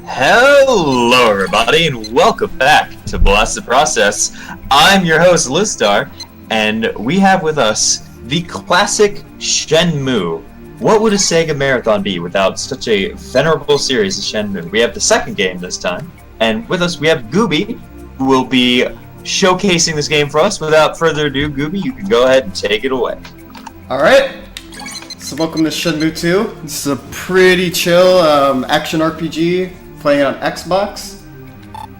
Hello, everybody, and welcome back to Blast the Process. I'm your host, Listar, and we have with us the classic Shenmue. What would a Sega marathon be without such a venerable series as Shenmue? We have the second game this time, and with us we have Gooby, who will be showcasing this game for us. Without further ado, Gooby, you can go ahead and take it away. Alright, so welcome to Shenmue 2. This is a pretty chill action RPG, playing it on Xbox.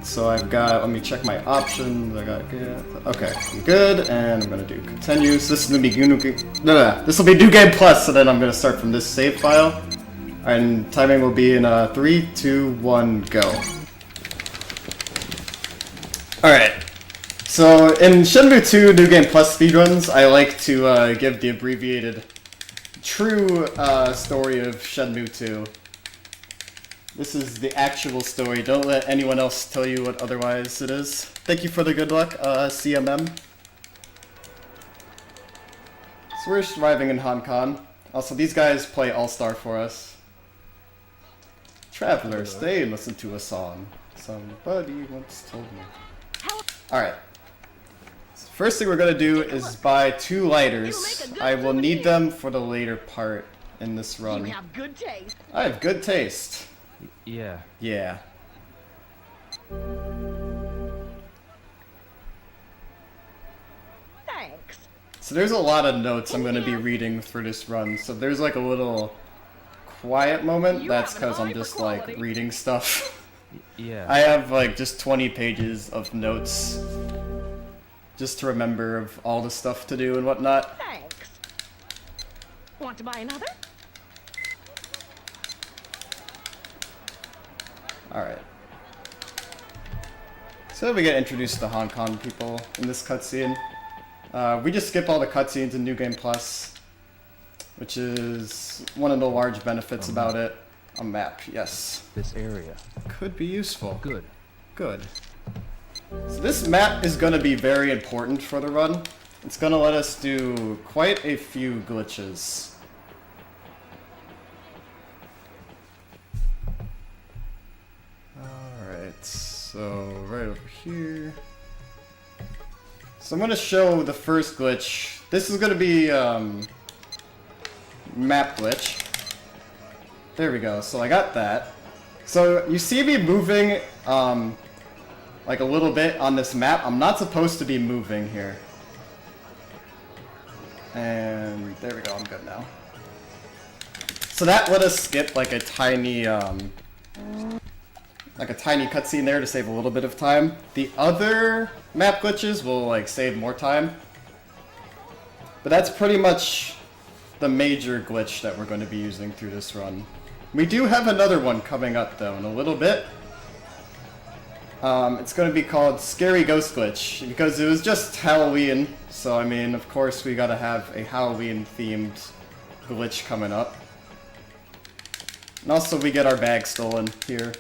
So I've got, let me check my options, okay, I'm good, and I'm gonna do continue. So this is gonna be this will be New Game Plus, so then I'm gonna start from this save file. And timing will be in 3, 2, 1, go. Alright. So, in Shenmue 2 New Game Plus speedruns, I like to give the abbreviated true story of Shenmue 2. This is the actual story. Don't let anyone else tell you what otherwise it is. Thank you for the good luck, CMM. So we're surviving in Hong Kong. Also, these guys play All-Star for us. Traveler, stay and listen to a song. Somebody once told me. Alright. First thing we're gonna do is buy 2 lighters. I will need them for the later part in this run. You have good taste. I have good taste. Yeah. Yeah. Thanks. So there's a lot of notes I'm gonna be reading for this run. So there's like a little quiet moment. That's because I'm just like reading stuff. Yeah. I have like just 20 pages of notes. Just to remember of all the stuff to do and whatnot. Thanks. Want to buy another? Alright. So we get introduced to Hong Kong people in this cutscene. We just skip all the cutscenes in New Game Plus, which is one of the large benefits about it. A map, yes. This area. Could be useful. Good. Good. So this map is going to be very important for the run. It's going to let us do quite a few glitches. Alright, so right over here. So I'm going to show the first glitch. This is going to be map glitch. There we go, so I got that. So you see me moving like a little bit on this map. I'm not supposed to be moving here. And there we go, I'm good now. So that let us skip like a tiny cutscene there to save a little bit of time. The other map glitches will like save more time. But that's pretty much the major glitch that we're going to be using through this run. We do have another one coming up though in a little bit. It's going to be called Scary Ghost Glitch, because it was just Halloween, so I mean, of course we gotta have a Halloween-themed glitch coming up. And also we get our bag stolen here.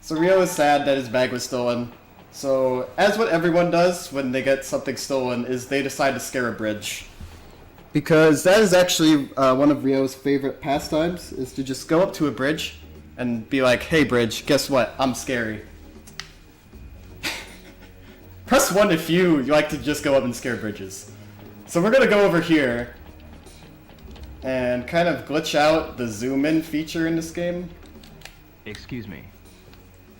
So Ryo is sad that his bag was stolen. So, as what everyone does when they get something stolen, is they decide to scare a bridge. Because that is actually one of Ryo's favorite pastimes, is to just go up to a bridge and be like, hey bridge, guess what? I'm scary. Press 1 if you like to just go up and scare bridges. So we're gonna go over here and kind of glitch out the zoom in feature in this game. Excuse me.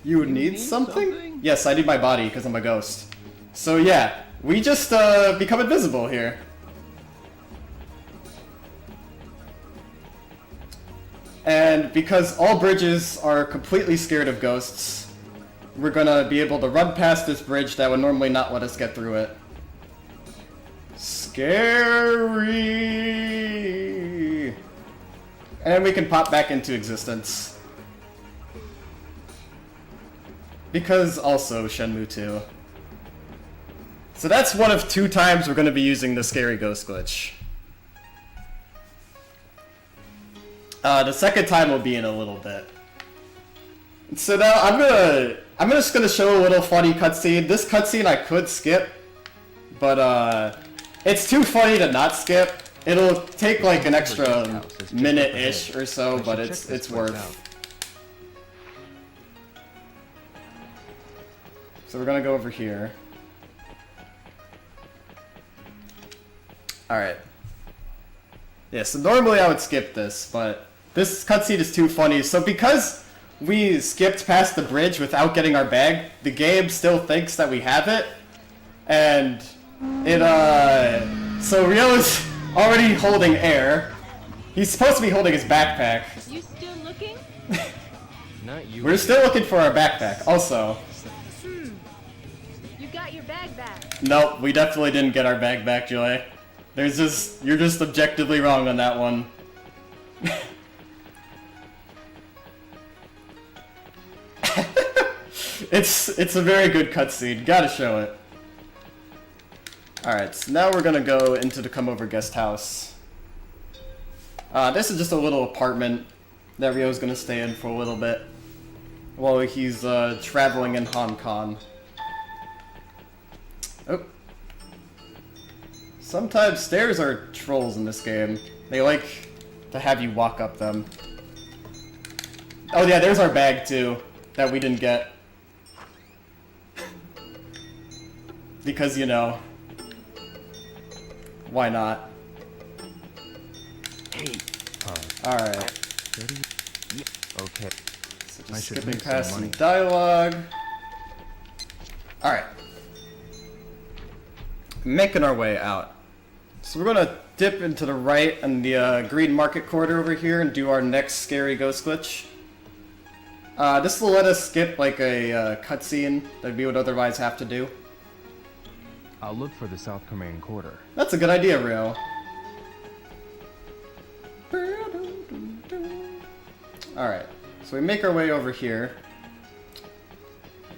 You need something? Yes, I need my body because I'm a ghost. So yeah, we just become invisible here. And because all bridges are completely scared of ghosts, we're gonna be able to run past this bridge that would normally not let us get through it. Scary! And we can pop back into existence. Because also Shenmue 2. So that's one of 2 times we're gonna be using the Scary Ghost glitch. The second time will be in a little bit. So now I'm just gonna show a little funny cutscene. This cutscene I could skip, but it's too funny to not skip. It'll take like an extra minute-ish or so, but it's worth. So we're gonna go over here. Alright. Yeah, so normally I would skip this, but this cutscene is too funny. So because we skipped past the bridge without getting our bag, the game still thinks that we have it. And it, so Rio's already holding air. He's supposed to be holding his backpack. You still looking? Not you. We're still looking for our backpack, also. You got your bag back. Nope, we definitely didn't get our bag back, Joy. You're just objectively wrong on that one. It's a very good cutscene. Gotta show it. Alright, so now we're gonna go into the come over guest house. This is just a little apartment that Rio's gonna stay in for a little bit while he's traveling in Hong Kong. Oh. Sometimes stairs are trolls in this game. They like to have you walk up them. Oh yeah, there's our bag too, that we didn't get. Because, you know, why not? Hey. Alright. Okay. So I just should skipping make some past some money. dialogue. Alright. Making our way out. So we're gonna dip into the right in the green market corridor over here and do our next scary ghost glitch. This will let us skip like a cutscene that we would otherwise have to do. I'll look for the South Korean quarter. That's a good idea, Rio. Alright, so we make our way over here.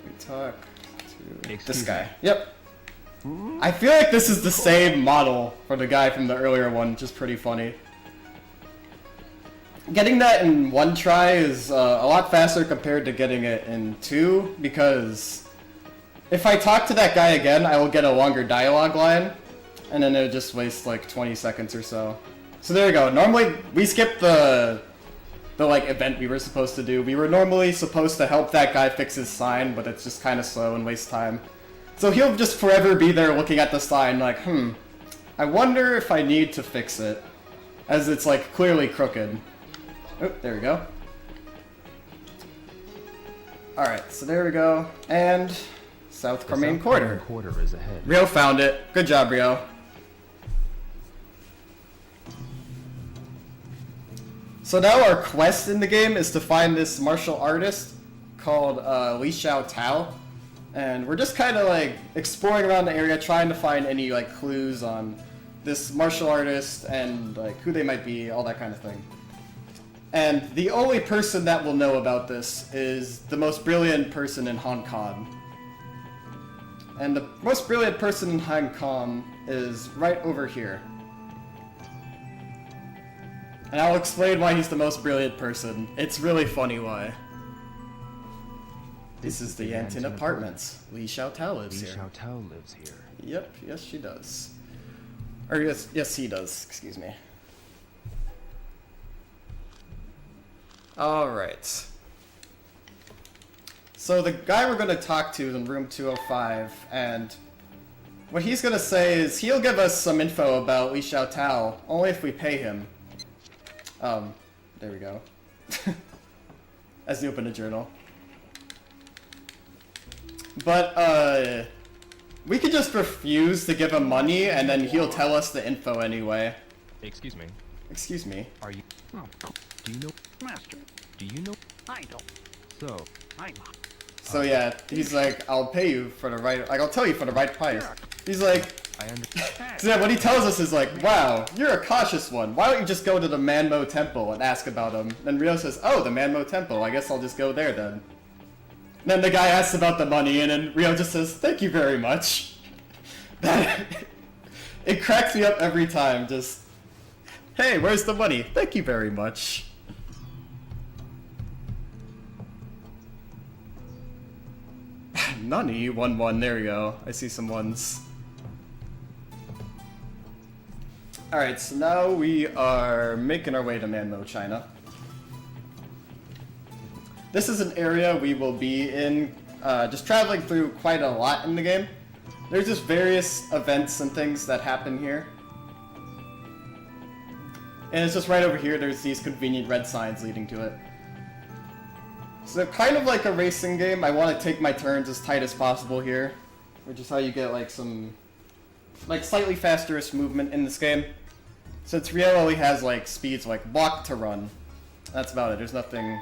We talk to this Excuse guy. me. Yep. I feel like this is the same model for the guy from the earlier one, which is pretty funny. Getting that in one try is a lot faster compared to getting it in two, because if I talk to that guy again, I will get a longer dialogue line, and then it'll just waste like 20 seconds or so. So there we go. Normally, we skipped the like event we were supposed to do. We were normally supposed to help that guy fix his sign, but it's just kind of slow and wastes time. So he'll just forever be there looking at the sign like, I wonder if I need to fix it, as it's like clearly crooked. Oh, there we go. Alright, so there we go. And South Korean quarter. Quarter is ahead. Rio found it. Good job, Rio. So now our quest in the game is to find this martial artist called Li Xiao Tao. And we're just kind of like exploring around the area trying to find any like clues on this martial artist and like who they might be, all that kind of thing. And the only person that will know about this is the most brilliant person in Hong Kong. And the most brilliant person in Hong Kong is right over here. And I'll explain why he's the most brilliant person. It's really funny why. This is the Yantin Apartments. Li Xiao Tao lives Li here. Xiao Tao lives here. Yep, yes she does. Or yes he does, excuse me. Alright. So the guy we're going to talk to is in room 205, and what he's going to say is he'll give us some info about Li Xiao Tao, only if we pay him. There we go. As you open a journal. But, we could just refuse to give him money, and then he'll tell us the info anyway. Excuse me. Excuse me. Are you? Oh, Do you know? master, Do you know? I don't. So, I'm So yeah, he's like, I'll pay you for the right, like, I'll tell you for the right price. He's like, I understand. so yeah, what he tells us is like, wow, you're a cautious one. Why don't you just go to the Manmo Temple and ask about him? Then Rio says, oh, the Manmo Temple, I guess I'll just go there then. Then the guy asks about the money, and then Rio just says, thank you very much. That, it cracks me up every time, just, hey, where's the money? Thank you very much. Nani, 1-1, there we go. I see some ones. Alright, so now we are making our way to Manmo, China. This is an area we will be in, just traveling through quite a lot in the game. There's just various events and things that happen here. And it's just right over here, there's these convenient red signs leading to it. So kind of like a racing game, I want to take my turns as tight as possible here. Which is how you get like some slightly faster movement in this game. Since Rio only has like speeds like walk to run. That's about it, there's nothing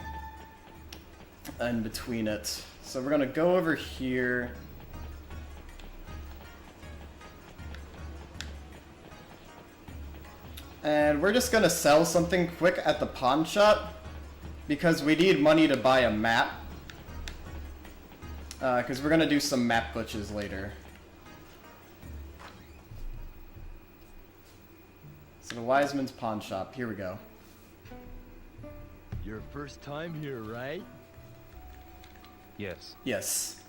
in between it. So we're gonna go over here. And we're just gonna sell something quick at the pawn shop. Because we need money to buy a map. Because we're gonna do some map glitches later. So the Wiseman's Pawn Shop, here we go. Your first time here, right? Yes. Yes.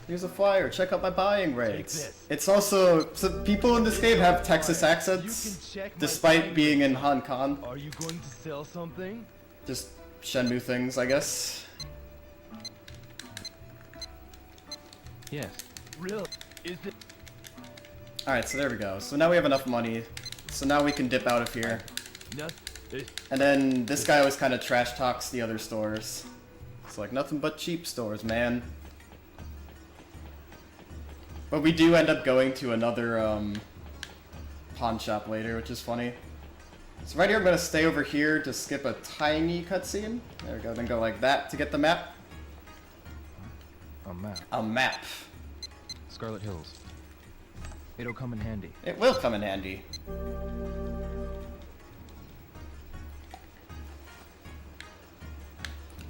Here's a flyer, check out my buying rates. this. It's also, so people in this game have Texas You accents, can check my despite buying being in Hong Kong. Are you going to sell something? Just Shenmue things, I guess. Yes. Real? Is it? Alright, so there we go. So now we have enough money. So now we can dip out of here. No. And then this guy always kind of trash talks the other stores. It's like nothing but cheap stores, man. But we do end up going to another pawn shop later, which is funny. So right here, I'm going to stay over here to skip a tiny cutscene. There we go, then go like that to get the map. A map. A map. Scarlet Hills. It'll come in handy. It will come in handy.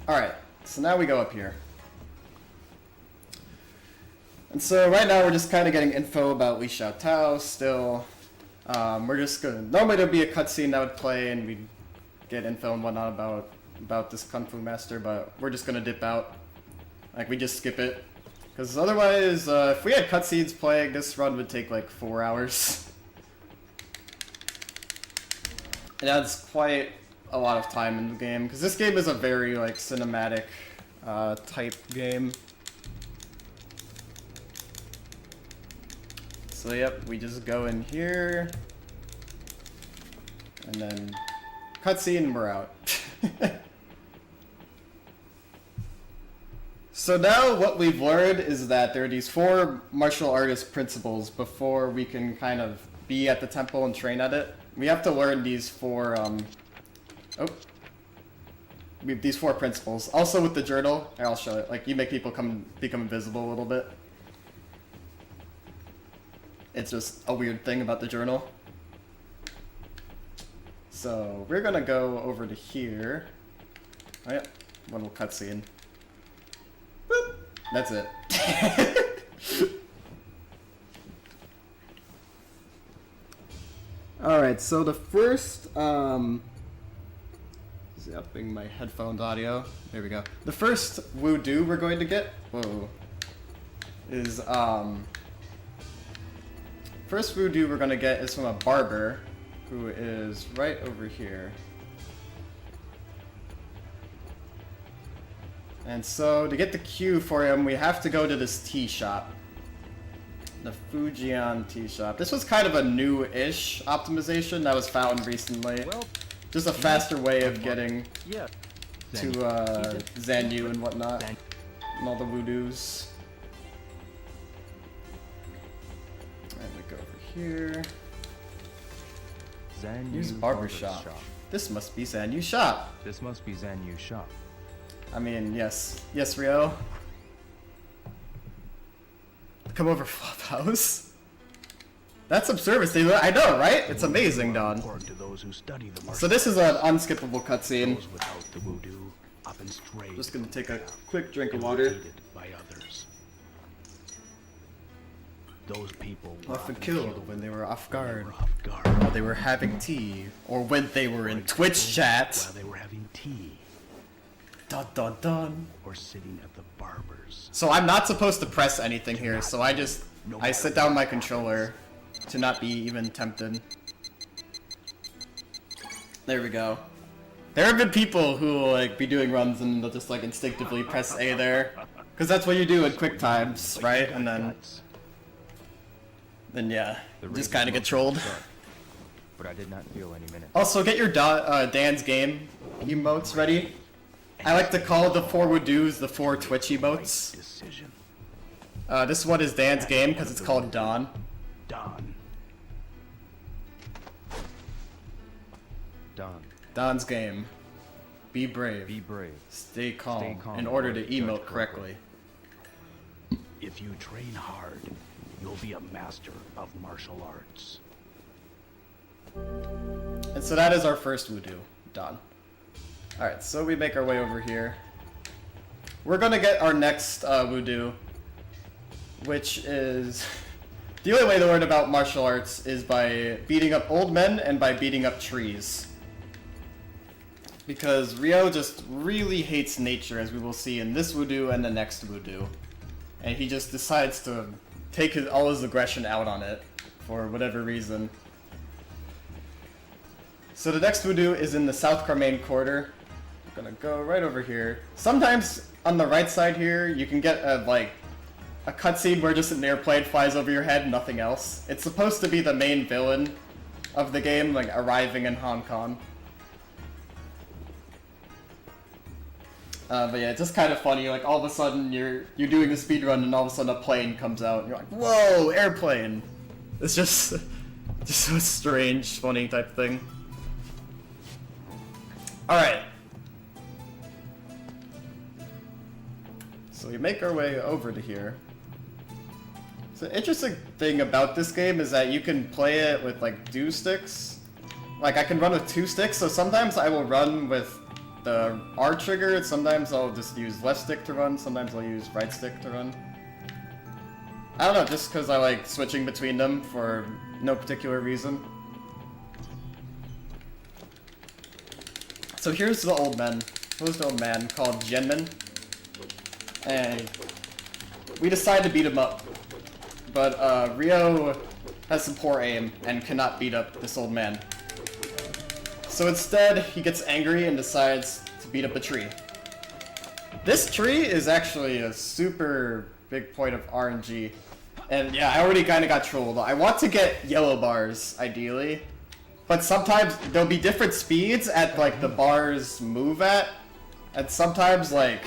Alright, so now we go up here. And so right now we're just kind of getting info about Li Xiaotao still. We're just gonna... Normally there'd be a cutscene that would play and we'd get info and whatnot about this Kung Fu Master, but we're just gonna dip out. Like, we just skip it. Because otherwise, if we had cutscenes playing, this run would take like 4 hours. It adds quite a lot of time in the game, because this game is a very like cinematic type game. So yep, we just go in here, and then cutscene and we're out. So now what we've learned is that there are these 4 martial artist principles before we can kind of be at the temple and train at it. We have to learn these 4, these 4 principles. Also with the journal, here, I'll show it. Like, you make people become invisible a little bit. It's just a weird thing about the journal. So we're gonna go over to here. Oh yeah, one little cutscene. Boop. That's it. Alright, so the first, upping my headphones audio. There we go. The first voodoo we're going to get, is, first voodoo we're going to get is from a barber, who is right over here. And so, to get the cue for him, we have to go to this tea shop. The Fujian tea shop. This was kind of a new-ish optimization that was found recently. Well, just a faster way of getting yeah. to Zanyu and whatnot. And all the voodoos. And we go over here. Zanyu's Use barbershop. This must be Zanyu's shop. This must be Zanyu's shop. I mean, yes. Yes, Rio. Come over, Flophouse. That's some service. I know, right? It's amazing, Don. To those who study the So this is an unskippable cutscene. those without the voodoo often stray Just gonna take a quick drink of water. hated by others. Those people were Often killed when they were off when they guard, were off guard while they were having tea, or when they were in Twitch chat. while they were having tea Dun dun dun. or sitting at the barber's. So I'm not supposed to press anything here, so I sit down my controller to not be even tempted. There we go. There have been people who will like be doing runs and they'll just like instinctively press A there, because that's what you do in quick times, right? And then yeah, The just raid kind of was get trolled. mostly dark, but I did not feel any minutes. Also, get your Dan's game emotes ready. I like to call the 4 Woodoos the 4 Twitch emotes. Decision. This one is Dan's game because it's called Dawn. Done. Don, Don's game. Be brave. be brave. Stay calm. Stay calm In order to and judge emote correctly. correctly. If you train hard, you'll be a master of martial arts. And so that is our first Voodoo, Don. Alright, so we make our way over here. We're gonna get our next Voodoo, which is... The only way to learn about martial arts is by beating up old men and by beating up trees. Because Ryo just really hates nature, as we will see in this Voodoo and the next Voodoo. And he just decides to take all his aggression out on it, for whatever reason. So the next Voodoo is in the South Carmaine Quarter. I'm gonna go right over here. Sometimes on the right side here, you can get a cutscene where just an airplane flies over your head, nothing else. It's supposed to be the main villain of the game, like arriving in Hong Kong. But yeah, it's just kind of funny. Like all of a sudden, you're doing a speedrun, and all of a sudden a plane comes out, and you're like, "Whoa, airplane!" It's just so strange, funny type thing. All right. So we make our way over to here. So the interesting thing about this game is that you can play it with like do sticks. Like I can run with 2 sticks, so sometimes I will run with the R trigger, sometimes I'll just use left stick to run, sometimes I'll use right stick to run. I don't know, just because I like switching between them for no particular reason. So here's the old man. Here's the old man called Shenmue. And we decide to beat him up. But Ryo has some poor aim and cannot beat up this old man. So instead, he gets angry and decides to beat up a tree. This tree is actually a super big point of RNG. And yeah, I already kind of got trolled. I want to get yellow bars, ideally. But sometimes there'll be different speeds at like the bars move at. And sometimes like,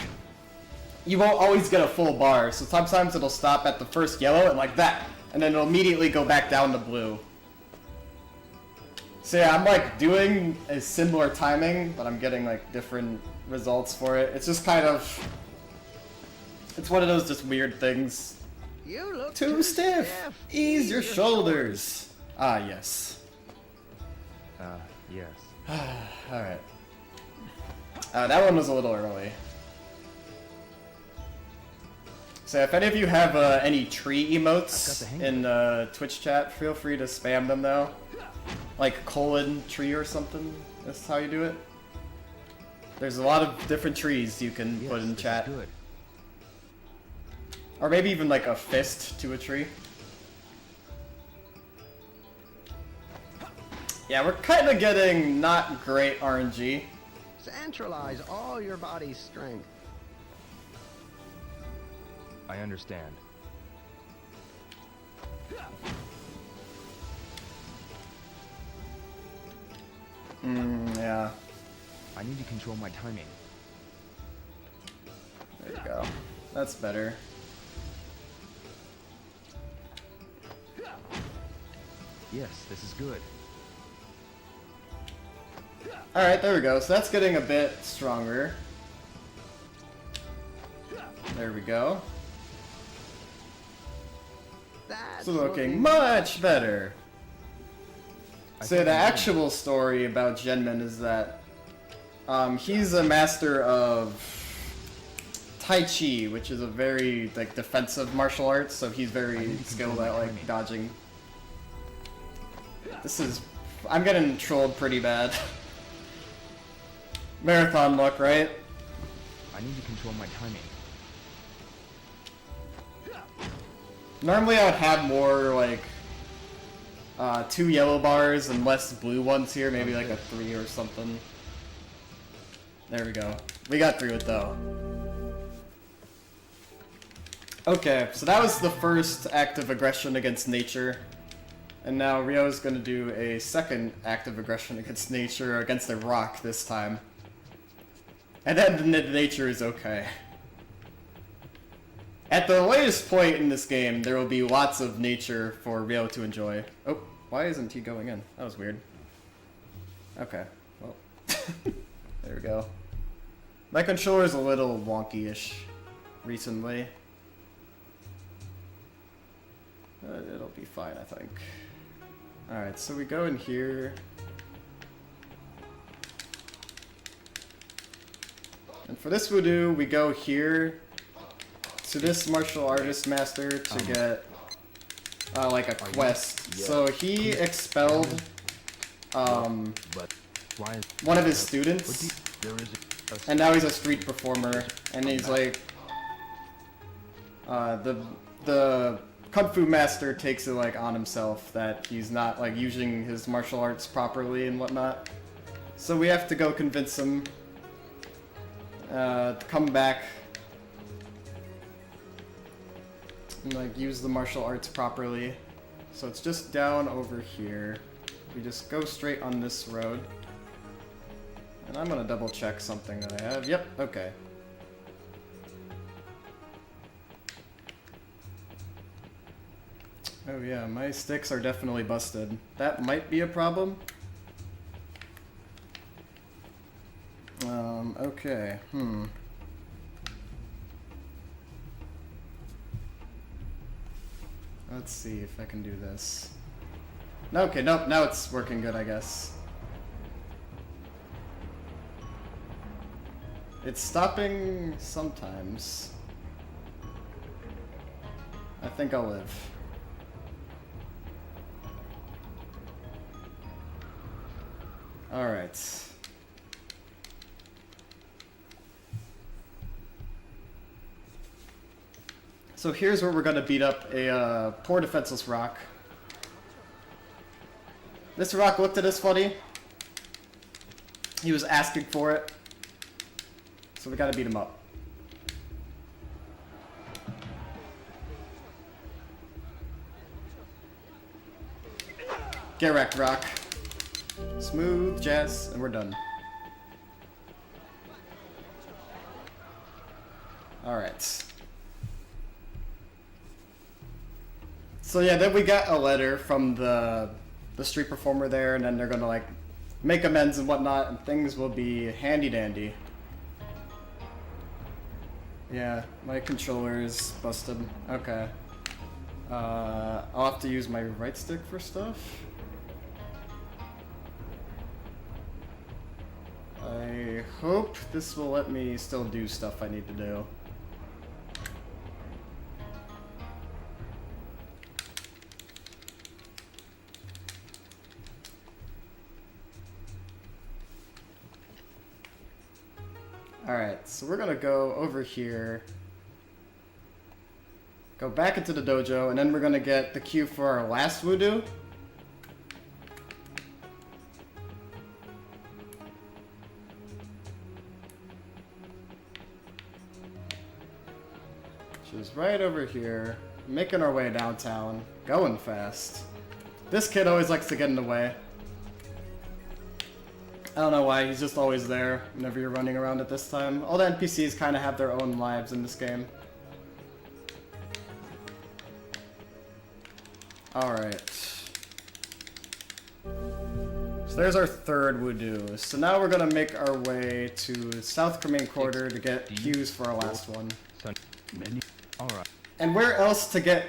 you won't always get a full bar. So sometimes it'll stop at the first yellow and like that. And then it'll immediately go back down to blue. So yeah, I'm like doing a similar timing, but I'm getting like different results for it. It's just kind of, it's one of those just weird things. You look Too stiff! Ease your shoulders! Ah, yes. Yes. Alright. That one was a little early. So if any of you have any tree emotes in Twitch chat, feel free to spam them though. Like colon tree or something, that's how you do it. There's a lot of different trees you can put in this chat. is good. Or maybe even like a fist to a tree. Yeah, we're kind of getting not great RNG. Centralize all your body's strength. I understand. Yeah. I need to control my timing. There you go. That's better. Yes, this is good. Alright, there we go. So that's getting a bit stronger. There we go. That's It's looking much better. So the actual story about Shenmue is that he's a master of Tai Chi, which is a very like defensive martial arts, so he's very skilled at like dodging. This is, I'm getting trolled pretty bad. Marathon luck, right? I need to control my timing. Normally I would have more like 2 yellow bars and less blue ones here, maybe like a 3 or something. There we go. We got through it though. Okay, so that was the first act of aggression against nature. And now Ryo's gonna do a second act of aggression against nature, against a rock this time. And then the nature is okay. At the latest point in this game, there will be lots of nature for Ryo to enjoy. Oh, why isn't he going in? That was weird. Okay, well. There we go. My controller is a little wonky-ish recently. It'll be fine, I think. Alright, so we go in here. And for this voodoo, we go here to this martial artist master to get like a quest. So he expelled one of his students, and now he's a street performer, and he's like the Kung Fu master takes it like on himself that he's not like using his martial arts properly and whatnot. So we have to go convince him to come back and like use the martial arts properly. So it's just down over here. We just go straight on this road. And I'm gonna double check something that I have. Yep, okay. Oh yeah, my sticks are definitely busted. That might be a problem. Okay, Let's see if I can do this. Okay, nope, now it's working good, I guess. It's stopping sometimes. I think I'll live. Alright. So here's where we're gonna beat up a poor defenseless rock. This rock looked at us funny. He was asking for it. So we gotta beat him up. Get wrecked, rock. Smooth jazz, and we're done. Alright. So yeah, then we got a letter from the street performer there, and then they're gonna like make amends and whatnot, and things will be handy dandy. Yeah, my controller is busted. Okay. I'll have to use my right stick for stuff. I hope this will let me still do stuff I need to do. Alright, so we're gonna go over here, go back into the dojo, and then we're gonna get the cue for our last voodoo. Which is right over here, making our way downtown, going fast. This kid always likes to get in the way. I don't know why, he's just always there whenever you're running around at this time. All the NPCs kind of have their own lives in this game. Alright. So there's our third voodoo. So now we're gonna make our way to South Cremain Quarter to get cues for our last one. Alright. And where else to get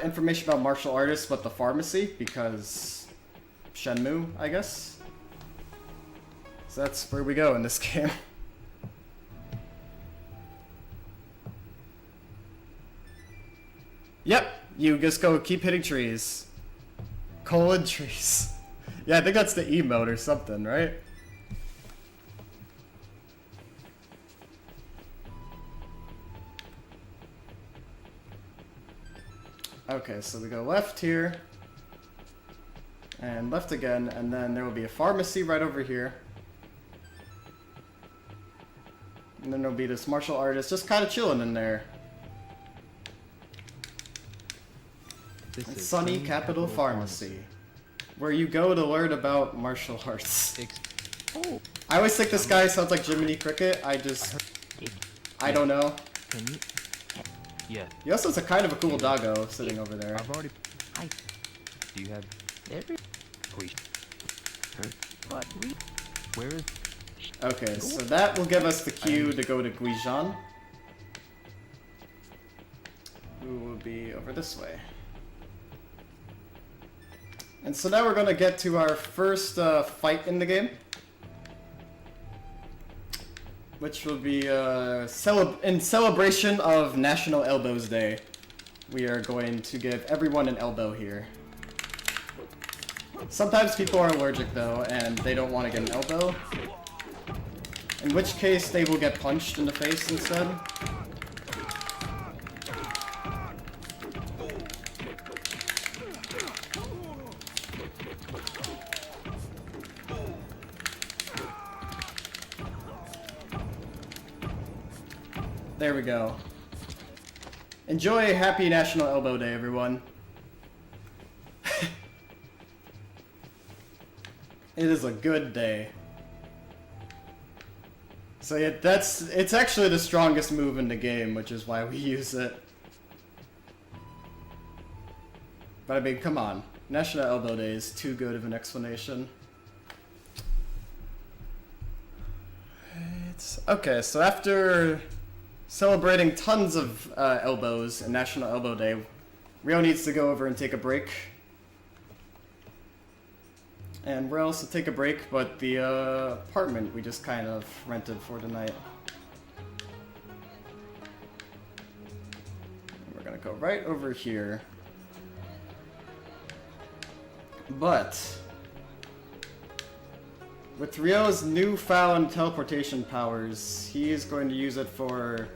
information about martial artists but the pharmacy? Because Shenmue, I guess? So that's where we go in this game. Yep, you just go keep hitting trees. Colon trees. Yeah, I think that's the emote or something, right? Okay, so we go left here. And left again, and then there will be a pharmacy right over here. And then there'll be this martial artist just kind of chilling in there. This And is Sunny Capital Pharmacy, where you go to learn about martial arts. Oh, I always think this guy sounds like Jiminy Cricket. I don't know. can you? Yeah, He also has a kind of a cool doggo sitting over there. I've already. Do you have? Where is? Okay, so that will give us the cue to go to Guijan, who will be over this way. And so now we're going to get to our first fight in the game, which will be in celebration of National Elbows Day. We are going to give everyone an elbow here. Sometimes people are allergic though, and they don't want to get an elbow. In which case, they will get punched in the face instead. There we go. Enjoy Happy National Elbow Day, everyone. It is a good day. So yeah, it's actually the strongest move in the game, which is why we use it. But I mean, come on. National Elbow Day is too good of an explanation. Okay, so after celebrating tons of elbows and National Elbow Day, Rio needs to go over and take a break. And we're also take a break, but the apartment we just kind of rented for tonight. We're gonna go right over here. But with Rio's newfound teleportation powers, he is going to use it for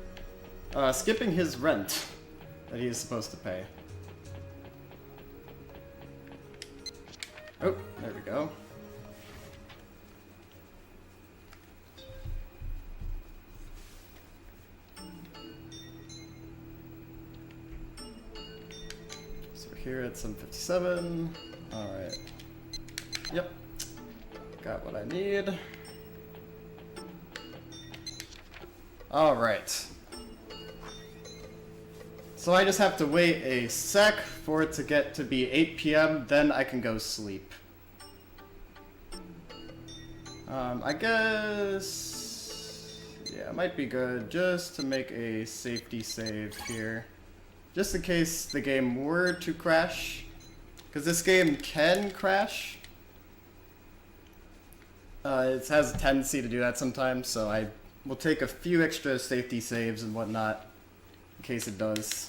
skipping his rent that he is supposed to pay. Oh, there we go. So we're here at 757. Alright. Yep. Got what I need. Alright. So I just have to wait a sec for it to get to be 8 p.m., then I can go sleep. I guess... yeah, it might be good just to make a safety save here. Just in case the game were to crash. Because this game can crash. It has a tendency to do that sometimes, so I will take a few extra safety saves and whatnot in case it does.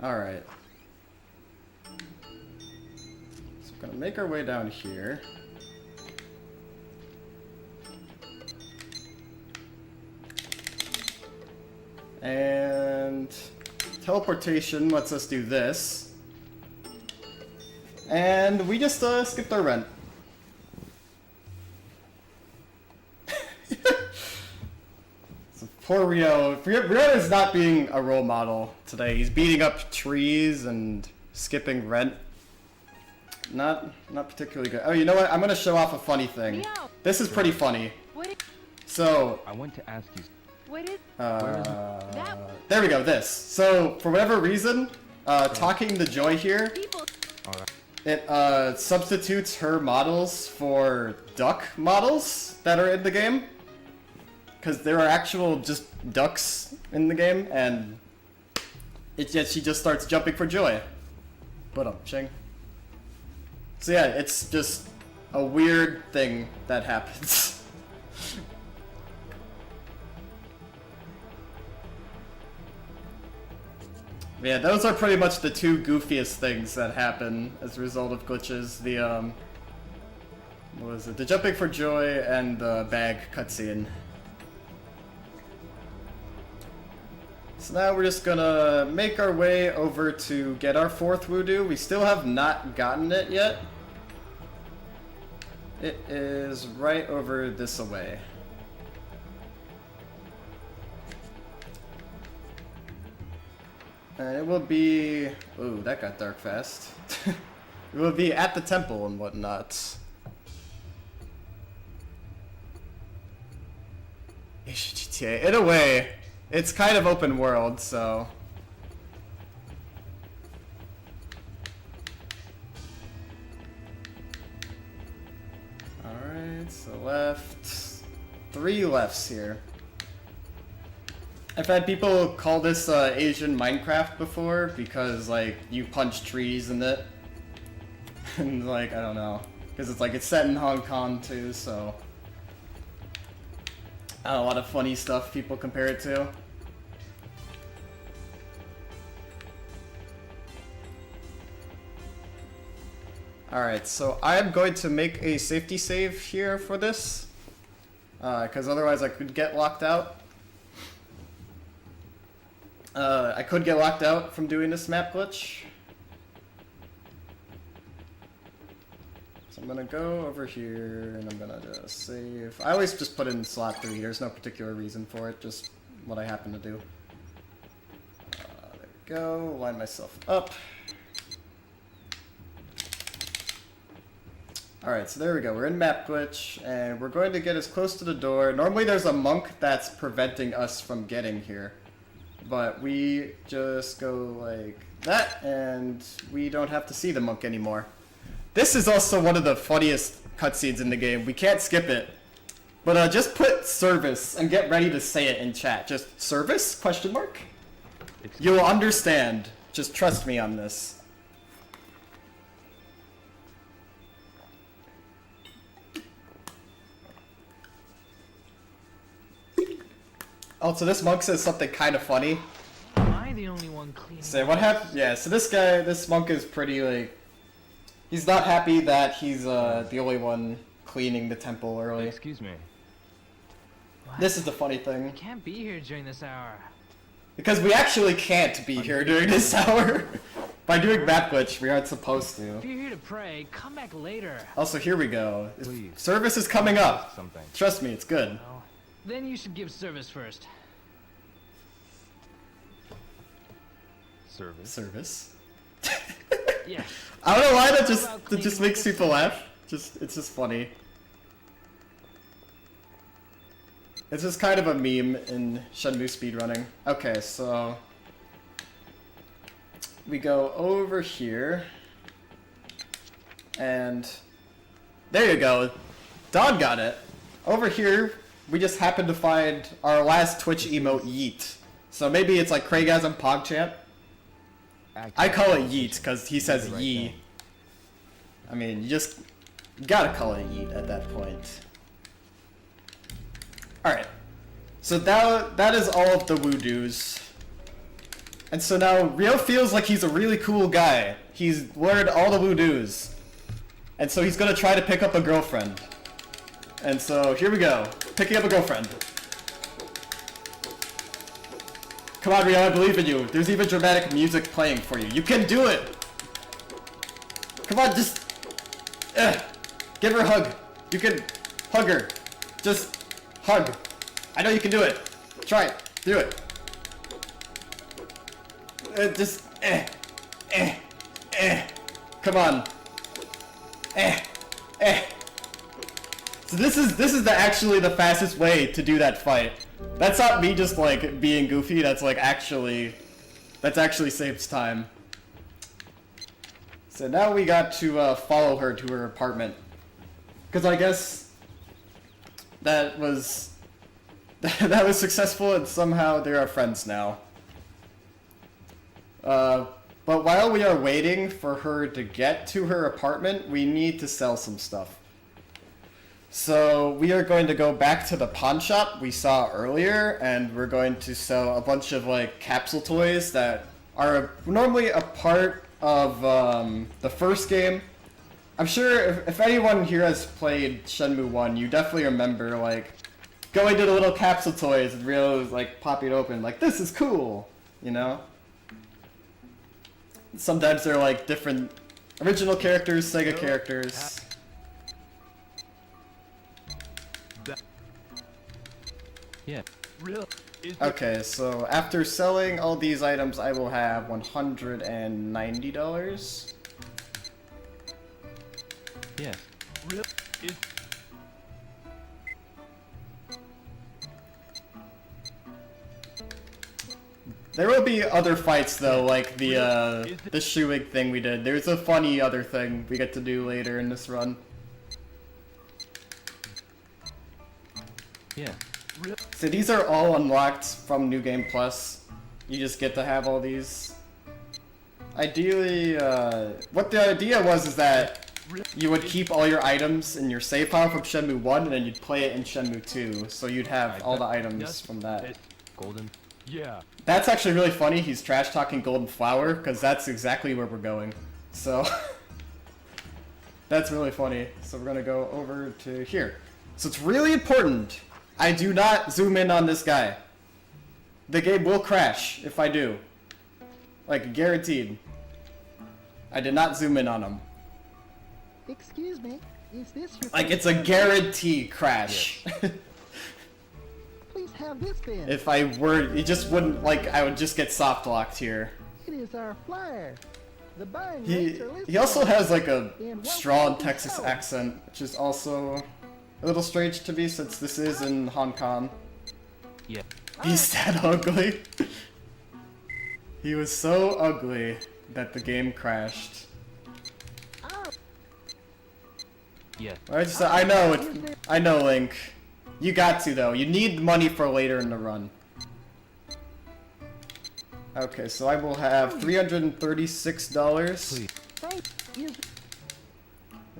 Alright. So we're gonna make our way down here. And teleportation lets us do this. And we just skipped our rent. So poor Rio. Rio is not being a role model today. He's beating up trees and skipping rent. Not particularly good. Oh, you know what? I'm gonna show off a funny thing. Rio! This is pretty funny. What is... So, I want to ask you. What is... there we go, this. So, for whatever reason, talking to Joy here, People... Alright. it substitutes her models for duck models that are in the game. Because there are actual just ducks in the game, and she just starts jumping for joy. Ching. So yeah, it's just a weird thing that happens. Yeah, those are pretty much the two goofiest things that happen as a result of glitches. The, what was it? The jumping for joy and the bag cutscene. So now we're just gonna make our way over to get our 4th voodoo. We still have not gotten it yet. It is right over this away. And it will be... Ooh, that got dark fast. It will be at the temple and whatnot. GTA. In a way, it's kind of open world, so... Alright, so left... 3 lefts here. I've had people call this Asian Minecraft before because, like, you punch trees in it. And, like, I don't know. Because it's, like, it's set in Hong Kong, too, so... A lot of funny stuff people compare it to. Alright, so I'm going to make a safety save here for this. Because otherwise I could get locked out. I could get locked out from doing this map glitch. So I'm gonna go over here and I'm gonna just save. I always just put in slot 3, there's no particular reason for it, just what I happen to do. There we go, line myself up. Alright, so there we go, we're in map glitch and we're going to get as close to the door. Normally there's a monk that's preventing us from getting here. But we just go like that, and we don't have to see the monk anymore. This is also one of the funniest cutscenes in the game. We can't skip it. But just put service and get ready to say it in chat. Just service? Question mark? You'll understand. Just trust me on this. Also, this monk says something kind of funny. Am I the only one cleaning? Say what happened? Yeah, so this monk is pretty like, he's not happy that he's the only one cleaning the temple early. Excuse me. What? This is the funny thing. I can't be here during this hour. Because we actually can't be here during this hour. By doing map glitch, we aren't supposed to. If you're here to pray, come back later. Also, here we go. Please. Service is coming up. Something. Trust me, it's good. Well, then you should give service first. Service. Service. Yeah. I don't know why that just makes people laugh. It's just funny. It's just kind of a meme in Shenmue speedrunning. Okay, so we go over here, and there you go. Don got it. Over here, we just happened to find our last Twitch emote, Yeet. So maybe it's like Craigasm PogChamp. I call it Yeet because he says Yee. I mean, you gotta call it Yeet at that point. Alright. So that is all of the woo-doos. And so now Rio feels like he's a really cool guy. He's learned all the woo-doos. And so he's gonna try to pick up a girlfriend. And so here we go. Picking up a girlfriend. Come on, Rio, I believe in you. There's even dramatic music playing for you. You can do it! Come on, just... give her a hug. You can hug her. Just hug. I know you can do it. Try it. Do it. Just... Come on. So this is actually the fastest way to do that fight. That's not me just like being goofy, that's actually saves time. So now we got to follow her to her apartment. Because I guess that was successful and somehow they are friends now. But while we are waiting for her to get to her apartment, we need to sell some stuff. So we are going to go back to the pawn shop we saw earlier, and we're going to sell a bunch of like capsule toys that are normally a part of the first game. I'm sure if anyone here has played Shenmue 1, you definitely remember like going to the little capsule toys and Rio like popping open like, this is cool. you know? Sometimes they're like different original characters, Sega characters. Yeah. Real? Is Okay, so after selling all these items, I will have $190. Yes. real? Is There will be other fights though, like the shoeing thing we did. There's a funny other thing we get to do later in this run. Yeah. real? So these are all unlocked from New Game Plus. You just get to have all these. Ideally, what the idea was is that you would keep all your items in your save file from Shenmue 1 and then you'd play it in Shenmue 2. So you'd have all the items from that. Golden. Yeah. That's actually really funny. He's trash talking Golden Flower because that's exactly where we're going. So that's really funny. So we're gonna go over to here. So it's really important. I do not zoom in on this guy. The game will crash if I do. Like guaranteed. I did not zoom in on him. Excuse me, is this your Like it's a guarantee crash. Please have this bin. If I were, it just wouldn't, like, I would just get soft locked here. It is our flyer. The buying rates He are listed. he also has like a And what strong will be Texas sold? accent, which is also a little strange to me since this is in Hong Kong. Yeah. He's that ugly. He was so ugly that the game crashed. Yeah. I know it. I know, Link. You got to though. You need money for later in the run. Okay, so I will have $336. Please. Thank you.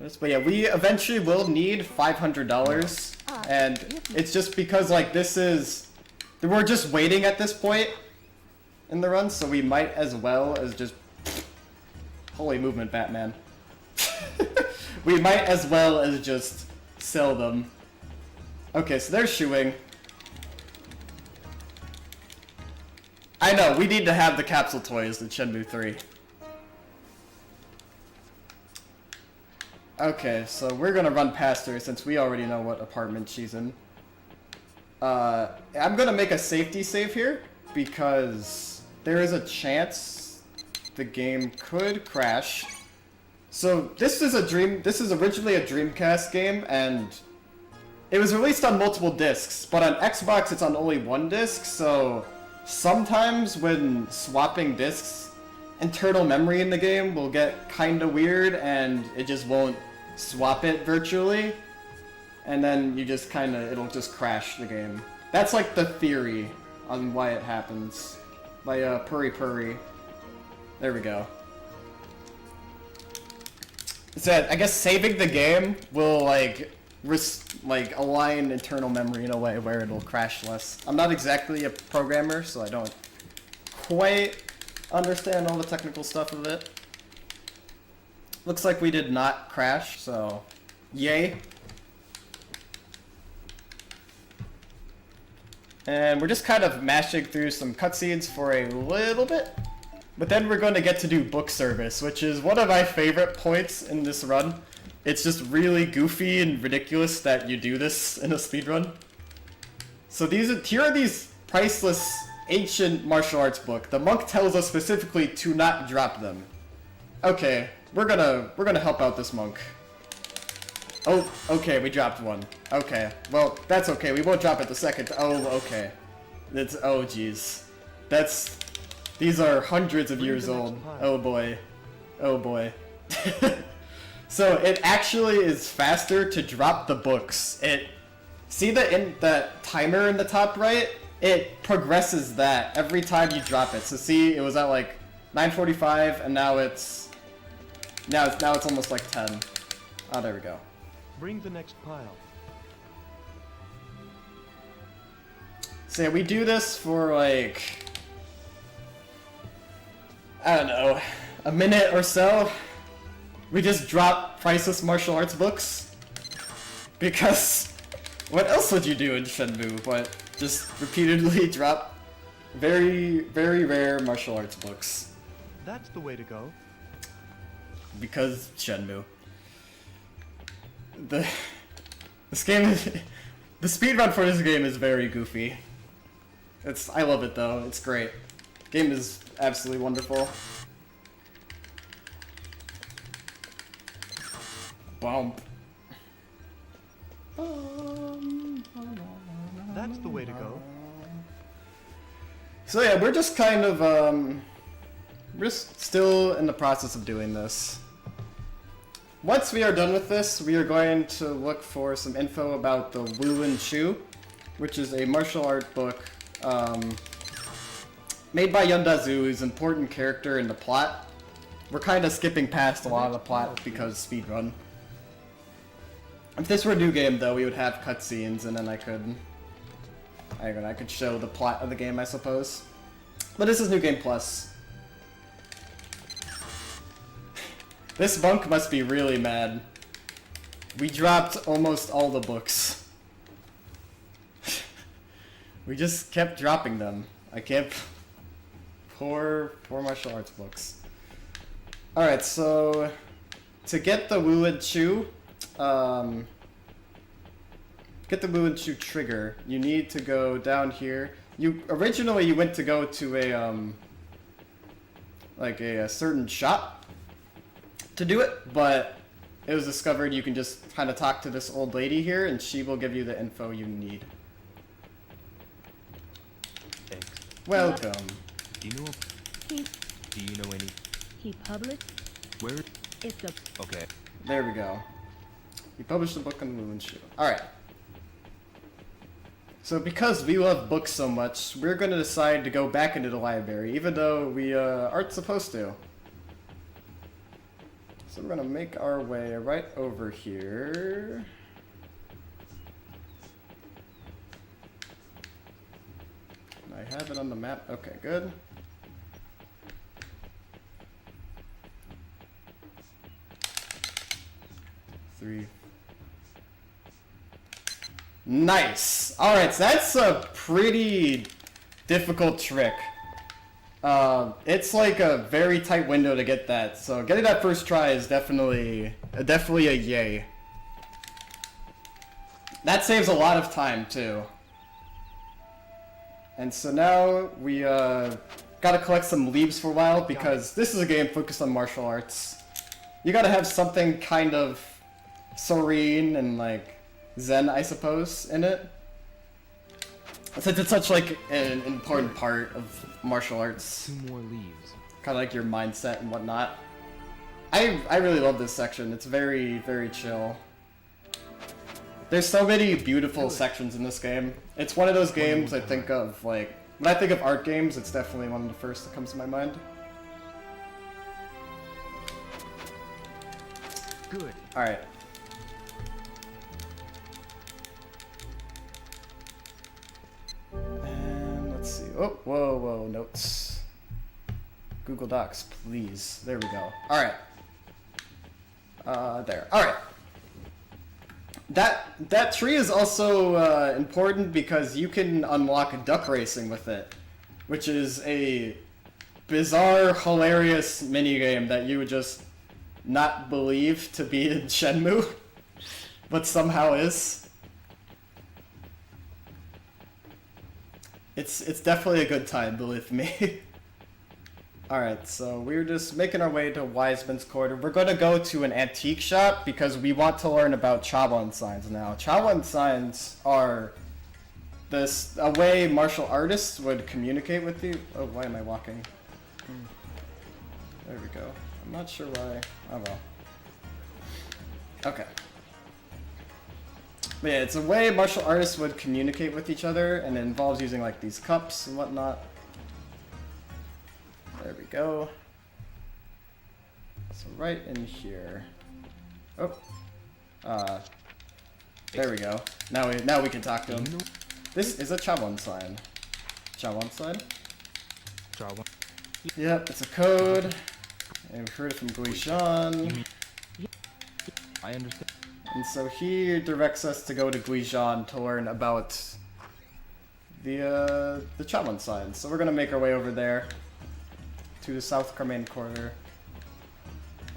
Yes, but yeah, we eventually will need $500, and it's just because like we're just waiting at this point in the run, so we might as well as just holy movement, Batman. We might as well as just sell them. Okay, so they're shoeing. I know, we need to have the capsule toys in Shenmue 3. Okay, so we're gonna run past her since we already know what apartment she's in. I'm gonna make a safety save here because there is a chance the game could crash. So this is originally a Dreamcast game and it was released on multiple discs, but on Xbox it's on only one disc, so sometimes when swapping discs, internal memory in the game will get kinda weird and it just won't swap it virtually. And then you just it'll just crash the game. That's like the theory on why it happens. By Purry Purry. There we go. So I guess saving the game will align internal memory in a way where it'll crash less. I'm not exactly a programmer, so I don't quite understand all the technical stuff of it. Looks like we did not crash, so yay. And we're just kind of mashing through some cutscenes for a little bit. But then we're going to get to do book service, which is one of my favorite points in this run. It's just really goofy and ridiculous that you do this in a speedrun. So here are these priceless ancient martial arts book. The monk tells us specifically to not drop them. Okay, we're gonna help out this monk. Oh, okay, we dropped one. Okay, well, that's okay. We won't drop it the second. Oh, okay. Oh, jeez. These are hundreds of years old. Oh boy. Oh boy. So it actually is faster to drop the books. See the timer in the top right? It progresses that every time you drop it. So see, it was at like 9:45 and now it's almost like 10. Oh, there we go. Bring the next pile. So yeah, we do this for like, I don't know, a minute or so. We just drop priceless martial arts books. Because what else would you do in Shenmue but just repeatedly drop Very, very rare martial arts books. That's the way to go. Because Shenmue. This game is... The speedrun for this game is very goofy. I love it though, it's great. Game is absolutely wonderful. Bump. That's the way to go. So yeah, we're just kind of, we're just still in the process of doing this. Once we are done with this, we are going to look for some info about the Wu and Chu, which is a martial art book, made by Yondazu, who's an important character in the plot. We're kind of skipping past a lot of the plot because speedrun. If this were a new game, though, we would have cutscenes, and then I could show the plot of the game, I suppose. But this is New Game Plus. This monk must be really mad. We dropped almost all the books. We just kept dropping them. I can't... Poor martial arts books. Alright, so... To get the Wu and Chu, get the Wu and Chu trigger, you need to go down here. Originally you went to go to a certain shop to do it, but it was discovered you can just kind of talk to this old lady here and she will give you the info you need. Thanks. Welcome. Do you know? He Do you know any? he published. Where? It's a Okay. There we go. You published a book on the Wu and Chu. Alright. So because we love books so much, we're going to decide to go back into the library, even though we aren't supposed to. So we're going to make our way right over here. I have it on the map. Okay, good. Three. Nice! Alright, so that's a pretty difficult trick. It's like a very tight window to get that, so getting that first try is definitely a yay. That saves a lot of time, too. And so now we gotta collect some leaves for a while, because this is a game focused on martial arts. You gotta have something kind of serene and like Zen, I suppose, in it. Since it's such like an important part of martial arts. 2 more leaves. Kind of like your mindset and whatnot. I really love this section. It's very, very chill. There's so many beautiful sections in this game. It's one of those games I think of, like, when I think of art games, it's definitely one of the first that comes to my mind. Good. Alright. And let's see. Oh, whoa, notes. Google Docs, please. There we go. Alright. There. Alright. That tree is also important because you can unlock duck racing with it, which is a bizarre, hilarious minigame that you would just not believe to be in Shenmue, but somehow is. It's definitely a good time, believe me. Alright, so we're just making our way to Wiseman's Quarter. We're going to go to an antique shop because we want to learn about Chawan signs now. Chawan signs are a way martial artists would communicate with you. Oh, why am I walking? There we go. I'm not sure why. Oh well. Okay. But yeah, it's a way martial artists would communicate with each other, and it involves using like these cups and whatnot. There we go. So right in here. Oh. There we go. Now we can talk to him. This is a Chawan sign. Chawan sign? Chawan. Yep, it's a code. And we heard it from Guizhan. I understand. And so he directs us to go to Guizhan to learn about the Chatwin side. So we're gonna make our way over there to the South Carmaine Quarter.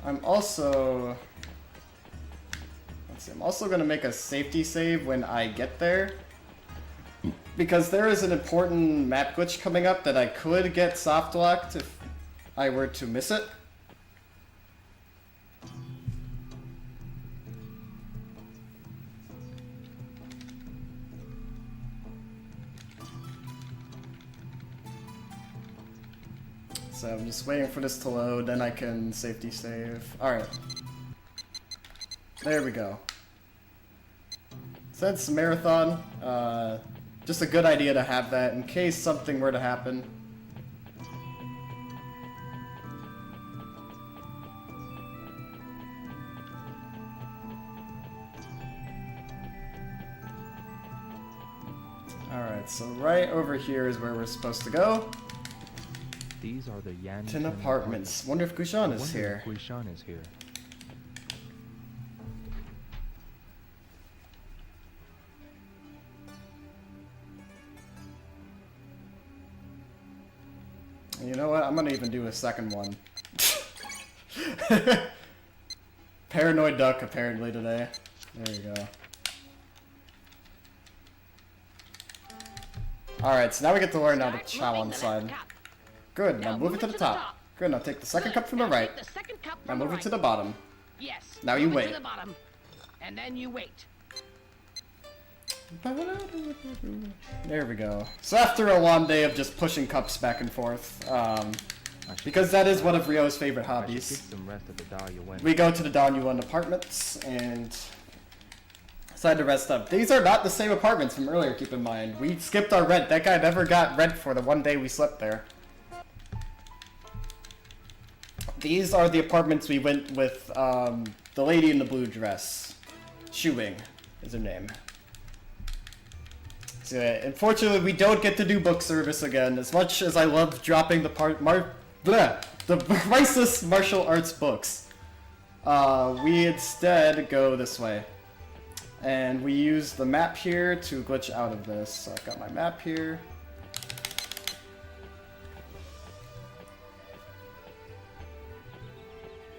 I'm also gonna make a safety save when I get there, because there is an important map glitch coming up that I could get soft locked if I were to miss it. So I'm just waiting for this to load, then I can safety save. Alright. There we go. Since marathon, just a good idea to have that in case something were to happen. Alright, so right over here is where we're supposed to go. These are the Yan Tin apartments. Wonder if Guishan is here. Guishan is here. And you know what? I'm gonna even do a second one. Paranoid duck apparently today. There you go. Alright, so now we get to learn how to chow on the side. Good, now move it to the top. Good, now take the second cup from the right. Now move it to the bottom. Yes. Now you move it wait. To the bottom, and then you wait. There we go. So after a long day of just pushing cups back and forth, because that is one of Rio's favorite hobbies, Some rest at the Dalian. we go to the Danyuan apartments and decide to rest up. These are not the same apartments from earlier, keep in mind. We skipped our rent. That guy never got rent for the one day we slept there. These are the apartments we went with the lady in the blue dress. Shuing is her name. So unfortunately, we don't get to do book service again. As much as I love dropping the priceless martial arts books, we instead go this way. And we use the map here to glitch out of this. So I've got my map here.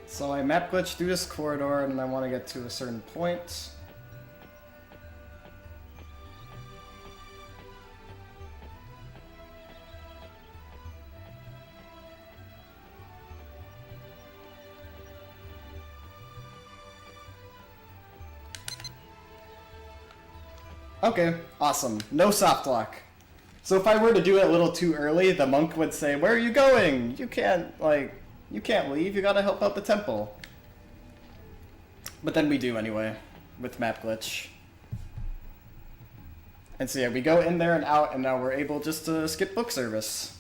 So I map glitch through this corridor and I want to get to a certain point. Okay, awesome. No soft lock. So if I were to do it a little too early, the monk would say, "Where are you going? You can't leave, you gotta help out the temple." But then we do anyway, with map glitch. And so yeah, we go in there and out, and now we're able just to skip book service.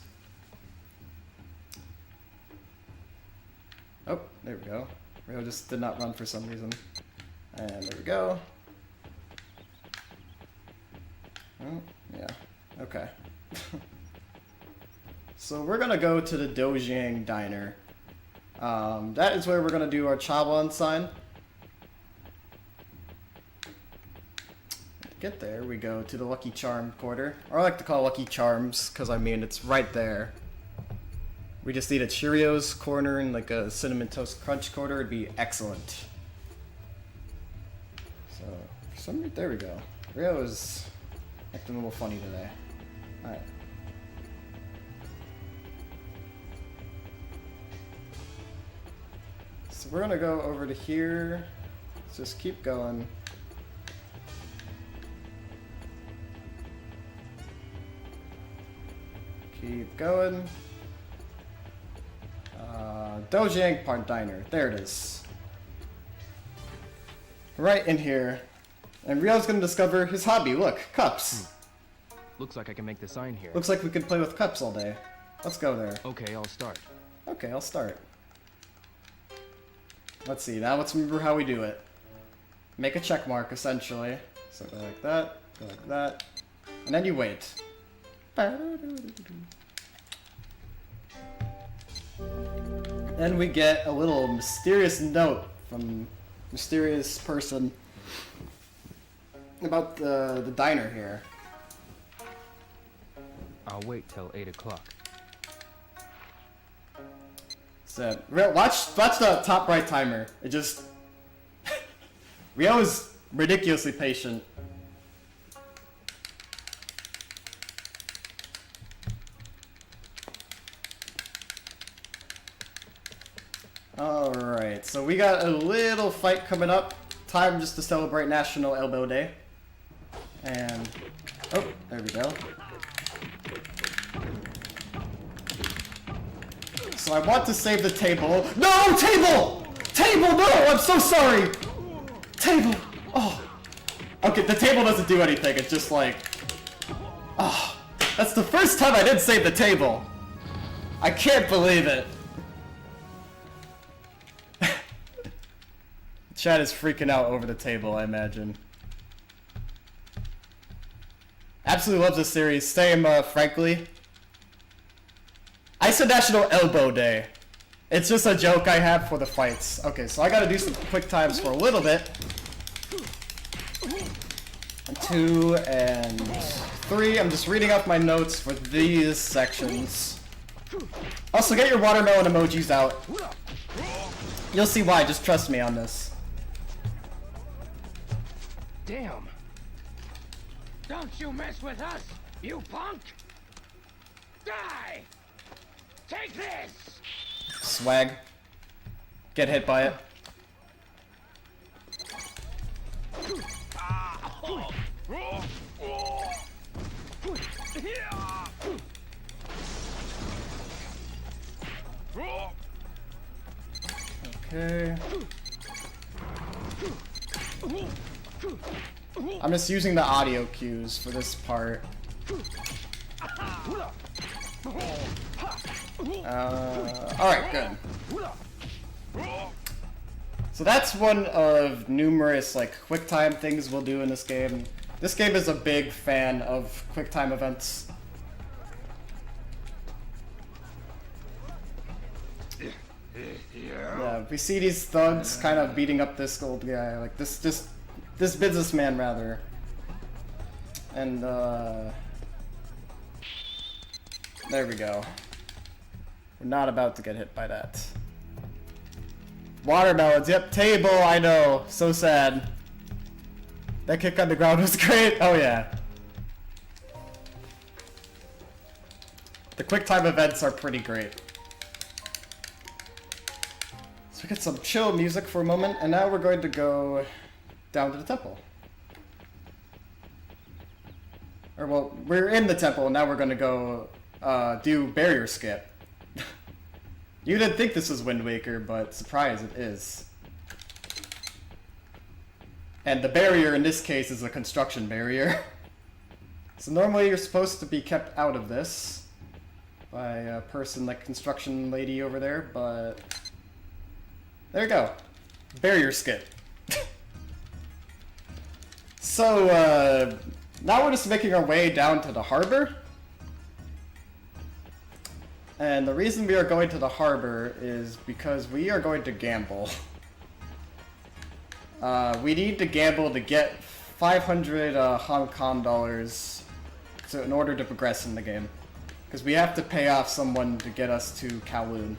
Oh, there we go. Rio just did not run for some reason. And there we go. Oh, yeah. Okay. So we're gonna go to the Dojiang Diner. That is where we're gonna do our Chawan sign. To get there, we go to the Lucky Charm quarter. Or I like to call it Lucky Charms, because I mean, it's right there. We just need a Cheerios corner and like a Cinnamon Toast Crunch corner. It'd be excellent. So, for some reason, there we go. Rio is acting a little funny today. Alright. So we're gonna go over to here. Let's just keep going. Keep going. Dojiang Park Diner. There it is. Right in here. And Rio's gonna discover his hobby. Look, cups. Looks like I can make the sign here. Looks like we could play with cups all day. Let's go there. Okay, I'll start. Okay, I'll start. Let's see, now let's remember how we do it. Make a check mark, essentially. So go like that, and then you wait. Then we get a little mysterious note from mysterious person about the diner here. I'll wait till 8 o'clock. So, watch the top right timer. It just... Rio is ridiculously patient. Alright, so we got a little fight coming up. Time just to celebrate National Elbow Day. And... oh, there we go. So I want to save the table. No! Table! Table, no! I'm so sorry! Table! Oh. Okay, the table doesn't do anything. It's just like... oh. That's the first time I didn't save the table. I can't believe it. Chad is freaking out over the table, I imagine. Absolutely loves this series. Same, frankly. I said National Elbow Day. It's just a joke I have for the fights. Okay, so I gotta do some quick times for a little bit. 2 and 3. I'm just reading off my notes for these sections. Also, get your watermelon emojis out. You'll see why, just trust me on this. Damn. Don't you mess with us, you punk! Die! Take this! Swag. Get hit by it. Okay. I'm just using the audio cues for this part. Alright, good. So that's one of numerous, like, quick time things we'll do in this game. This game is a big fan of quick time events. Yeah, we see these thugs kind of beating up this old guy, like this businessman rather. And there we go. We're not about to get hit by that. Watermelons, yep, table, I know, so sad. That kick on the ground was great, oh yeah. The quick time events are pretty great. So we get some chill music for a moment, and now we're going to go down to the temple. Or well, we're in the temple, and now we're going to go do barrier skip. You didn't think this was Wind Waker, but surprise, it is. And the barrier in this case is a construction barrier. So normally you're supposed to be kept out of this by a person like construction lady over there, but there you go. Barrier skip. So now we're just making our way down to the harbor. And the reason we are going to the harbor is because we are going to gamble. We need to gamble to get 500 Hong Kong dollars in order to progress in the game. Because we have to pay off someone to get us to Kowloon,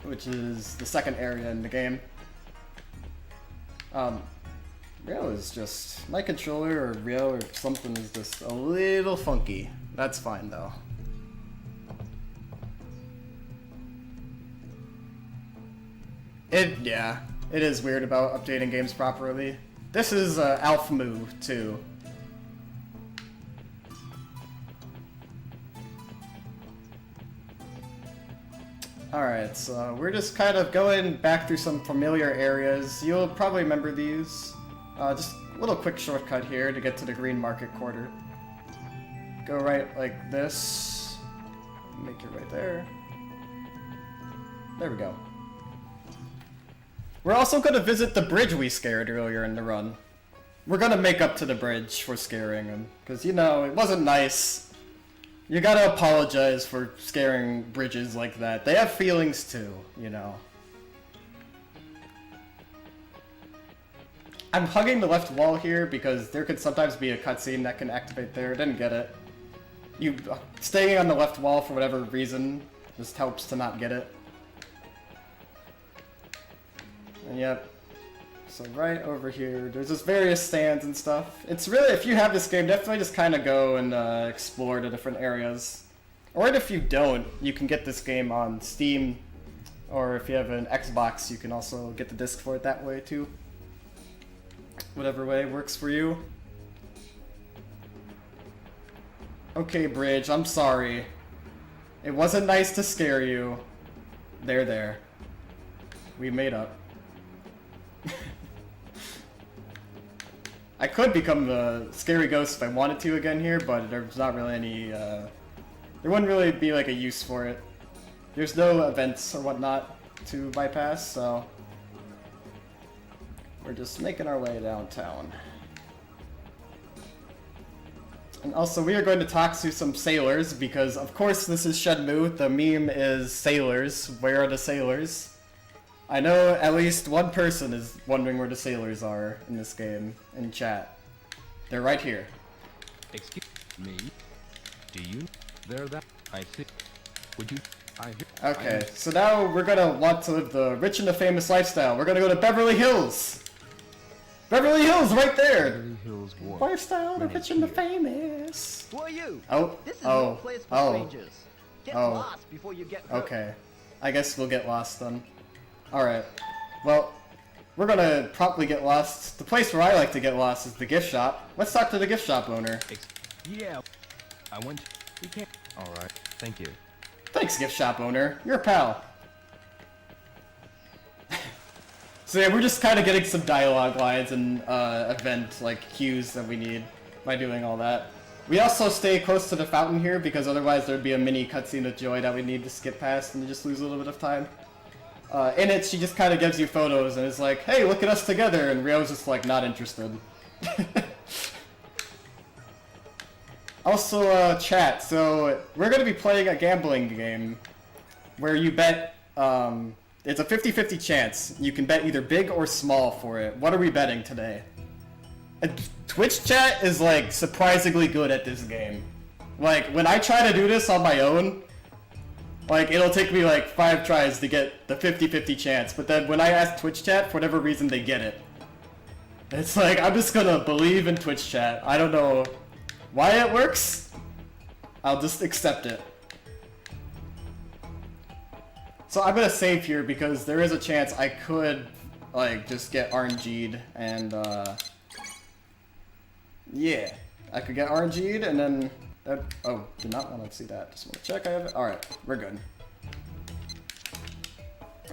which is the second area in the game. Rio is just... my controller or Rio or something is just a little funky. That's fine though. Yeah, it is weird about updating games properly. This is Alphamu too. Alright, so we're just kind of going back through some familiar areas. You'll probably remember these. Just a little quick shortcut here to get to the Green Market Quarter. Go right like this. Make your way there. There we go. We're also going to visit the bridge we scared earlier in the run. We're going to make up to the bridge for scaring him. Because, you know, it wasn't nice. You gotta apologize for scaring bridges like that. They have feelings too, you know. I'm hugging the left wall here because there could sometimes be a cutscene that can activate there. Didn't get it. You staying on the left wall for whatever reason just helps to not get it. And yep. So right over here, there's just various stands and stuff. It's really, if you have this game, definitely just kind of go and explore the different areas. Or if you don't, you can get this game on Steam, or if you have an Xbox, you can also get the disc for it that way too. Whatever way works for you. Okay, Bridge, I'm sorry. It wasn't nice to scare you. There. We made up. I could become the scary ghost if I wanted to again here, but there's not really any, there wouldn't really be like a use for it. There's no events or whatnot to bypass, so we're just making our way downtown. And also, we are going to talk to some sailors, because of course this is Shenmue. The meme is sailors. Where are the sailors? I know at least one person is wondering where the sailors are in this game, in chat. They're right here. Excuse me. Do you? There that I see. Would you? Okay, so now we're gonna want to live the rich and the famous lifestyle. We're gonna go to Beverly Hills! Beverly Hills, right there! Beverly Hills War. Lifestyle, the rich and the famous. Who are you? Oh, This is no place for strangers. Get Oh. lost before you get hurt. Okay. I guess we'll get lost then. Alright. Well, we're gonna probably get lost. The place where I like to get lost is the gift shop. Let's talk to the gift shop owner. Yeah. I went. You can't. All right. Thank you. Thanks, gift shop owner. You're a pal. So yeah, we're just kind of getting some dialogue lines and event like cues that we need by doing all that. We also stay close to the fountain here because otherwise there'd be a mini cutscene of Joy that we need to skip past and just lose a little bit of time. In it, she just kind of gives you photos and is like, "Hey, look at us together," and Ryo's just like not interested. Also, chat. So we're gonna be playing a gambling game where you bet. It's a 50-50 chance. You can bet either big or small for it. What are we betting today? Twitch chat is like surprisingly good at this game. Like when I try to do this on my own, like it'll take me like 5 tries to get the 50-50 chance. But then when I ask Twitch chat, for whatever reason they get it. It's like I'm just gonna believe in Twitch chat. I don't know why it works. I'll just accept it. So I'm gonna save here because there is a chance I could like just get RNG'd and yeah, I could get RNG'd and then oh, did not want to see that. Just want to check I have it. All right, we're good.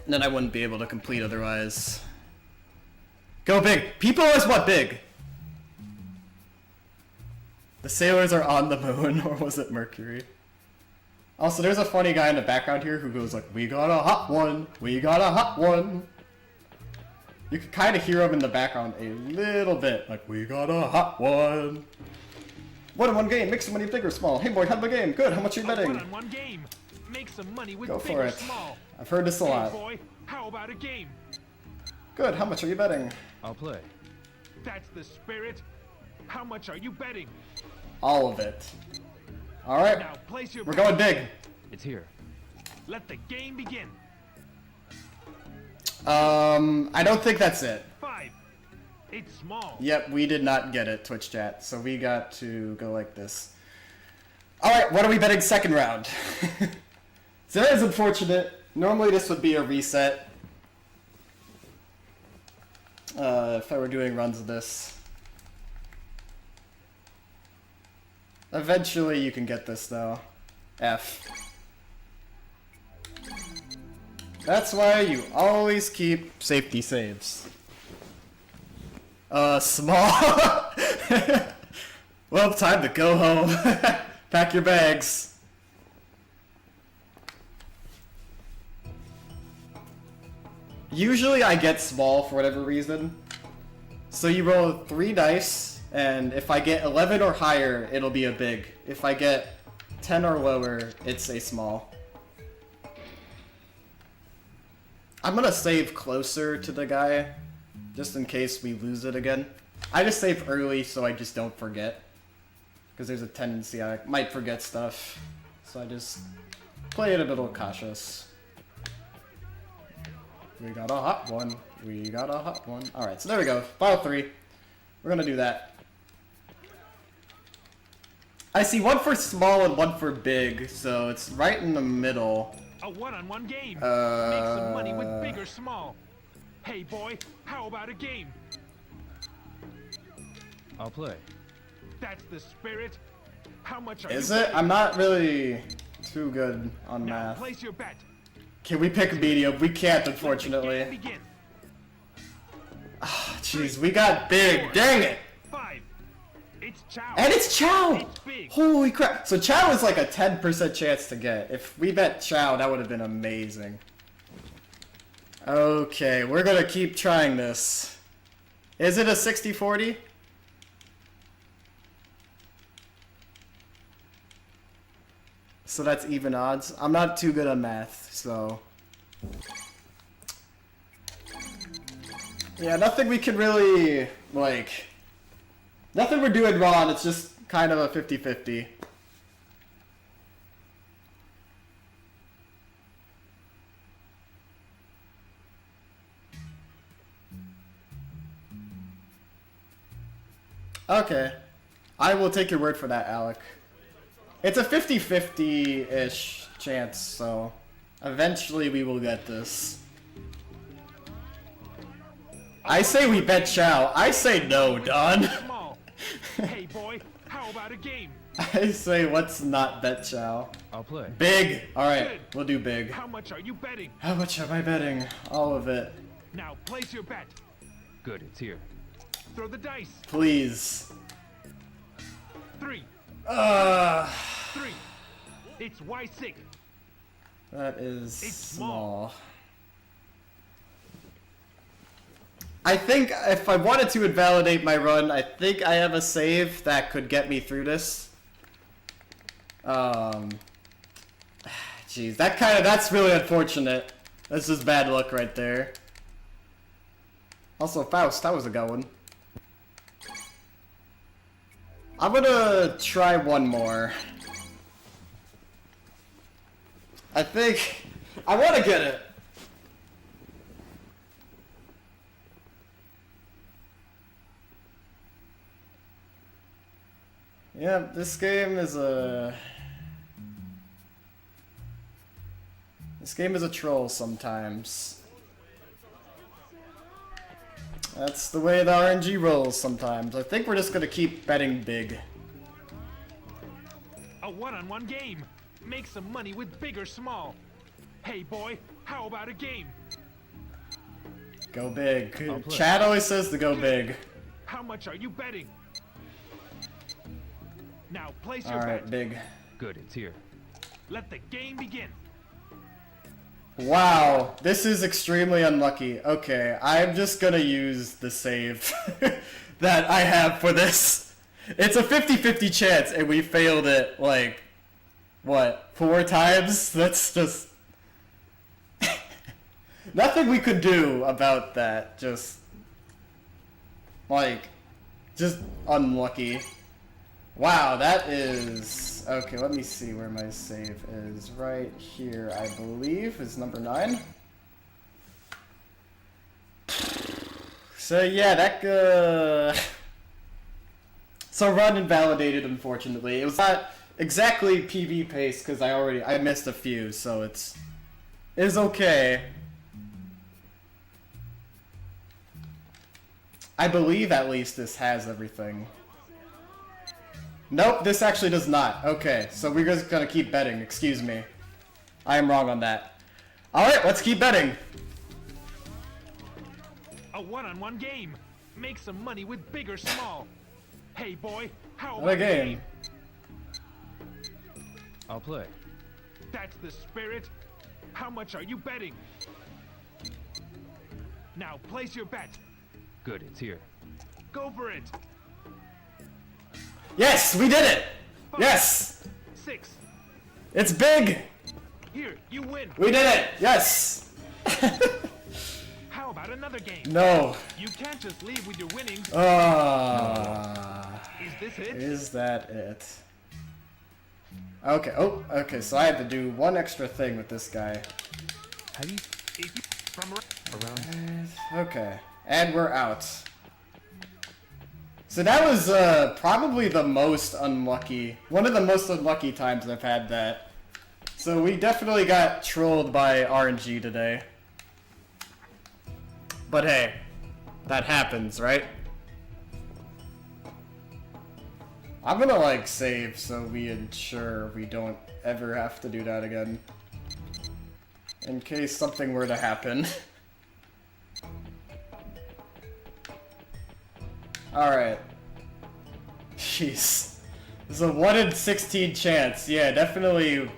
And then I wouldn't be able to complete otherwise. Go big. People always want big. The sailors are on the moon, or was it Mercury? Also, there's a funny guy in the background here who goes like, "We got a hot one, we got a hot one." You can kind of hear him in the background a little bit, like, "We got a hot one." One in one game, make some money big or small. Hey boy, how's the game? Good, how much are you betting? One on one game. Make some money with Go big for or it. small. I've heard this a Hey lot. boy, how about a game? Good, how much are you betting? I'll play. That's the spirit. How much are you betting? All of it. Alright, Now place your we're going big. It's here. Let the game begin. I don't think that's it. 5. It's small. Yep, we did not get it, Twitch chat, so we got to go like this. Alright, what are we betting second round? So that is unfortunate. Normally this would be a reset. If I were doing runs of this. Eventually you can get this though. F. That's why you always keep safety saves. Small. Well, time to go home. Pack your bags. Usually I get small for whatever reason. So you roll 3 dice, and if I get 11 or higher, it'll be a big. If I get 10 or lower, it's a small. I'm gonna save closer to the guy, just in case we lose it again. I just save early so I just don't forget. because there's a tendency I might forget stuff. So I just play it a little cautious. We got a hot one. We got a hot one. Alright, so there we go. File 3. We're gonna do that. I see one for small and one for big, so it's right in the middle. A one-on-one game. Make some money with big or small. Hey boy, how about a game? I'll play. That's the spirit. How much are Is you it? betting? I'm not really too good on Now math. place your bet. Can we pick a medium? We can't, Let the unfortunately. game begin. Jeez, we got big. Dang it! 5. It's Chow. And it's Chow! It's big. Holy crap. So Chow is like a 10% chance to get. If we bet Chow, that would have been amazing. Okay, we're gonna keep trying this. Is it a 60-40? So that's even odds. I'm not too good on math, so... Yeah, nothing we can really, like... Nothing we're doing wrong, it's just kind of a 50-50. Okay. I will take your word for that, Alec. It's a 50-50-ish chance, so... Eventually we will get this. I say we bet Chow. I say no, Don. Small. Hey boy, how about a game? I say let's not bet Chow. I'll play. Big! Alright, Good. we'll do big. How much are you betting? How much am I betting? All of it. Now place your bet. Good, it's here. Throw the dice. Please. 3. 3. It's Y6. That is It's small. small. I think if I wanted to invalidate my run, I think I have a save that could get me through this. Jeez, that's really unfortunate. That's just bad luck right there. Also, Faust, that was a good one. I'm gonna try one more. I think I want to get it. Yeah, this game is a... This game is a troll sometimes. That's the way the RNG rolls sometimes. I think we're just gonna keep betting big. A one-on-one game. Make some money with big or small. Hey boy, how about a game? Go big. I'll play. Chad always says to go big. How much are you betting? Now place your bet. Alright, big. Good, it's here. Let the game begin. Wow, this is extremely unlucky. Okay, I'm just gonna use the save that I have for this. It's a 50-50 chance, and we failed it, like, what, 4 times? That's just... Nothing we could do about that, just... Like, just unlucky. Wow, that is... Okay, let me see where my save is. Right here, I believe, is number 9. So yeah, that So run invalidated, unfortunately. It was not exactly PV pace, because I missed a few, so it is okay. I believe at least this has everything. Nope, this actually does not. Okay, so we're just gonna keep betting. Excuse me. I am wrong on that. Alright, let's keep betting. A one-on-one game. Make some money with big or small. Hey boy, how What about a game. I'll play. That's the spirit. How much are you betting? Now place your bet. Good, it's here. Go for it. Yes, we did it! 5, Yes! 6. It's big! Here, you win. We did it! Yes! How about another game? No. You can't just leave with your winnings. Ah. Is this it? Is that it? Okay, oh, okay, so I had to do one extra thing with this guy. Have you From around? Okay, and we're out. So that was probably the most unlucky, one of the most unlucky times I've had that. So we definitely got trolled by RNG today. But hey, that happens, right? I'm gonna like save so we ensure we don't ever have to do that again. In case something were to happen. Alright. Jeez. There's a 1 in 16 chance. Yeah, definitely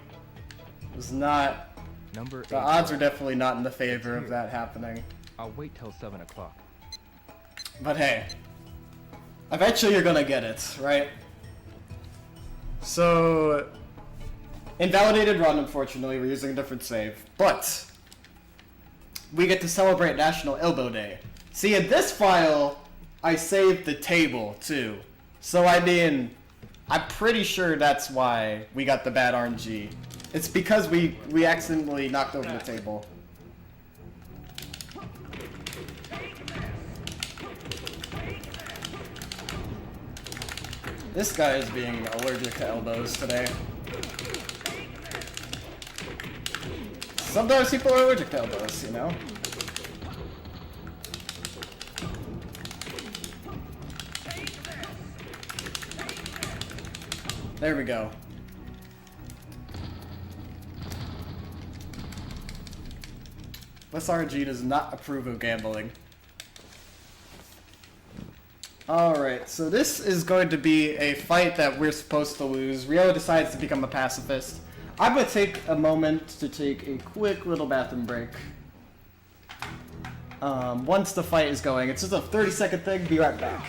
was not... Number 8. The odds are definitely not in the favor of that happening. I'll wait till 7 o'clock. But hey. Eventually you're gonna get it, right? So... Invalidated run, unfortunately. We're using a different save. But... we get to celebrate National Elbow Day. See, in this file... I saved the table, too. So, I mean, I'm pretty sure that's why we got the bad RNG. It's because we accidentally knocked over the table. This guy is being allergic to elbows today. Sometimes people are allergic to elbows, you know? There we go. This RNG does not approve of gambling. Alright, so this is going to be a fight that we're supposed to lose. Rio decides to become a pacifist. I'm going to take a moment to take a quick little bathroom break. Once the fight is going, it's just a 30-second thing, be right back.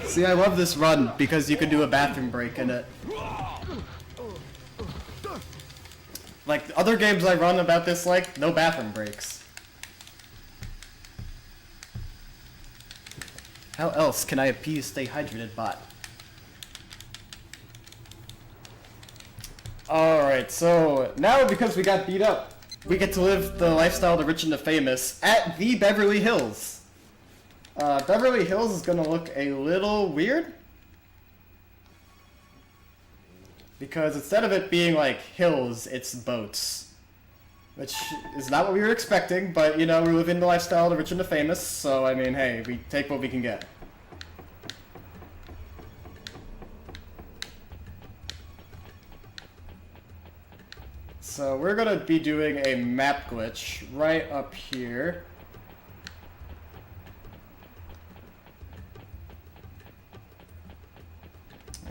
See, I love this run because you can do a bathroom break in it. Like, other games I run about this, like, no bathroom breaks. How else can I appease Stay Hydrated bot? Alright, so now because we got beat up, we get to live the lifestyle of the rich and the famous at the Beverly Hills. Beverly Hills is gonna look a little weird. Because instead of it being like hills, it's boats. Which is not what we were expecting, but you know, we're living the lifestyle of the rich and the famous, so I mean, hey, we take what we can get. So we're gonna be doing a map glitch right up here.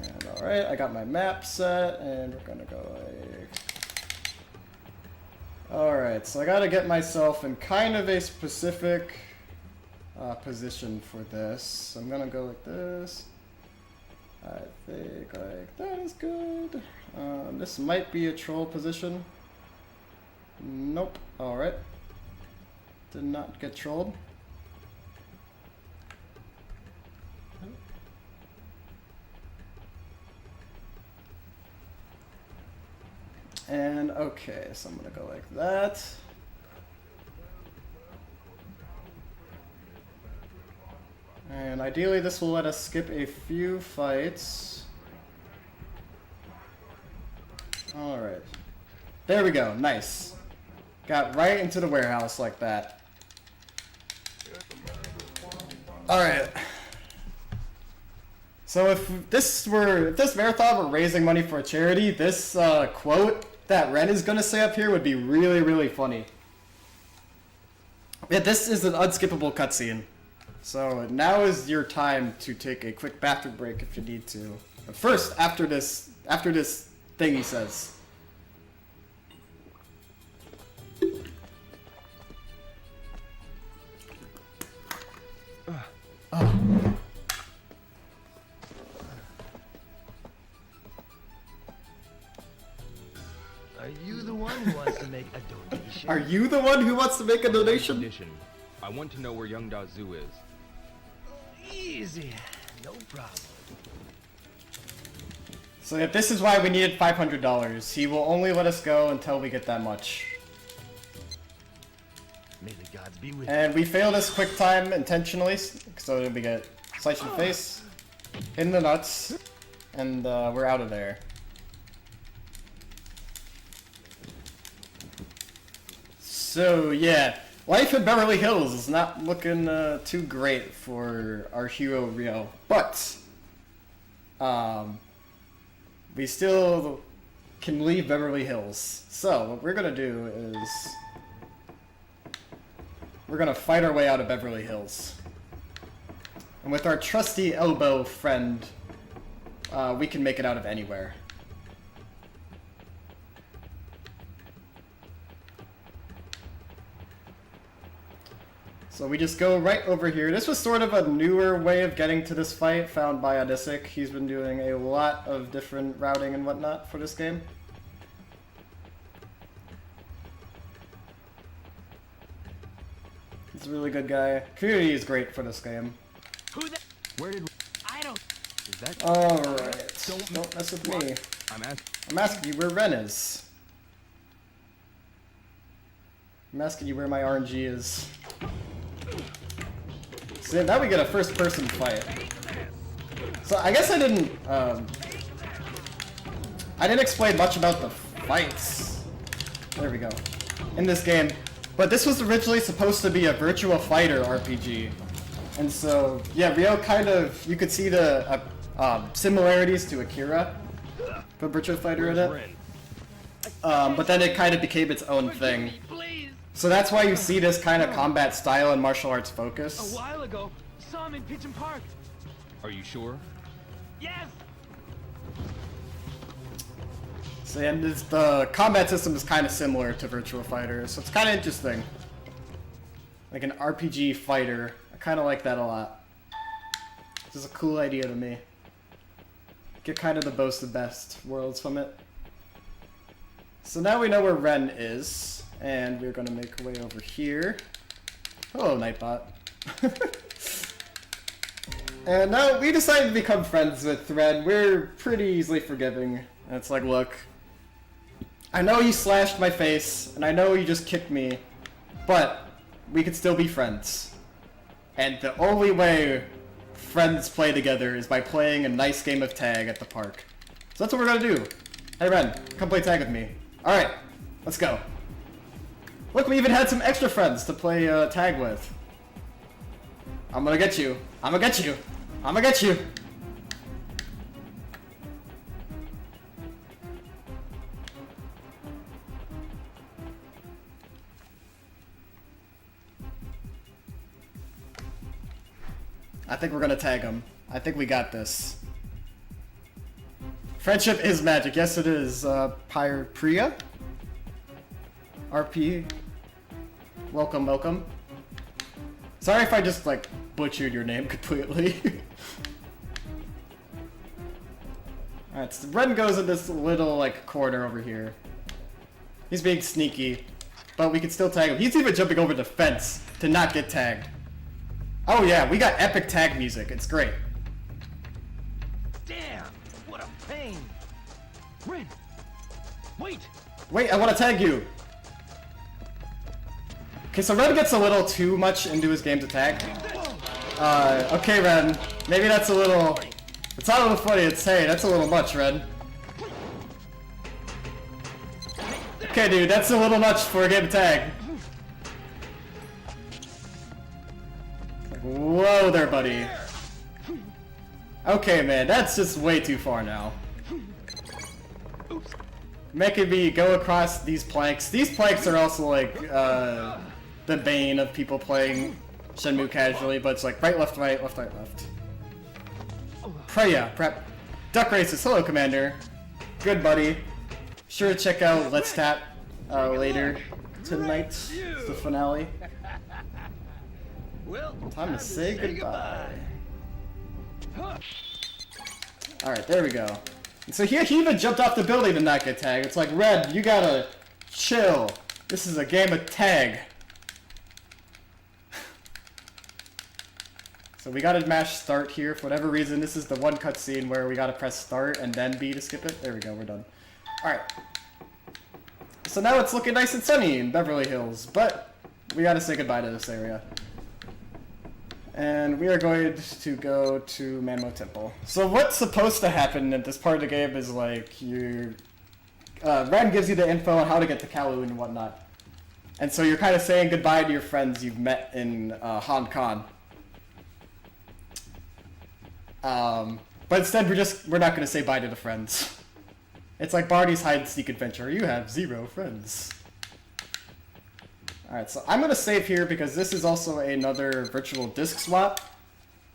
And alright, I got my map set, and we're gonna go like... Alright, so I gotta get myself in kind of a specific position for this. I'm gonna go like this. I think like that is good. This might be a troll position. Nope. Alright. Did not get trolled. And okay, so I'm gonna go like that. And ideally this will let us skip a few fights. Alright. There we go, nice. Got right into the warehouse like that. Alright. So if this marathon were raising money for a charity, this quote that Ren is gonna say up here would be really, really funny. Yeah, this is an unskippable cutscene. So now is your time to take a quick bathroom break if you need to. But first, after this thing he says. Are you the one who wants to make a donation? Are you the one who wants to make a donation? Condition. I want to know where young Dazu is. Easy. No problem. So if this is why we needed $500, he will only let us go until we get that much. May the gods be with And we failed this quick time intentionally, so we get sliced in the face, hit in the nuts, and we're out of there. So yeah, life in Beverly Hills is not looking too great for our hero Rio, but we still can leave Beverly Hills. So what we're gonna do is we're gonna fight our way out of Beverly Hills, and with our trusty elbow friend, we can make it out of anywhere. So we just go right over here. This was sort of a newer way of getting to this fight found by Odysseus. He's been doing a lot of different routing and whatnot for this game. He's a really good guy. Community is great for this game. Who the? Where did? I don't. Is that? Alright. Don't mess with me. I'm asking you where Ren is. I'm asking you where my RNG is. So now we get a first-person fight. So I guess I didn't explain much about the fights. There we go. In this game. But this was originally supposed to be a Virtua Fighter RPG. And so, yeah, Rio kind of, you could see the similarities to Akira, the Virtua Fighter in it. But then it kind of became its own thing. So that's why you see this kind of combat style and martial arts focus. A while ago, saw him in Pigeon Park. Are you sure? Yes. So and the combat system is kind of similar to Virtua Fighter, so it's kind of interesting. Like an RPG fighter. I kind of like that a lot. This is a cool idea to me. Get kind of the both of best worlds from it. So now we know where Ren is. And we're gonna make our way over here. Hello, Nightbot. And now we decided to become friends with Ren. We're pretty easily forgiving. And it's like, look, I know you slashed my face, and I know you just kicked me, but we could still be friends. And the only way friends play together is by playing a nice game of tag at the park. So that's what we're gonna do. Hey Ren, come play tag with me. Alright, let's go. Look, we even had some extra friends to play tag with. I'm gonna get you. I'm gonna get you. I'm gonna get you. I think we're gonna tag him. I think we got this. Friendship is magic. Yes, it is. Priya? RP, welcome, welcome. Sorry if I just like butchered your name completely. Alright, so Ren goes in this little like corner over here. He's being sneaky, but we can still tag him. He's even jumping over the fence to not get tagged. Oh yeah, we got epic tag music. It's great. Damn! What a pain! Ren, wait. Wait, I want to tag you. Okay, so Ren gets a little too much into his game's attack. Okay, Ren. Maybe that's a little... It's not a little funny, it's, hey, that's a little much, Ren. Okay, dude, that's a little much for a game of tag. Whoa there, buddy. Okay, man, that's just way too far now. Making me go across these planks. These planks are also like, the bane of people playing Shenmue casually, but it's like right, left, right, left, right, left. Preya, prep. Duck Races, hello, Commander. Good, buddy. Sure to check out Let's Tap later tonight. It's the finale. Well, Time to say goodbye. Alright, there we go. So he even jumped off the building to not get tagged. It's like, Red, you gotta chill. This is a game of tag. So we gotta mash start here. For whatever reason, this is the one cutscene where we gotta press start and then B to skip it. There we go, we're done. Alright. So now it's looking nice and sunny in Beverly Hills, but we gotta say goodbye to this area. And we are going to go to Manmo Temple. So what's supposed to happen at this part of the game is like Ren gives you the info on how to get to Kowloon and whatnot. And so you're kind of saying goodbye to your friends you've met in Hong Kong. But instead we're not going to say bye to the friends. It's like Barney's hide and seek adventure. You have 0 friends. Alright, so I'm going to save here because this is also another virtual disk swap.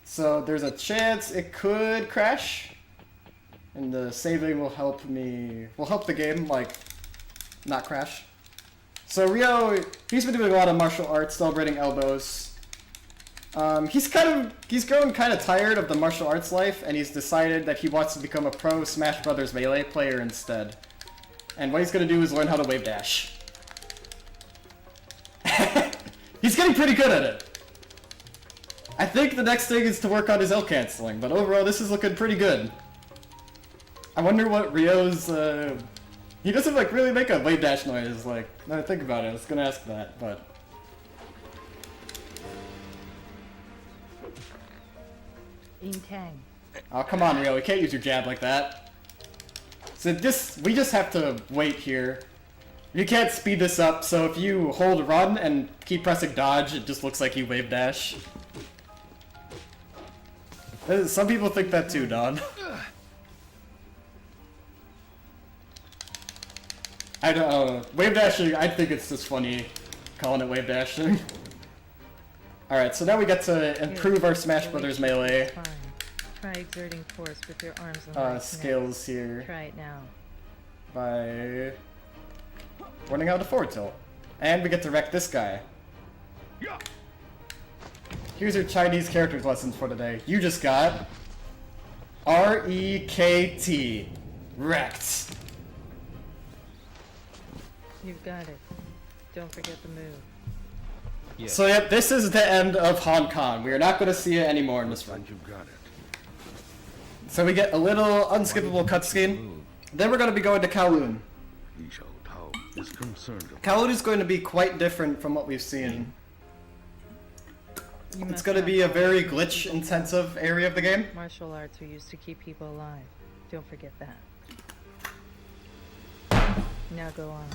So there's a chance it could crash. And the saving will help the game, like, not crash. So Ryo, he's been doing a lot of martial arts, celebrating elbows. He's grown kind of tired of the martial arts life, and he's decided that he wants to become a pro Smash Brothers Melee player instead. And what he's going to do is learn how to wave dash. He's getting pretty good at it. I think the next thing is to work on his L canceling, but overall this is looking pretty good. I wonder what Ryo's, he doesn't like really make a wave dash noise, like, now that I think about it, I was gonna ask that, but... In Tang. Oh, come on, Ryo, we can't use your jab like that. So we just have to wait here. You can't speed this up, so if you hold run and keep pressing dodge, it just looks like you wave dash. Some people think that too, Don. I don't know. Wave dashing, I think it's just funny calling it wave dashing. Alright, so now we get to improve our Smash Brothers Melee. Fine. Try exerting force with your arms on skills here. Try it now. By learning how to forward tilt. And we get to wreck this guy. Here's your Chinese characters lessons for today. You just got R-E-K-T. Wrecked. You've got it. Don't forget the move. Yes. So yep, this is the end of Hong Kong. We are not going to see it anymore in this run. You got it. So we get a little unskippable cutscene. Then we're going to be going to Kowloon. Is concerned. Kowloon is going to be quite different from what we've seen. It's going to be a very glitch-intensive area of the game. Martial arts are used to keep people alive. Don't forget that. Now go on.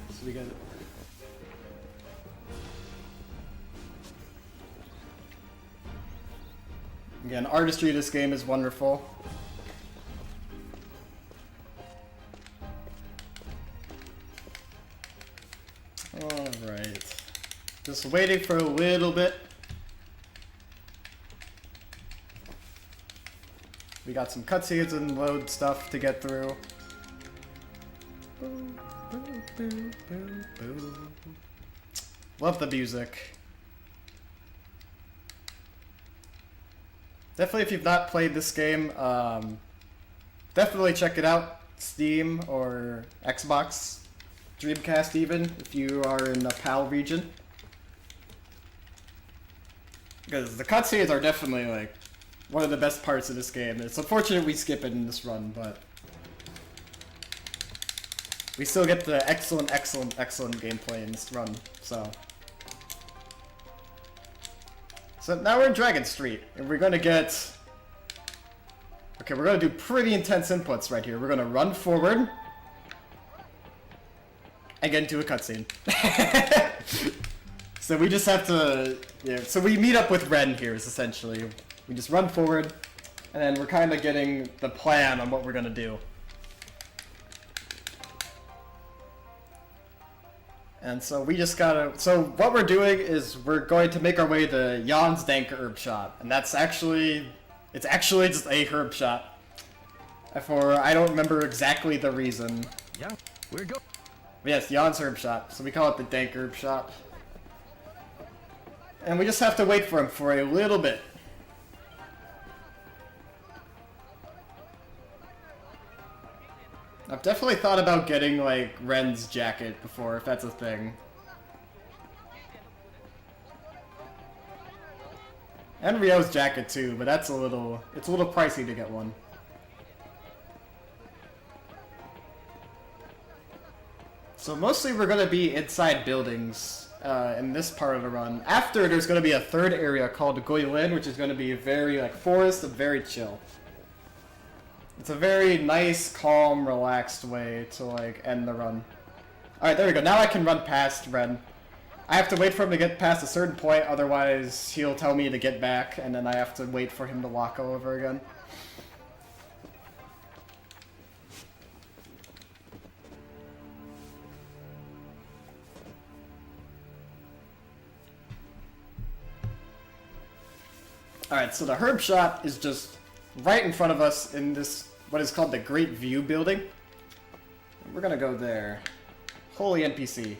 So we get it. Again, artistry of this game is wonderful. Alright. Just waiting for a little bit. We got some cutscenes and load stuff to get through. Love the music. Definitely, if you've not played this game, definitely check it out. Steam or Xbox, Dreamcast even, if you are in the PAL region. Because the cutscenes are definitely like one of the best parts of this game. It's unfortunate we skip it in this run, but we still get the excellent gameplay in this run, so. So now we're in Dragon Street, and we're gonna get... Okay, we're gonna do pretty intense inputs right here. We're gonna run forward, and get into a cutscene. So we just have to... Yeah, so we meet up with Ren here, is essentially. We just run forward, and then we're kind of getting the plan on what we're gonna do. And so we just gotta. So what we're doing is we're going to make our way to Jan's Dank Herb Shop, and that's actually, it's actually just a herb shop. For I don't remember exactly the reason. Yeah, we're go. But yes, Jan's Herb Shop. So we call it the Dank Herb Shop, and we just have to wait for him for a little bit. I've definitely thought about getting, like, Ren's jacket before, if that's a thing. And Rio's jacket too, but that's it's a little pricey to get one. So mostly we're gonna be inside buildings in this part of the run. After, there's gonna be a third area called Goylin, which is gonna be very, like, forest and very chill. It's a very nice, calm, relaxed way to, like, end the run. Alright, there we go. Now I can run past Ren. I have to wait for him to get past a certain point, otherwise he'll tell me to get back, and then I have to wait for him to walk over again. Alright, so the herb shop is just right in front of us in this, what is called the Great View building. We're gonna go there. Holy NPC.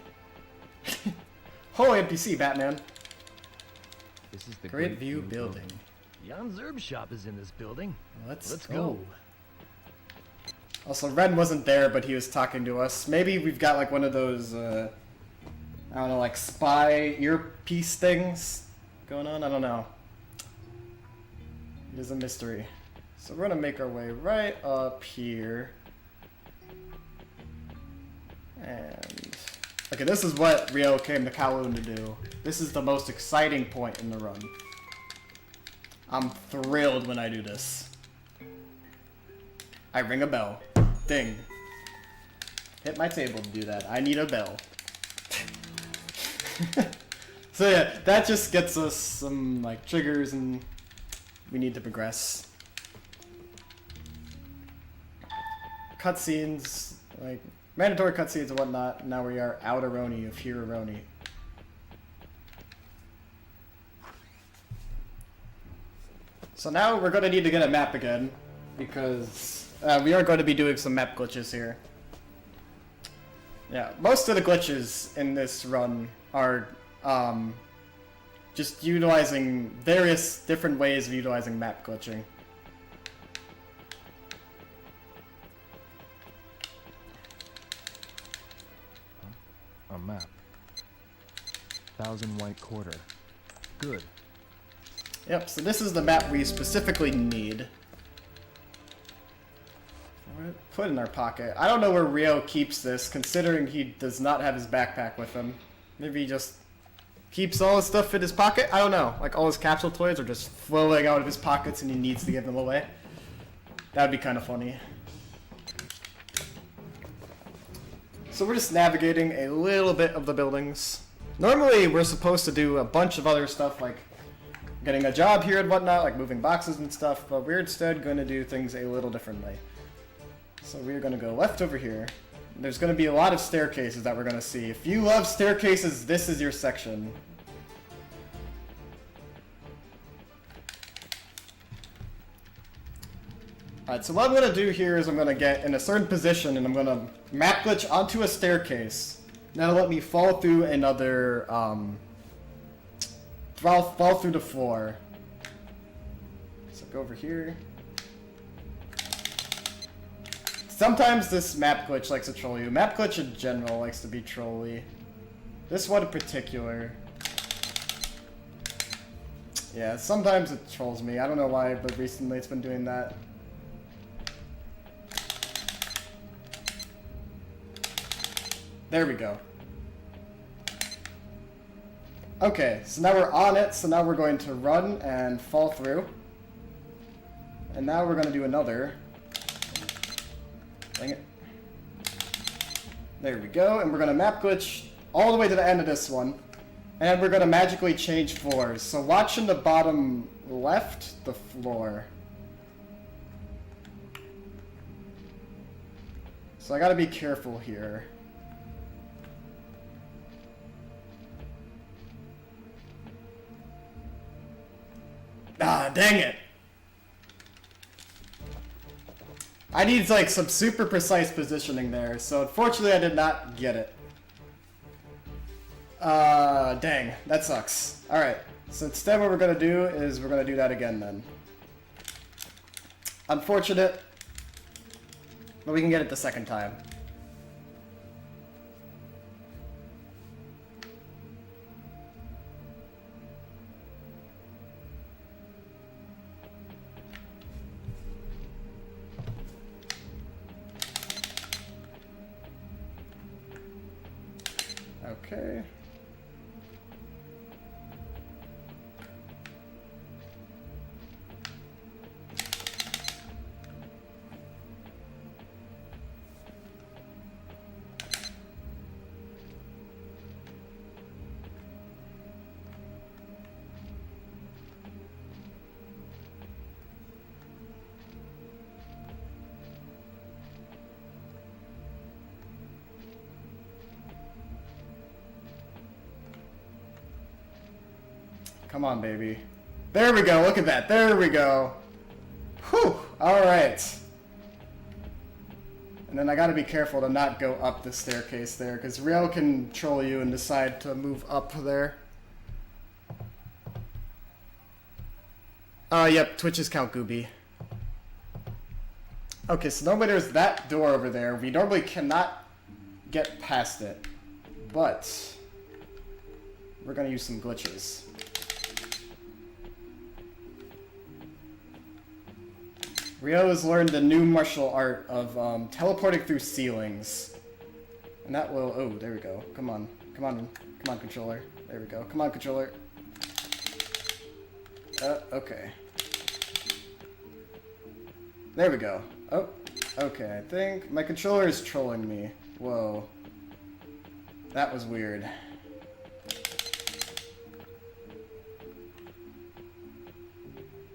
Holy NPC, Batman. This is the Great View building. Jan's Herb Shop is in this building. Let's go. Also, Ren wasn't there, but he was talking to us. Maybe we've got like one of those, I don't know, like spy earpiece things going on? I don't know. It is a mystery. So we're gonna make our way right up here. And okay, this is what Rio came to Kowloon to do. This is the most exciting point in the run. I'm thrilled when I do this. I ring a bell. Ding. Hit my table to do that. I need a bell. So yeah, that just gets us some like triggers and we need to progress. Cutscenes, like mandatory cutscenes and whatnot. Now we are out Aroni of Hiraroni. So now we're going to need to get a map again, because we are going to be doing some map glitches here. Yeah, most of the glitches in this run are just utilizing various different ways of utilizing map glitching. A map. 1,000 white quarter. Good. Yep, so this is the map we specifically need. Put in our pocket. I don't know where Rio keeps this, considering he does not have his backpack with him. Maybe he just keeps all his stuff in his pocket? I don't know. Like all his capsule toys are just flowing out of his pockets and he needs to give them away. That would be kind of funny. So we're just navigating a little bit of the buildings. Normally we're supposed to do a bunch of other stuff like getting a job here and whatnot, like moving boxes and stuff, but we're instead going to do things a little differently. So we're going to go left over here. There's going to be a lot of staircases that we're going to see. If you love staircases, this is your section. Alright, so what I'm going to do here is I'm going to get in a certain position and I'm going to map glitch onto a staircase. That'll let me fall through another, fall through the floor. So go over here. Sometimes this map glitch likes to troll you. Map glitch in general likes to be trolly. This one in particular. Yeah, sometimes it trolls me. I don't know why, but recently it's been doing that. There we go. Okay, so now we're on it, so now we're going to run and fall through. And now we're going to do another. Dang it. There we go, and we're going to map glitch all the way to the end of this one. And we're going to magically change floors. So watch in the bottom left, the floor. So I got to be careful here. Ah, dang it. I need like some super precise positioning there, so unfortunately I did not get it. Dang, that sucks. Alright, so instead what we're gonna do is we're gonna do that again then. Unfortunate, but we can get it the second time. Okay. Come on, baby. There we go, look at that. There we go. Whew, alright. And then I gotta be careful to not go up the staircase there, because Rio can troll you and decide to move up there. Yep, Twitches count Gooby. Okay, so normally there's that door over there. We normally cannot get past it, but we're gonna use some glitches. Rio has learned the new martial art of teleporting through ceilings. And that will... Oh, there we go. Come on. Come on. Come on, controller. There we go. Come on, controller. Okay. There we go. Oh, okay. I think my controller is trolling me. Whoa. That was weird.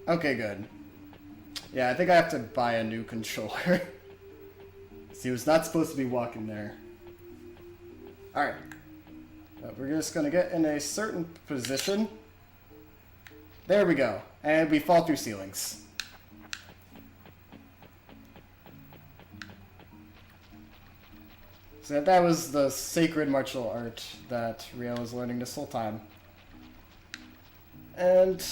Okay, good. Yeah, I think I have to buy a new controller. See, he was not supposed to be walking there. Alright. We're just gonna get in a certain position. There we go. And we fall through ceilings. So that was the sacred martial art that Rio was learning this whole time. And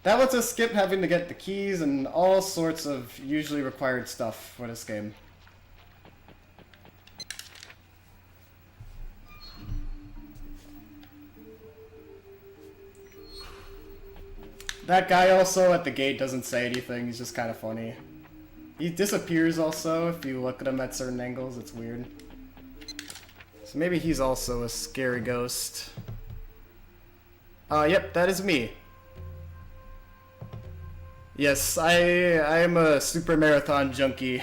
that lets us skip having to get the keys and all sorts of usually required stuff for this game. That guy also at the gate doesn't say anything, he's just kind of funny. He disappears also if you look at him at certain angles, it's weird. So maybe he's also a scary ghost. Yep, that is me. Yes, I am a super marathon junkie.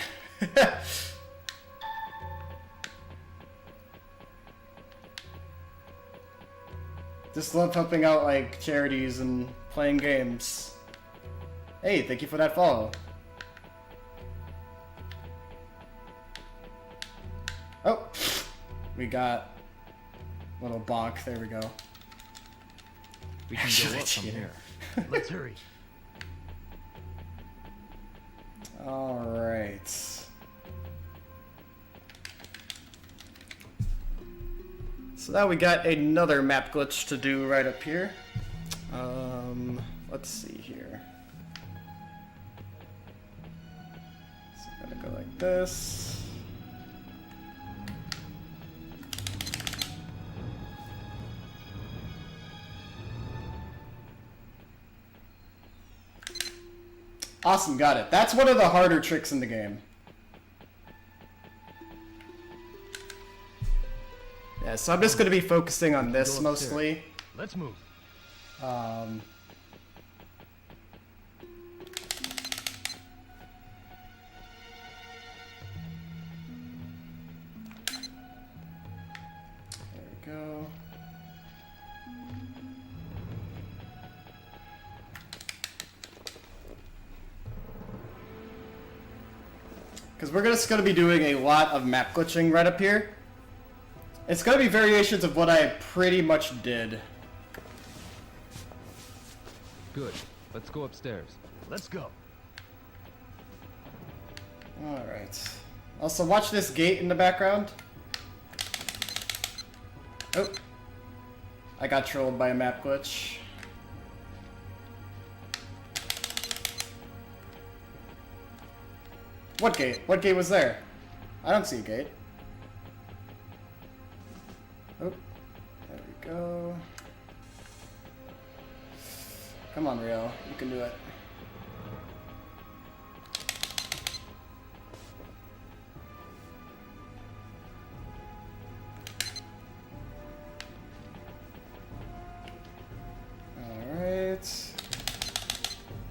Just love helping out like charities and playing games. Hey, thank you for that follow. Oh, we got a little bonk. There we go. We can go up from here. Let's hurry. Alright. So now we got another map glitch to do right up here. Let's see here. So I'm gonna go like this. Awesome, got it. That's one of the harder tricks in the game. Yeah, so I'm just going to be focusing on this mostly. Let's move. There we go. Because we're just going to be doing a lot of map glitching right up here. It's going to be variations of what I pretty much did. Good. Let's go upstairs. Let's go. Alright. Also, watch this gate in the background. Oh. I got trolled by a map glitch. What gate? What gate was there? I don't see a gate. Oh. There we go. Come on, Rio. You can do it. Alright.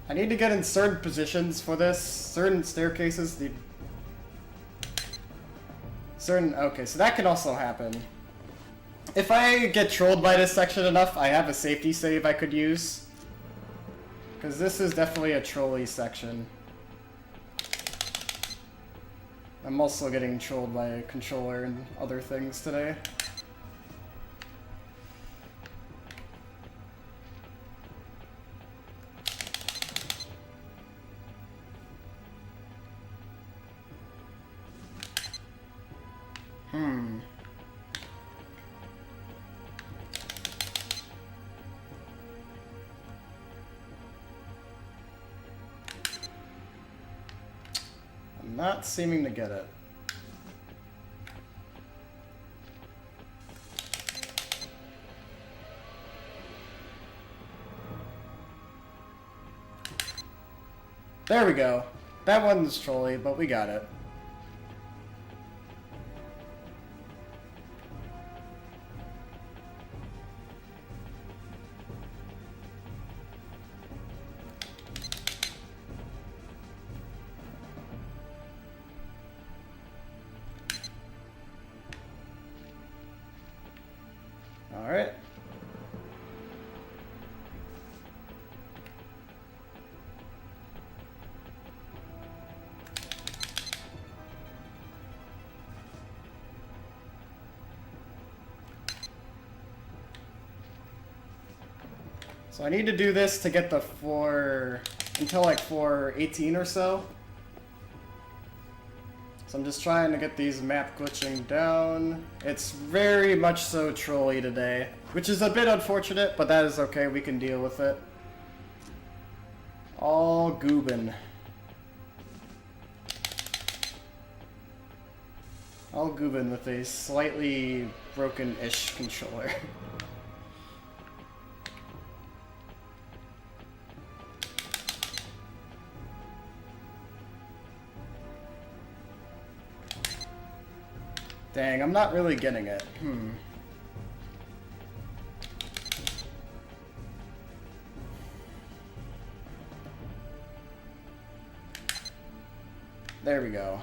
I need to get in certain positions for this. Certain staircases need... Okay, so that can also happen. If I get trolled by this section enough, I have a safety save I could use. Because this is definitely a trolly section. I'm also getting trolled by a controller and other things today. I'm not seeming to get it. There we go. That one's trolly, but we got it. Alright. So I need to do this to get the until like 4:18 or so. So I'm just trying to get these map glitching down. It's very much so trolly today, which is a bit unfortunate, but that is okay, we can deal with it. All goobin'. All goobin' with a slightly broken-ish controller. Dang, I'm not really getting it. There we go.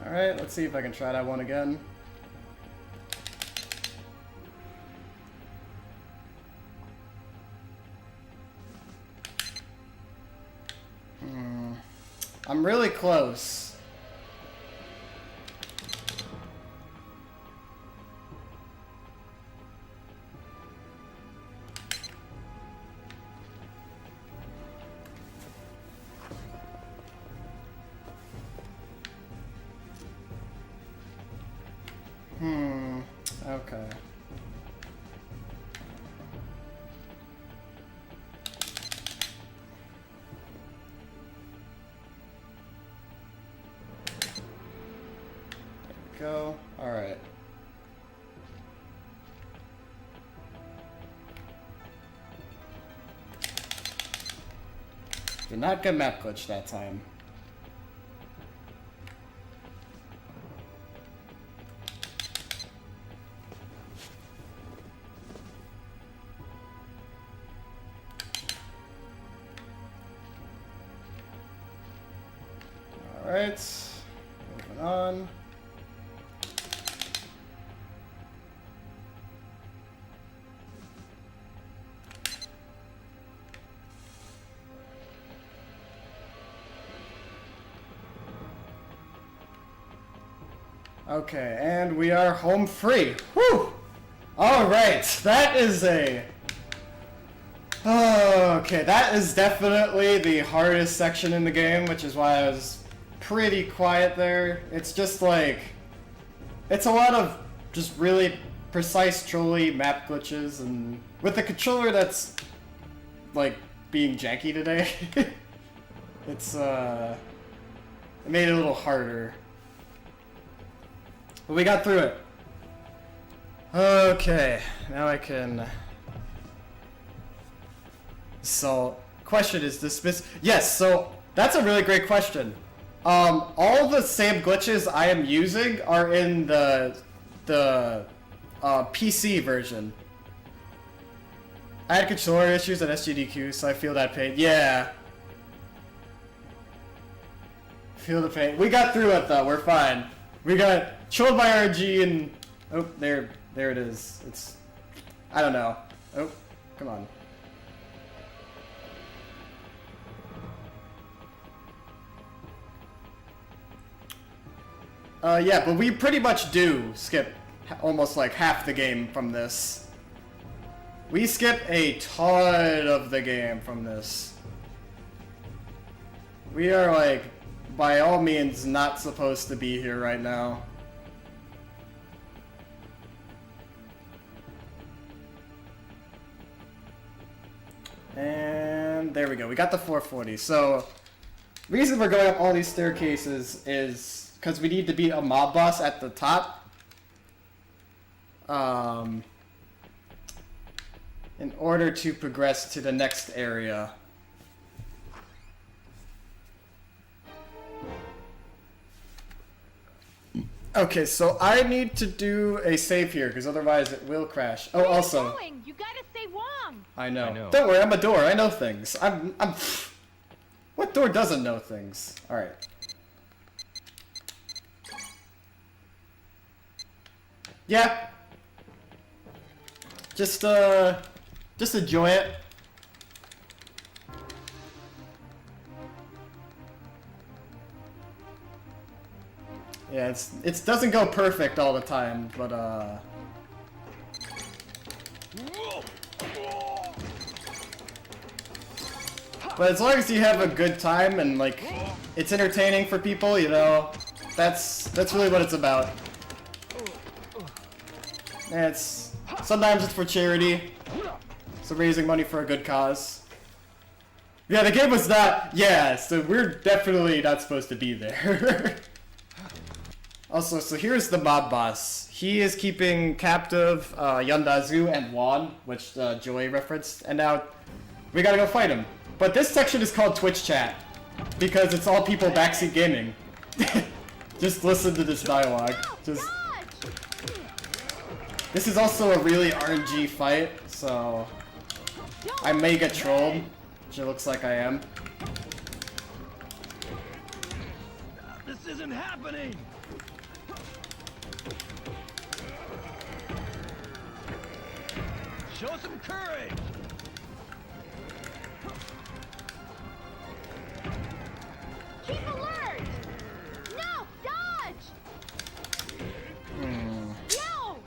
Alright, let's see if I can try that one again. I'm really close. Okay. There we go. All right. Did not get map glitch that time. Alright. Moving on. Okay, and we are home free. Whew! Alright, that is a... Okay, that is definitely the hardest section in the game, which is why I was pretty quiet there. It's just like... It's a lot of just really precise trolly map glitches, and with the controller that's like being janky today, it's it made it a little harder. But we got through it. Okay, now I can... So, question is dismiss... Yes, so, that's a really great question. All the same glitches I am using are in the PC version. I had controller issues at SGDQ, so I feel that pain. Yeah. Feel the pain. We got through it though, we're fine. We got trolled by RNG and... Oh, there it is. It's... I don't know. Oh, come on. Yeah, but we pretty much do skip almost like half the game from this. We skip a ton of the game from this. We are like, by all means, not supposed to be here right now. And there we go, we got the 440. So, the reason we're going up all these staircases is because we need to beat a mob boss at the top. In order to progress to the next area. Okay, so I need to do a save here, because otherwise it will crash. Oh, also... You gotta stay warm! I know. Don't worry, I'm a door. I know things. I'm... What door doesn't know things? Alright. Yeah. Just enjoy it. Yeah, it doesn't go perfect all the time, but but as long as you have a good time and like it's entertaining for people, you know, that's really what it's about. And sometimes it's for charity, so raising money for a good cause. Yeah, the game was not. Yeah, so we're definitely not supposed to be there. Also, so here's the mob boss. He is keeping captive Yondazu and Juan, which Joey referenced, and now we gotta go fight him. But this section is called Twitch Chat, because it's all people backseat gaming. Just listen to this dialogue. This is also a really RNG fight, so I may get trolled, which it looks like I am. This isn't happening! Show some courage! Keep alert! No! Dodge! No!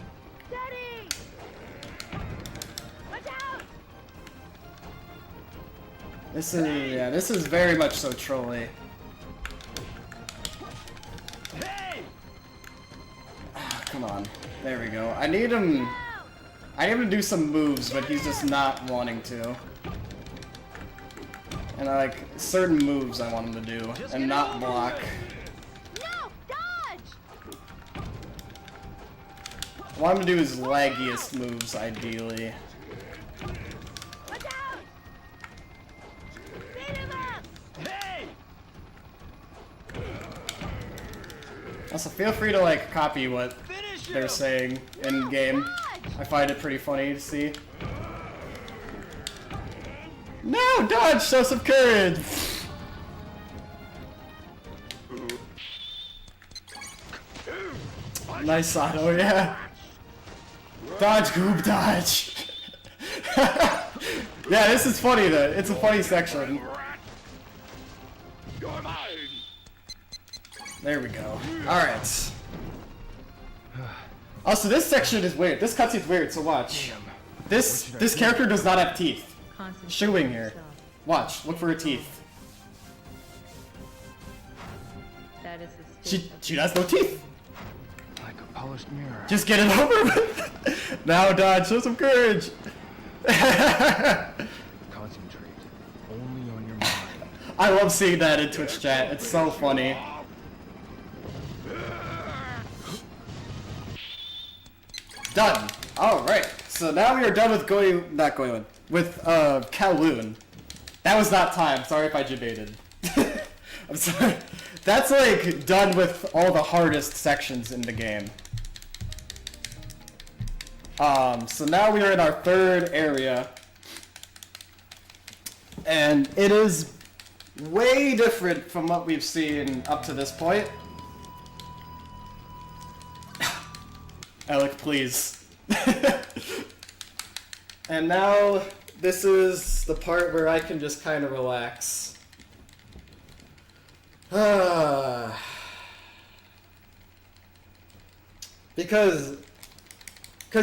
Steady! Watch out! This is very much so trolly. Hey! Come on. There we go. I need him to do some moves, but he's just not wanting to. And like certain moves I want him to do, and not block. No! Dodge! I want him to do his laggiest moves, ideally. Watch out! Beat him up! Hey! Also, feel free to like copy what they're saying in game. I find it pretty funny to see. No, dodge! Show some courage! Nice auto, yeah. Dodge, Goob, dodge. Yeah, this is funny though. It's a funny section. There we go. Alright. Also, this section is weird. This cutscene's weird, so watch. This character does not have teeth. Shooing here. Watch, look for her teeth. That is a She has no teeth. Like a polished mirror. Just get it over with. Now, Dodge, show some courage. Concentrate only on your mind. I love seeing that in Twitch chat. It's so funny. Done. All right. So now we are done with with Kowloon. That was not time. Sorry if I debated. I'm sorry. That's like done with all the hardest sections in the game. So now we are in our third area. And it is way different from what we've seen up to this point. Alec, please. And now, this is the part where I can just kind of relax. Because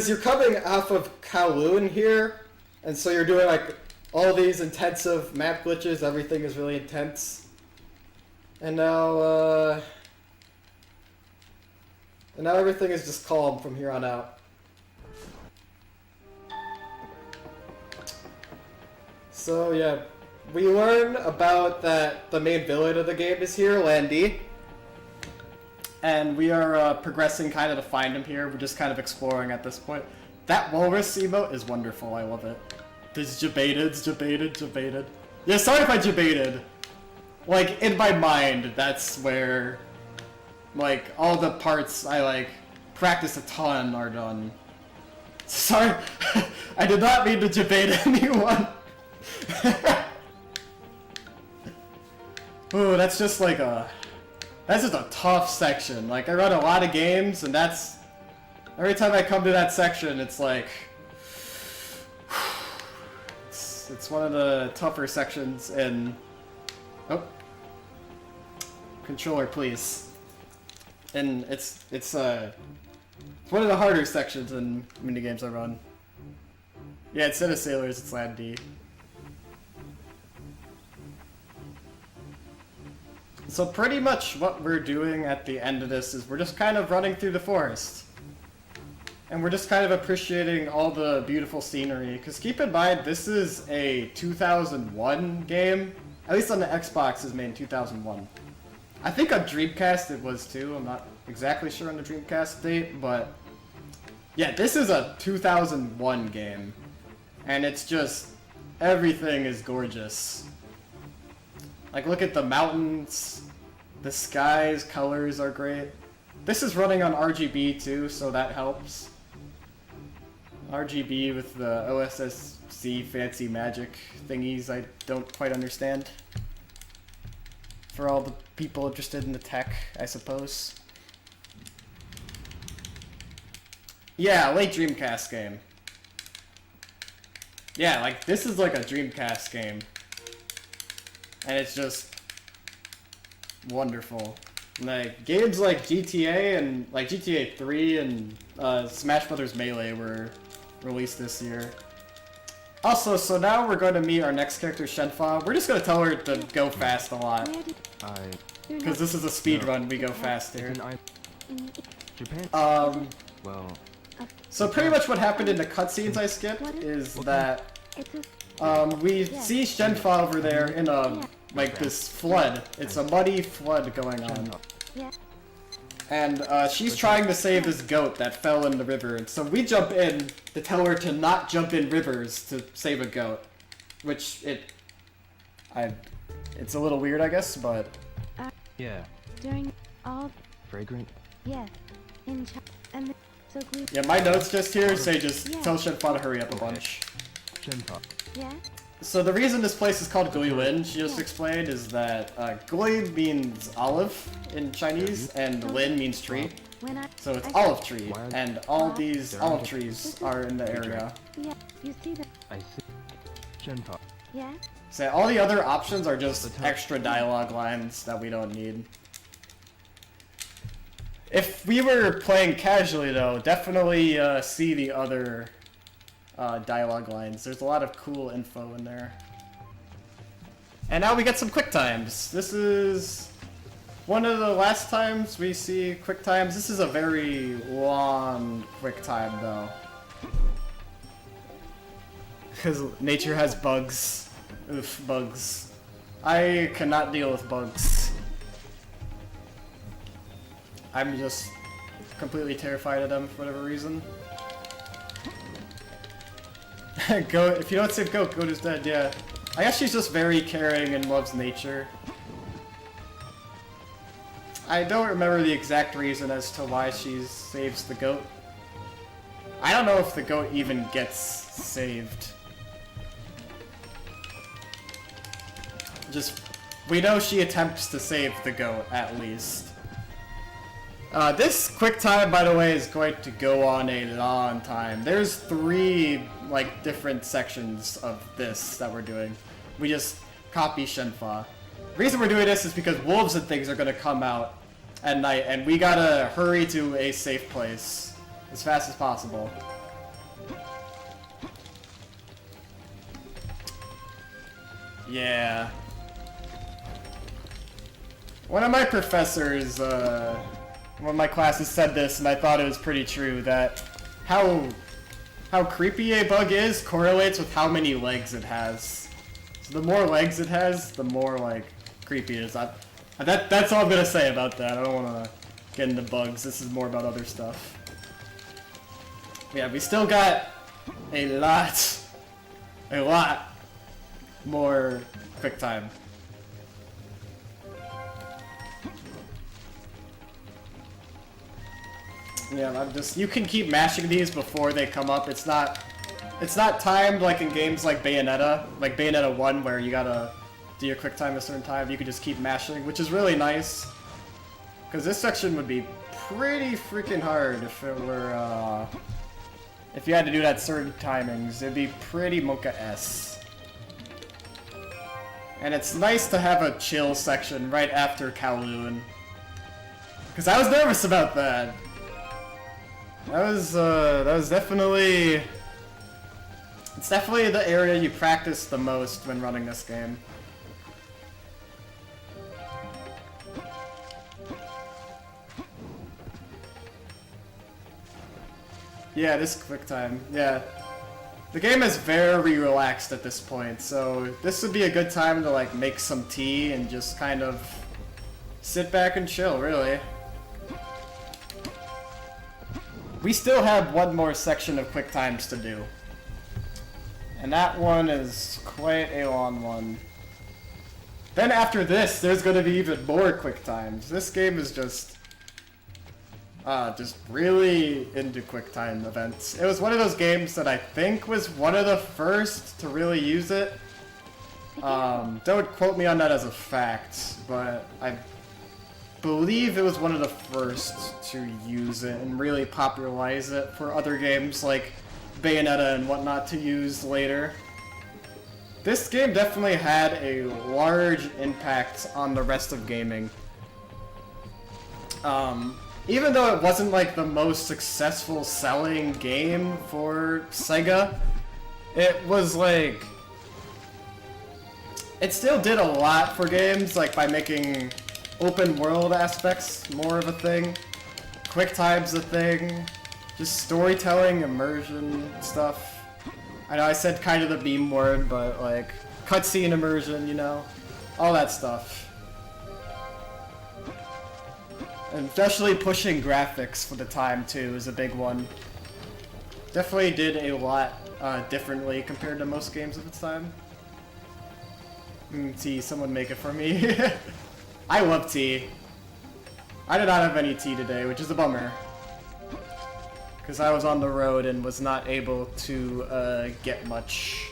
you're coming off of Kowloon here, and so you're doing like all these intensive map glitches, everything is really intense. And now everything is just calm from here on out. So yeah, we learn about that the main villain of the game is here, Landy. And we are progressing kind of to find him here. We're just kind of exploring at this point. That walrus emote is wonderful, I love it. This debated. Yeah, sorry if I debated. Like, in my mind, that's where, like, all the parts I, like, practice a ton are done. Sorry, I did not mean to debate anyone. Ooh, that's just like that's just a tough section. Like, I run a lot of games, and that's, every time I come to that section, it's like, it's one of the tougher sections in, oh, controller please. And it's one of the harder sections in minigames I run. Yeah, instead of sailors, it's Land D. So pretty much what we're doing at the end of this is we're just kind of running through the forest. And we're just kind of appreciating all the beautiful scenery. Because keep in mind, this is a 2001 game. At least on the Xbox, is made in 2001. I think on Dreamcast it was too. I'm not exactly sure on the Dreamcast date, but yeah, this is a 2001 game. And it's just, everything is gorgeous. Like, look at the mountains, the skies, colors are great. This is running on RGB too, so that helps. RGB with the OSSC fancy magic thingies I don't quite understand. For all the people interested in the tech, I suppose. Yeah, late Dreamcast game. Yeah, like, this is like a Dreamcast game. And it's just wonderful. Like, games like GTA and like GTA 3 and Smash Brothers Melee were released this year. Also, so now we're going to meet our next character, Shenfa. We're just going to tell her to go fast a lot. Because this is a speed run, we go fast here. Japan. Well. So pretty much what happened in the cutscenes I skipped is that we see Shenfa over there in a, like, this flood. It's a muddy flood going on. And she's trying to save this goat that fell in the river. And so we jump in to tell her to not jump in rivers to save a goat. Which, it's a little weird, I guess, but... Yeah. During all... Fragrant? Yeah. In and so we... Yeah, my notes just here say just tell Shenfa to hurry up a bunch. Shenfa. Yeah? So the reason this place is called Guilin, she just explained, is that Gui means olive in Chinese, and Lin means tree. When I So it's I- olive tree, Wild- and all Wow. these There olive are- trees are in the area. Yeah, you see the I see. Shenpa. yeah. So all the other options are just The top- extra dialogue lines that we don't need. If we were playing casually though, definitely see the other dialogue lines. There's a lot of cool info in there. And now we get some quick times. This is one of the last times we see quick times. This is a very long quick time though. Because nature has bugs. Oof, bugs. I cannot deal with bugs. I'm just completely terrified of them for whatever reason. Goat, if you don't save Goat, Goat is dead, yeah. I guess she's just very caring and loves nature. I don't remember the exact reason as to why she saves the goat. I don't know if the goat even gets saved. Just, we know she attempts to save the goat, at least. This quick time, by the way, is going to go on a long time. There's 3, like, different sections of this that we're doing. We just copy Shenfa. The reason we're doing this is because wolves and things are gonna come out at night, and we gotta hurry to a safe place as fast as possible. Yeah. One of my professors, one of my classes said this, and I thought it was pretty true, that how creepy a bug is correlates with how many legs it has. So the more legs it has, the more, like, creepy it is. That's all I'm gonna say about that. I don't want to get into bugs. This is more about other stuff. Yeah, we still got a lot more quick time. Yeah, I'm just, you can keep mashing these before they come up. It's not timed like in games like Bayonetta 1, where you gotta do your quick time a certain time. You can just keep mashing, which is really nice. Because this section would be pretty freaking hard if it were, if you had to do that certain timings. It'd be pretty Mocha-S. And it's nice to have a chill section right after Kowloon. Because I was nervous about that. That was definitely... It's definitely the area you practice the most when running this game. Yeah, this quick time, yeah. The game is very relaxed at this point, so this would be a good time to like make some tea and just kind of sit back and chill, really. We still have one more section of quick times to do. And that one is quite a long one. Then after this, there's going to be even more quick times. This game is just really into quick time events. It was one of those games that I think was one of the first to really use it. Don't quote me on that as a fact, but I believe it was one of the first to use it and really popularize it for other games like Bayonetta and whatnot to use later. This game definitely had a large impact on the rest of gaming. Even though it wasn't like the most successful selling game for Sega, it was like... It still did a lot for games, like by making open world aspects more of a thing, quick times a thing, just storytelling, immersion stuff. I know I said kind of the beam word, but like cutscene immersion, you know, all that stuff. And especially pushing graphics for the time too is a big one. Definitely did a lot differently compared to most games of its time. Tea, someone make it for me. I love tea. I did not have any tea today, which is a bummer. Because I was on the road and was not able to get much,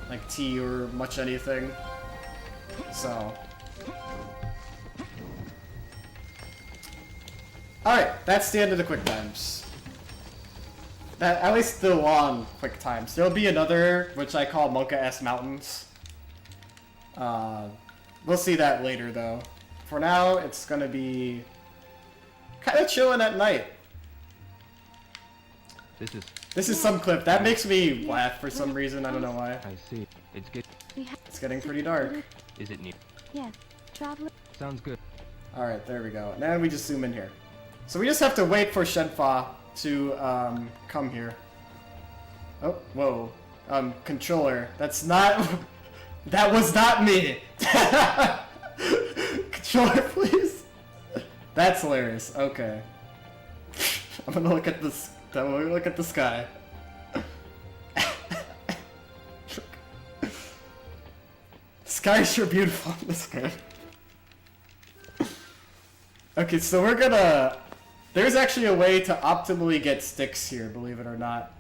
like tea or much anything. So. Alright, that's the end of the quick times. That, at least the long quick times. There'll be another, which I call Monka-S Mountains. We'll see that later, though. For now, it's gonna be kind of chilling at night. This is some clip. That makes me laugh for some reason. I don't know why. I see. It's getting pretty dark. Is it neat? Yes. Traveler. Sounds good. Alright, there we go. Now we just zoom in here. So we just have to wait for Shenfa to come here. Oh, whoa. Controller. That's not... That was not me! Controller, please! That's hilarious. Okay. I'm gonna look at this. I'm gonna look at the sky. The sky is sure beautiful in this game. Okay, so we're gonna... There's actually a way to optimally get sticks here, believe it or not.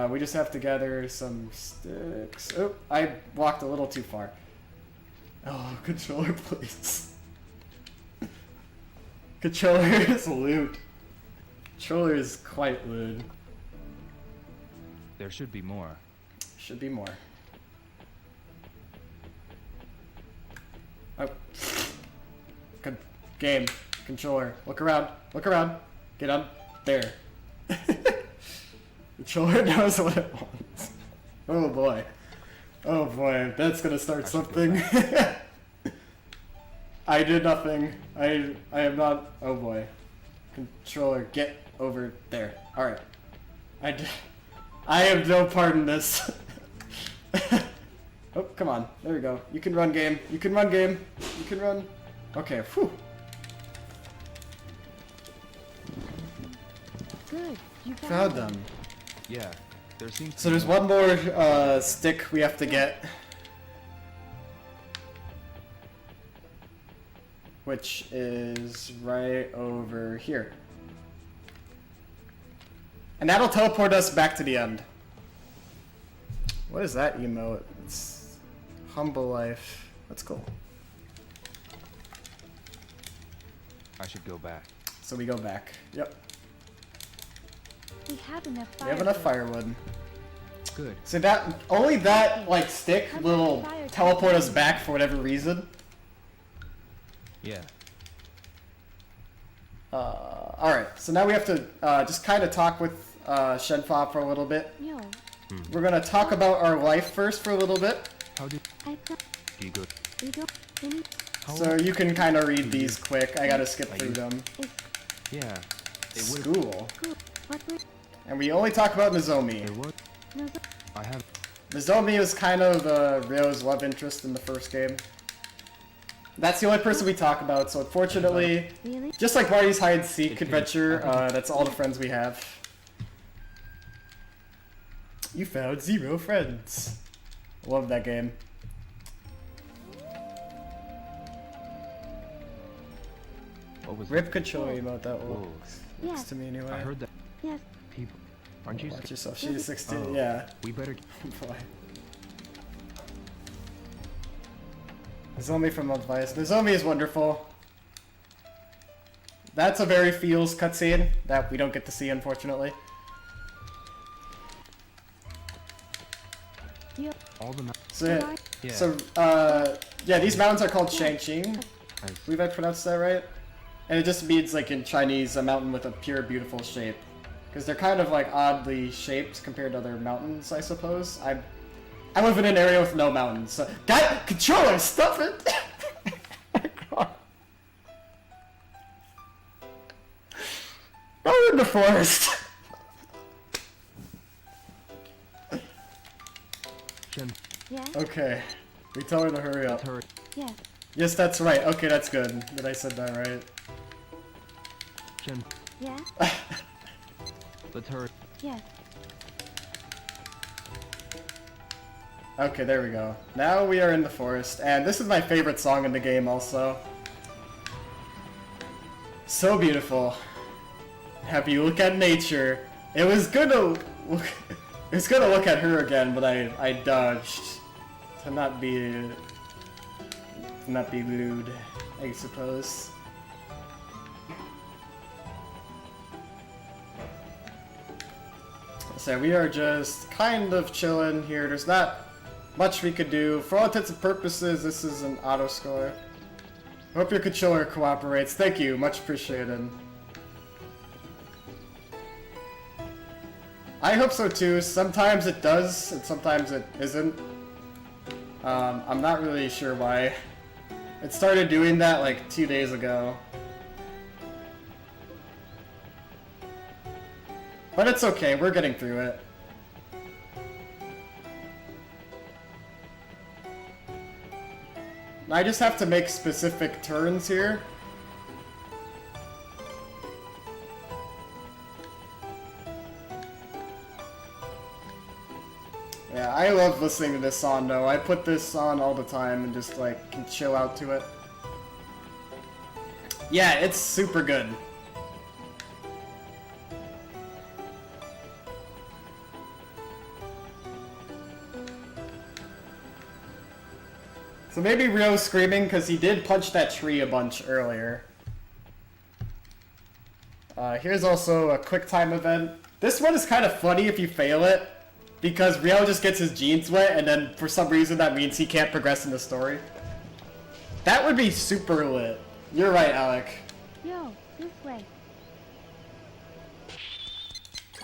We just have to gather some sticks. Oh, I walked a little too far. Oh, controller, please. Controller is lewd. Controller is quite lewd. There should be more. Should be more. Oh. Good game. Controller. Look around. Look around. Get up. There. Controller knows what it wants. Oh boy. Oh boy. That's gonna start something. I did nothing. I am not... Oh boy. Controller, get over there. Alright. I have no part in this. Oh, come on. There we go. You can run, game. You can run, game. You can run. Okay, whew. Good. You Found them. Yeah. There seems So there's one more stick we have to get. Which is right over here. And that'll teleport us back to the end. What is that emote? It's humble life. That's cool. I should go back. So we go back. Yep. We have enough We have enough firewood. Good. So that only that like stick will teleport us back for whatever reason. Yeah. Alright, so now we have to just kind of talk with Shenfa for a little bit. Yo. We're gonna talk about our life first for a little bit. How did you go? We don't any So you can kind of read these quick. I gotta skip through them. Yeah. School. what we And we only talk about Nozomi. no I have. Nozomi is kind of Ryo's love interest in the first game. That's the only person we talk about, so unfortunately, really just like Marty's hide-and-seek adventure, that's all the friends we have. You found 0 friends. Love that game. What was Rip control emote that Whoa. looks Yes. to me anyway. I heard that yes people. Aren't you Watch scared? yourself, she's 16, Oh. yeah. We better. Boy. Nozomi from Advice. Nozomi is wonderful. That's a very feels cutscene that we don't get to see, unfortunately. you All the. So, Yeah. so yeah, these mountains are called Shangqing. I believe I pronounced that right. And it just means, like in Chinese, a mountain with a pure, beautiful shape. Because they're kind of like oddly shaped compared to other mountains, I suppose. I live in an area with no mountains. So, God, controller, stuff it! We're in the forest. yes Okay, we tell her to hurry up. Hurry. yes Yes, that's right. Okay, that's good that I said that right. Shen, yes let's hurry. yes Okay, there we go. Now we are in the forest, and this is my favorite song in the game also. So beautiful. Have you look at nature. It was good to look, it was good to look at her again, but I dodged to not be lewd. I suppose. So we are just kind of chilling here. There's not much we could do. For all intents and purposes, this is an auto score. Hope your controller cooperates. Thank you, much appreciated. I hope so too. Sometimes it does, and sometimes it isn't. I'm not really sure why. It started doing that like 2 days ago. But it's okay, we're getting through it. I just have to make specific turns here. Yeah, I love listening to this song though. I put this on all the time and just like can chill out to it. Yeah, it's super good. So maybe Rio's screaming because he did punch that tree a bunch earlier. Here's also a quick time event. This one is kind of funny if you fail it, because Rio just gets his jeans wet and then for some reason that means he can't progress in the story. That would be super lit. You're right, Alec. Yo, this way.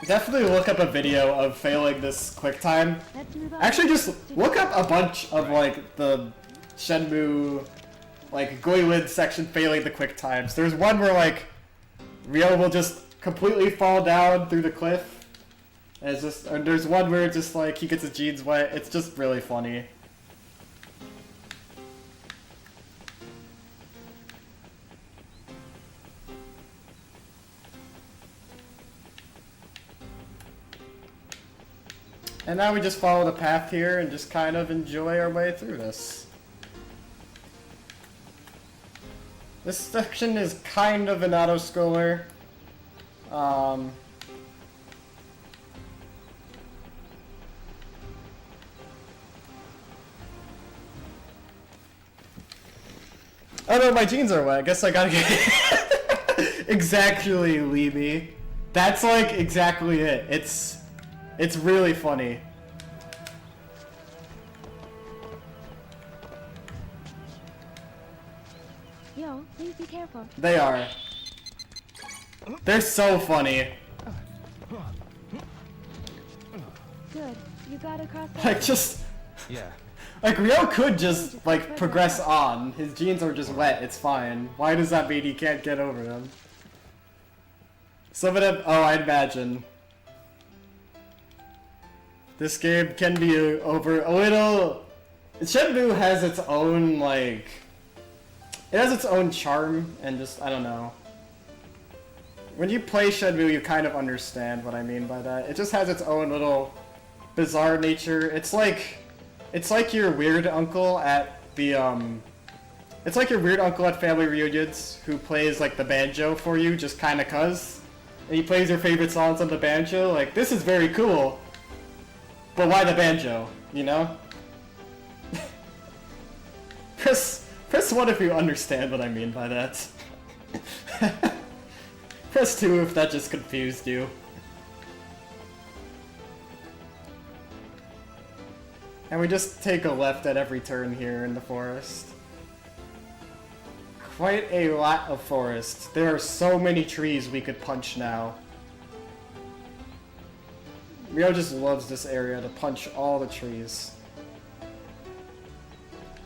Definitely look up a video of failing this quick time. Let's move on. Actually, just look up a bunch of like the Shenmue, like Goylid section failing the quick times. There's one where like Rio will just completely fall down through the cliff. And it's just, and there's one where just like he gets his jeans wet. It's just really funny. And now we just follow the path here and just kind of enjoy our way through this. This section is kind of an auto-scroller. Oh no, my jeans are wet. I guess I gotta get... Exactly, Leeby. That's like exactly it. It's really funny. Yo, please be careful. They are. They're so funny. Good. You got across the Like just Yeah. like Rio could just like progress on. His jeans are just wet, it's fine. Why does that mean he can't get over them? Some of them, oh, I'd imagine. This game can be over a little... Shenmue has its own, like... It has its own charm, and just, I don't know. When you play Shenmue, you kind of understand what I mean by that. It just has its own little bizarre nature. It's like your weird uncle at the, It's like your weird uncle at family reunions who plays, like, the banjo for you, just kinda cuz. And he plays your favorite songs on the banjo, like, this is very cool. But why the banjo, you know? Press 1 if you understand what I mean by that. Press 2 if that just confused you. And we just take a left at every turn here in the forest. Quite a lot of forest. There are so many trees we could punch now. Rio just loves this area to punch all the trees.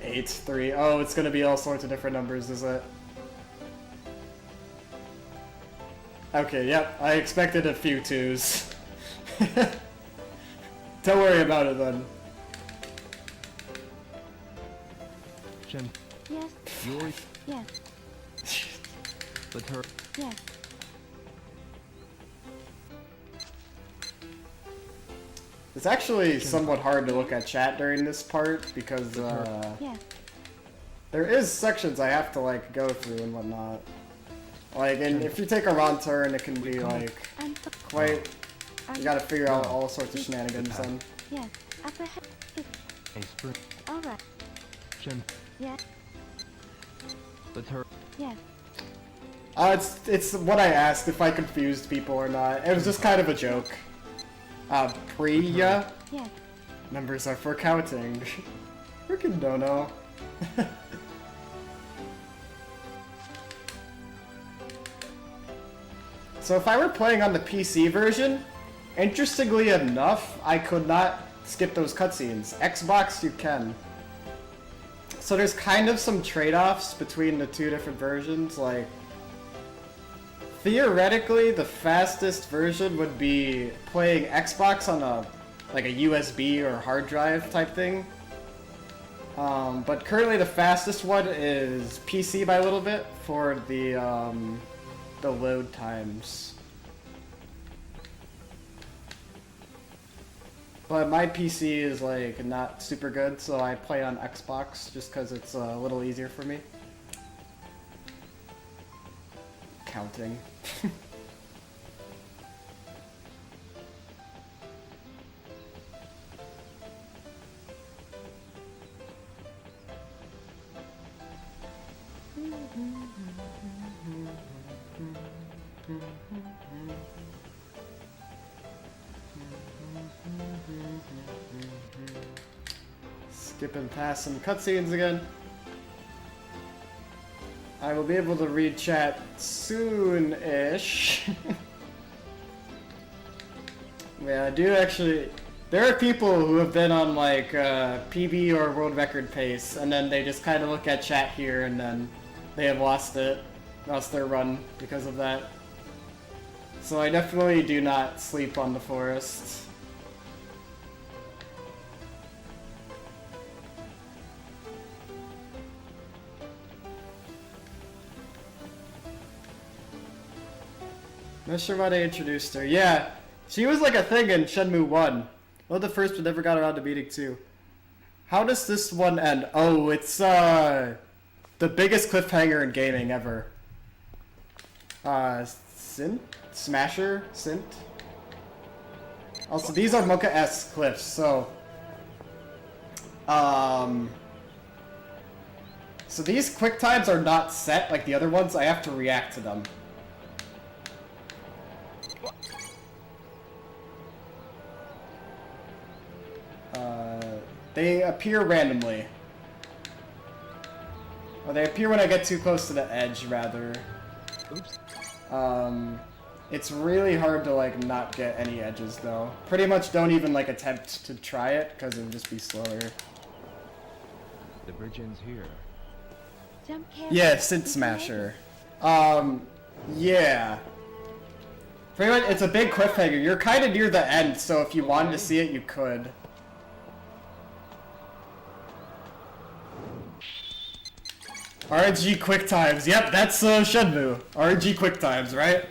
8, 3. Oh, it's gonna be all sorts of different numbers, is it? Okay, yep. I expected a few 2s. Don't worry about it then. Shen, Yes. you're... Yes. Let her... Yes. It's actually somewhat hard to look at chat during this part because Yes. there is sections I have to like go through and whatnot. Like, and if you take a wrong turn, it can be like I'm so quite. You gotta figure out all sorts of shenanigans then. Yes. Up ahead. A spring. All right. Shen, Yes. Let's hurry. Yes. It's what I asked if I confused people or not. It was just kind of a joke. Priya? Yes. Numbers are for counting. Freaking don't know. So if I were playing on the PC version, interestingly enough, I could not skip those cutscenes. Xbox, you can. So there's kind of some trade-offs between the two different versions, like theoretically the fastest version would be playing Xbox on a USB or hard drive type thing. But currently the fastest one is PC by a little bit for the load times. But my PC is like not super good, so I play on Xbox just because it's a little easier for me. Counting. Skipping past some cutscenes again. I will be able to read chat soon-ish. Yeah, I do actually... There are people who have been on like PB or world record pace, and then they just kind of look at chat here, and then they have lost their run because of that. So I definitely do not sleep on the forest. Not sure why they introduced her. Yeah, she was like a thing in Shenmue 1. Well, the first but never got around to beating 2. How does this one end? Oh, it's the biggest cliffhanger in gaming ever. Sint? Smasher? Sint? Also, these are Mocha-esque cliffs, so... So these quick times are not set like the other ones, I have to react to them. They appear randomly. Or they appear when I get too close to the edge, rather. Oops. It's really hard to, like, not get any edges, though. Pretty much don't even, like, attempt to try it, because it would just be slower. The bridge ends here. Jump careful. Yeah, Synth Smasher. Yeah. Pretty much, it's a big cliffhanger. You're kind of near the end, so if you wanted to see it, you could. RNG quick times. Yep, that's Shenmue. RNG quick times, right?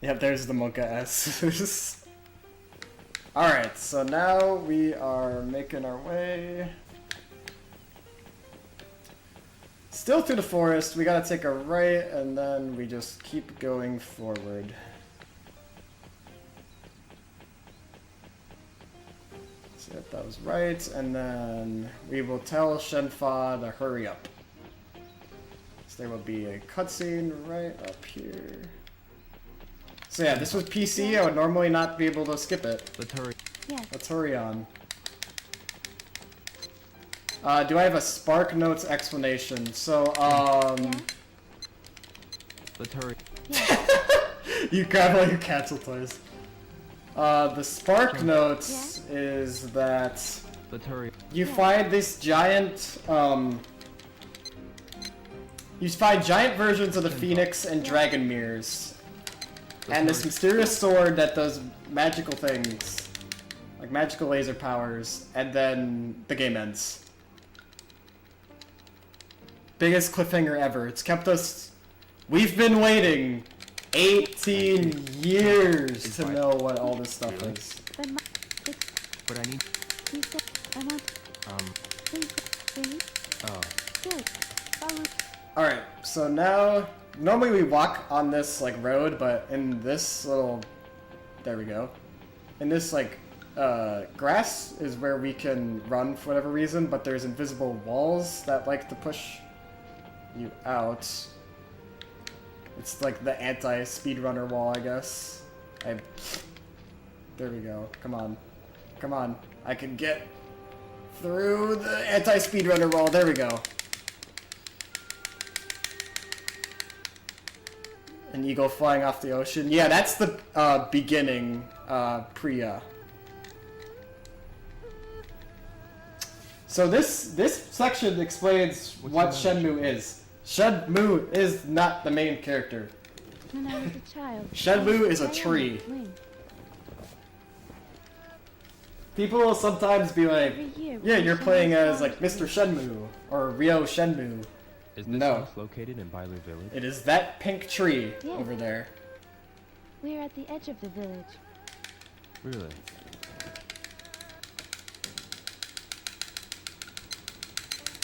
Yep, there's the Monka S. Alright, so now we are making our way. Still through the forest. We gotta take a right, and then we just keep going forward. Yep, that was right, and then we will tell Shenfa to hurry up. So there will be a cutscene right up here. So yeah, this was PC, I would normally not be able to skip it. Let's hurry. Yes. Let's hurry on. Do I have a Spark Notes explanation? So, Let's hurry. You grab all your cancel toys. The Spark Notes is that Let's hurry. you find this giant, you find giant versions of the Phoenix and Dragon Mirrors. And this mysterious sword that does magical things. Like magical laser powers. And then the game ends. Biggest cliffhanger ever. It's kept us... We've been waiting 18 years to know what all this stuff is. But I need... You said I want... Please, please. Oh. Good. Follow. Alright, so now... Normally we walk on this, like, road, but in this little... There we go. In this, like, grass is where we can run for whatever reason, but there's invisible walls that like to push you out. It's like the anti-speedrunner wall, I guess. There we go. Come on. Come on. I can get through the anti-speedrunner wall. There we go. An eagle flying off the ocean. Yeah, that's the beginning Priya. So this section explains what Shenmue is. Shenmue is not the main character. When I was a child. Shenmue is a tree. People will sometimes be like, yeah, you're playing as like Mr. Shenmue or Ryo Shenmue. Is this No. house located in Bailu Village? It is that pink tree Yes. over there. We're at the edge of the village. Really?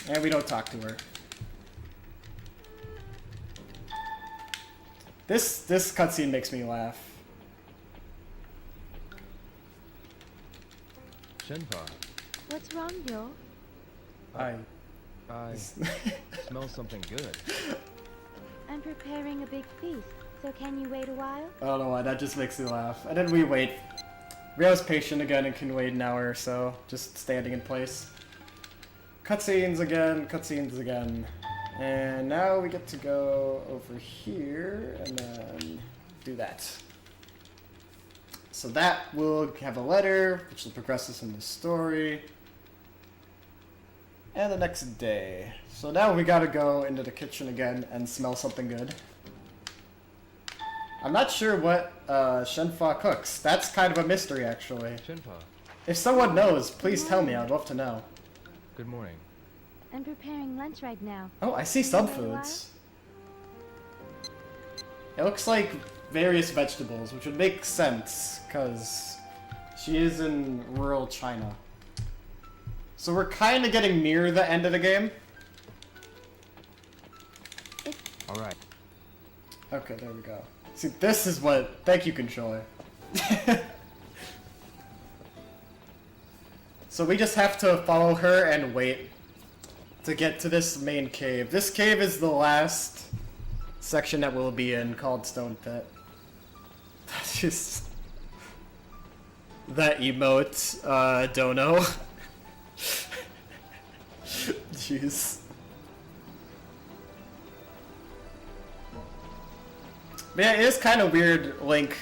And we don't talk to her. This cutscene makes me laugh. Shenpa, What's wrong, Yo? I smell something good. I'm preparing a big feast, so can you wait a while? I don't know why, that just makes me laugh. And then we wait. Ryo's patient again and can wait an hour or so, just standing in place. Cutscenes again, cutscenes again. And now we get to go over here and then do that. So that will have a letter, which will progress us in the story. And the next day. So now we gotta go into the kitchen again and smell something good. I'm not sure what Shenfa cooks. That's kind of a mystery, actually. Shenpa, If someone knows, please tell me. I'd love to know. good morning. I'm preparing lunch right now. Oh, I see some Wait a while. foods. It looks like various vegetables, which would make sense, because she is in rural China. So we're kind of getting near the end of the game. Alright. Okay, there we go. See, this is what... Thank you, controller. So we just have to follow her and wait to get to this main cave. This cave is the last section that we'll be in, called Stone Pit. That's just... That emote, don't know. Jeez. But yeah, it is kind of weird, Link.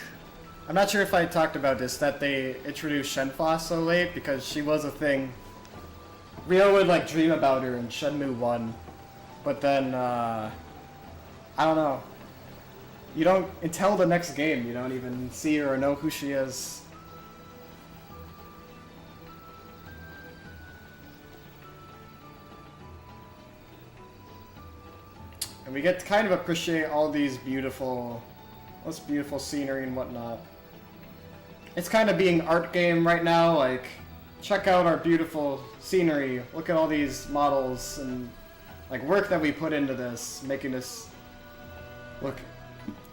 I'm not sure if I talked about this, that they introduced Shenfa so late, because she was a thing. Ryo would like dream about her in Shenmue 1, but then, I don't know. You don't, until the next game, you don't even see her or know who she is. And we get to kind of appreciate all these beautiful, this beautiful scenery and whatnot. It's kind of being art game right now, like, check out our beautiful scenery, look at all these models and like work that we put into this, making this look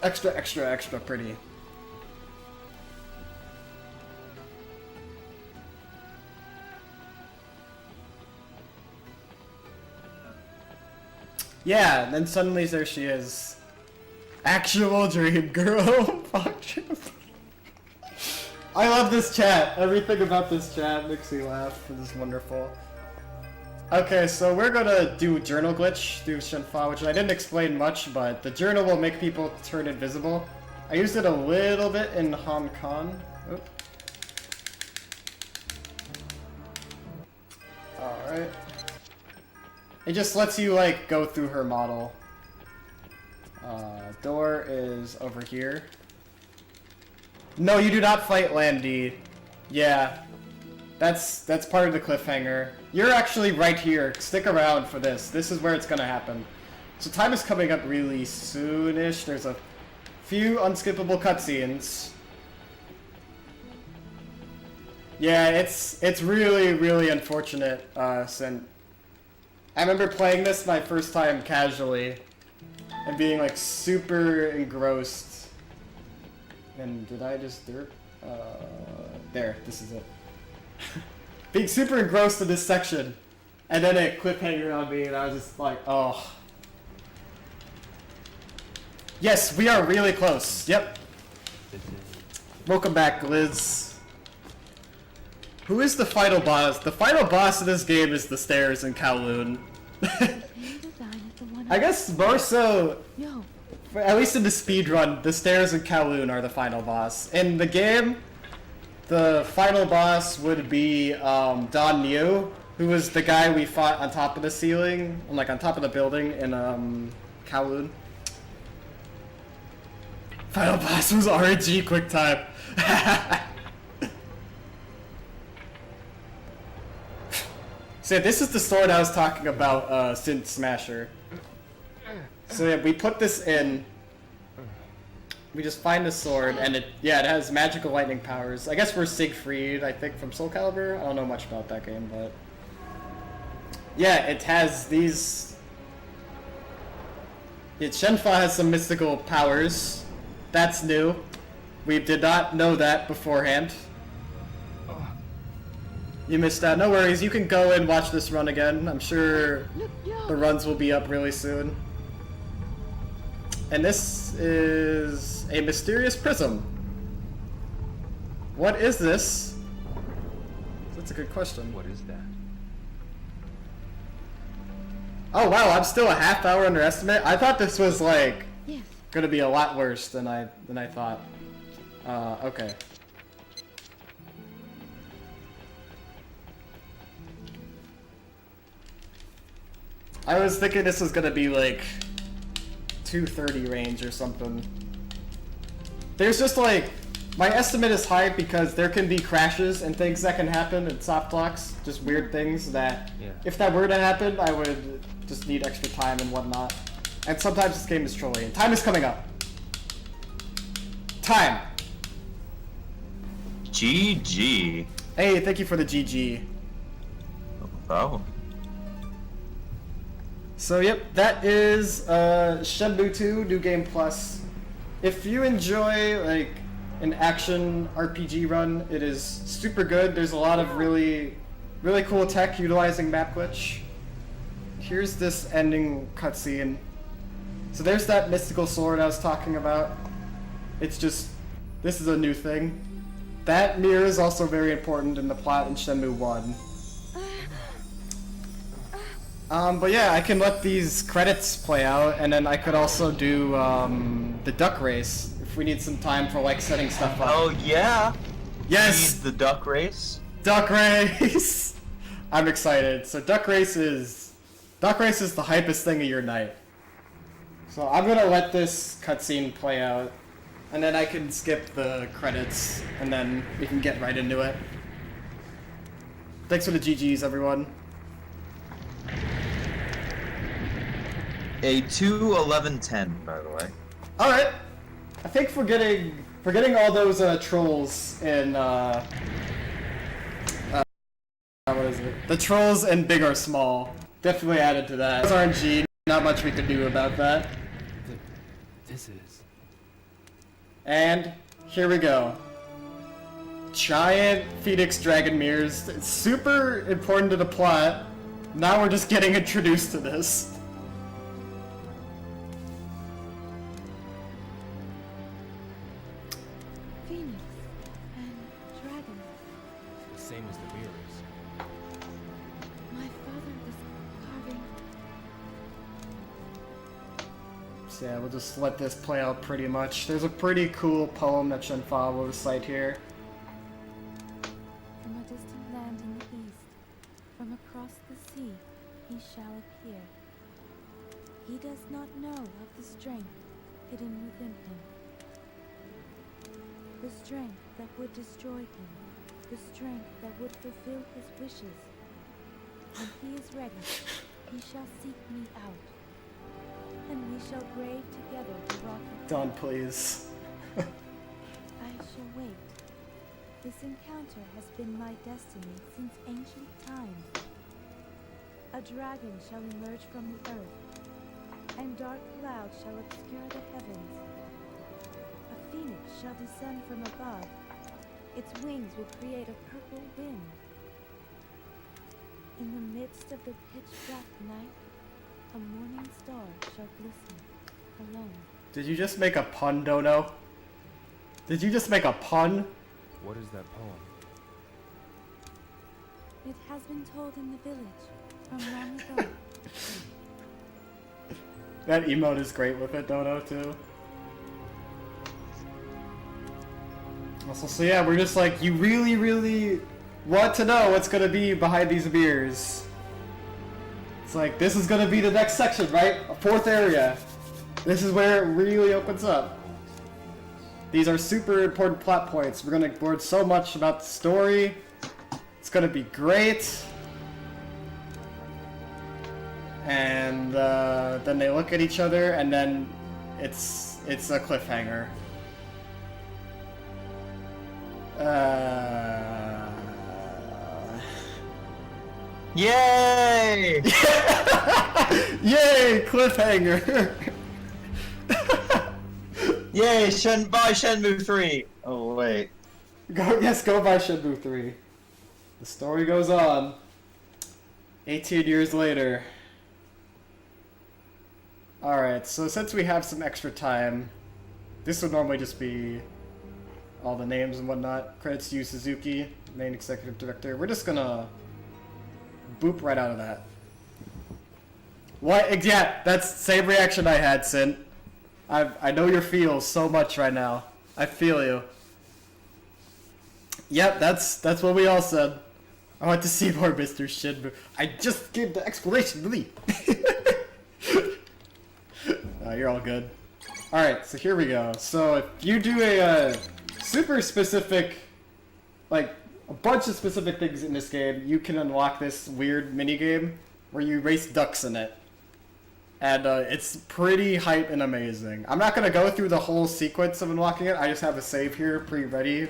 extra, extra, extra pretty. Yeah, and then suddenly there she is. Actual dream girl. Fuck. I love this chat. Everything about this chat makes me laugh. It is wonderful. Okay, so we're gonna do journal glitch through Shenfa, which I didn't explain much, but the journal will make people turn invisible. I used it a little bit in Hong Kong. Oop. Alright. It just lets you, like, go through her model. Door is over here. No, you do not fight Landy. Yeah. That's part of the cliffhanger. You're actually right here. Stick around for this. This is where it's gonna happen. So time is coming up really soonish. There's a few unskippable cutscenes. Yeah, it's really, really unfortunate, since I remember playing this my first time casually and being like super engrossed. And did I just derp? There, this is it. being super engrossed in this section, and then a cliffhanger on me, and I was just like, oh. Yes, we are really close. Yep. Welcome back, Liz. Who is the final boss? The final boss of this game is the stairs in Kowloon. I guess more so, at least in the speedrun, the stairs in Kowloon are the final boss. In the game, the final boss would be Don Neo, who was the guy we fought on top of the ceiling, like on top of the building in Kowloon. Final boss was RNG QuickTime. So this is the sword I was talking about, Synth Smasher. So yeah, we put this in. We just find the sword, and it has magical lightning powers. I guess we're Siegfried, I think, from Soul Calibur. I don't know much about that game, but yeah, it has these. Shenfa has some mystical powers. That's new. We did not know that beforehand. You missed out. No worries, you can go and watch this run again. I'm sure the runs will be up really soon. And this is a mysterious prism. What is this? That's a good question. What is that? Oh wow, I'm still a half hour underestimate. I thought this was like gonna be a lot worse than I thought. Okay. I was thinking this was gonna be like 230 range or something. There's just like, my estimate is high because there can be crashes and things that can happen in soft locks, just weird things that, if that were to happen, I would just need extra time and whatnot. And sometimes this game is trolling. Time is coming up. Time. GG. Hey, thank you for the GG. No problem. So yep, that is Shenmue 2 New Game Plus. If you enjoy like an action RPG run, it is super good. There's a lot of really cool tech utilizing map glitch. Here's this ending cutscene. So there's that mystical sword I was talking about. It's just, this is a new thing. That mirror is also very important in the plot in Shenmue 1. But yeah, I can let these credits play out, and then I could also do the duck race if we need some time for like setting stuff up. Oh yeah. Yes. The duck race. Duck race. I'm excited. So duck race is the hypest thing of your night. So I'm gonna let this cutscene play out, and then I can skip the credits, and then we can get right into it. Thanks for the GGs, everyone. A 2:11:10, by the way. All right. I think forgetting all those trolls in what is it? The trolls in Big or Small definitely added to that. It's RNG. Not much we can do about that. This is. And here we go. Giant Phoenix Dragon mirrors. It's super important to the plot. Now we're just getting introduced to this. Phoenix and dragon. The same as the mirrors. My father was carving. So yeah, we'll just let this play out pretty much. There's a pretty cool poem that Shenfa will recite here. From a distant land in the east, from across the sea, he shall appear. He does not know of the strength hidden within him. The strength that would destroy him. The strength that would fulfill his wishes. When he is ready, he shall seek me out. And we shall brave together the rocky. Done, please. I shall wait. This encounter has been my destiny since ancient times. A dragon shall emerge from the earth, and dark clouds shall obscure the heavens. A phoenix shall descend from above. Its wings will create a purple wind. In the midst of the pitch-black night, a morning star shall glisten, alone. Did you just make a pun, Dono? Did you just make a pun? What is that poem? It has been told in the village from long ago. That emote is great with it, Dono, too. Also, so yeah, we're just like, you really want to know what's gonna be behind these mirrors. It's like, this is gonna be the next section, right? A fourth area. This is where it really opens up. These are super important plot points. We're gonna learn so much about the story. It's gonna be great. And then they look at each other, and then it's a cliffhanger. Yay! Yay! Cliffhanger! Yay! Buy Shenmue 3! Oh, wait. Go buy Shenmue 3. The story goes on. 18 years later. Alright, so since we have some extra time, this would normally just be all the names and whatnot. Credits to Yu Suzuki, main executive director. We're just gonna boop right out of that. What? Yeah, that's the same reaction I had, Sin. I know your feels so much right now. I feel you. Yep, that's what we all said. I want to see more Mr. Shenmue. I just gave the explanation, believe. You're all good. Alright, so here we go. So if you do a super specific, like a bunch of specific things in this game, you can unlock this weird minigame where you race ducks in it. And it's pretty hype and amazing. I'm not going to go through the whole sequence of unlocking it. I just have a save here pre-ready.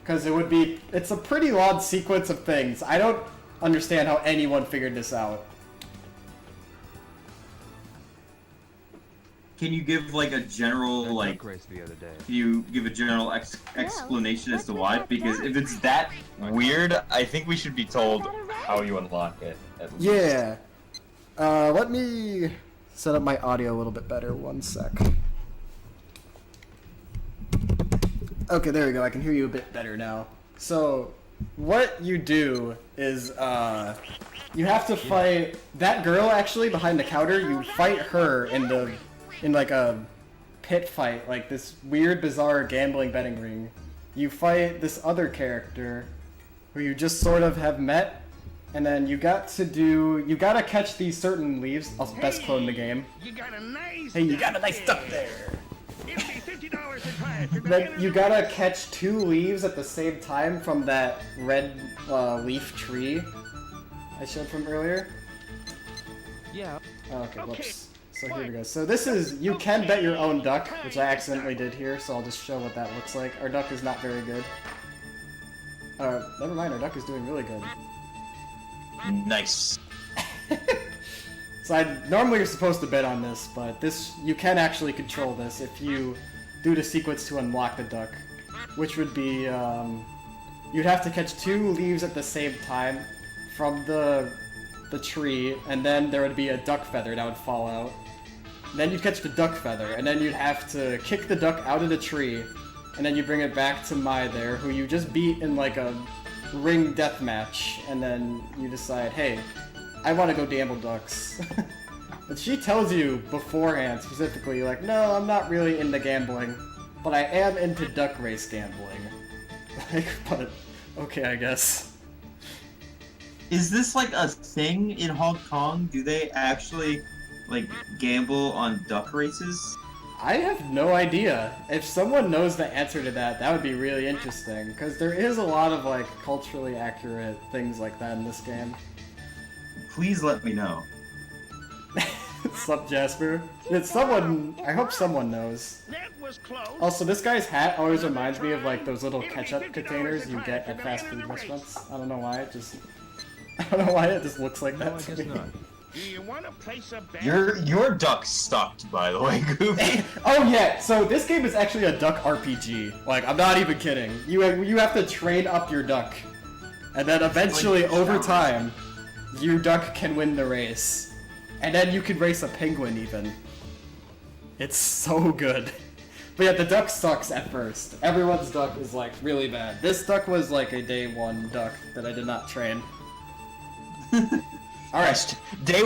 Because it's a pretty long sequence of things. I don't understand how anyone figured this out. Can you give like a general like? Race the other day. Can you give a general explanation as to why? Because if it's that weird, I think we should be told how you unlock it. At least. Yeah. Let me set up my audio a little bit better. One sec. Okay, there we go. I can hear you a bit better now. So, what you do is, you have to fight that girl actually behind the counter. You fight her in like a pit fight, like this weird, bizarre gambling betting ring. You fight this other character who you just sort of have met, and then you gotta catch these certain leaves. I'll best clone the game. You got a nice Hey, you got a nice duck there. Give me $50 in cash. Then you gotta catch 2 leaves at the same time from that red leaf tree I showed from earlier. Yeah. Oh, okay, whoops. So here we go. So this is, you can bet your own duck, which I accidentally did here, so I'll just show what that looks like. Our duck is not very good. Never mind, our duck is doing really good. Nice. So normally you're supposed to bet on this, but you can actually control this if you do the sequence to unlock the duck, which would be, you'd have to catch 2 leaves at the same time from the tree, and then there would be a duck feather that would fall out. Then you'd catch the duck feather, and then you'd have to kick the duck out of the tree, and then you bring it back to Mai there, who you just beat in like a ring death match, and then you decide, hey, I want to go gamble ducks. But she tells you beforehand, specifically, like, no, I'm not really into gambling, but I am into duck race gambling. Like, but, okay, I guess. Is this like a thing in Hong Kong? Do they actually like gamble on duck races? I have no idea. If someone knows the answer to that, that would be really interesting, because there is a lot of like culturally accurate things like that in this game. Please let me know. Sup, Jasper? I hope someone knows. That was close. Also, this guy's hat always reminds me of like those little ketchup containers you get at fast food restaurants. I don't know why it just looks like that to me. Do you want to place a bet? Your duck sucked, by the way, Gooby. Oh yeah, so this game is actually a duck RPG. Like, I'm not even kidding. You have to train up your duck, and then eventually, over time, your duck can win the race. And then you could race a penguin even. It's so good. But yeah, the duck sucks at first. Everyone's duck is like really bad. This duck was like a day 1 duck that I did not train. Alright. Day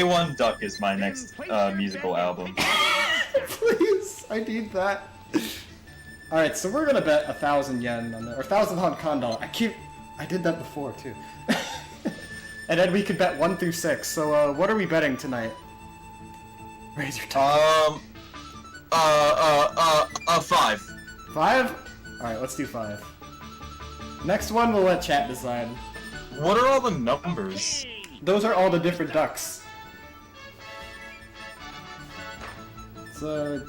one duck is my next musical album. Please, I need that. Alright, so we're gonna bet 1,000 yen on the, or 1,000 Hong Kong dollar. I did that before too. And then we could bet 1 through 6. So what are we betting tonight? Raise your time. 5. 5? Alright, let's do 5. Next one we'll let chat decide. What are all the numbers? Those are all the different ducks. So,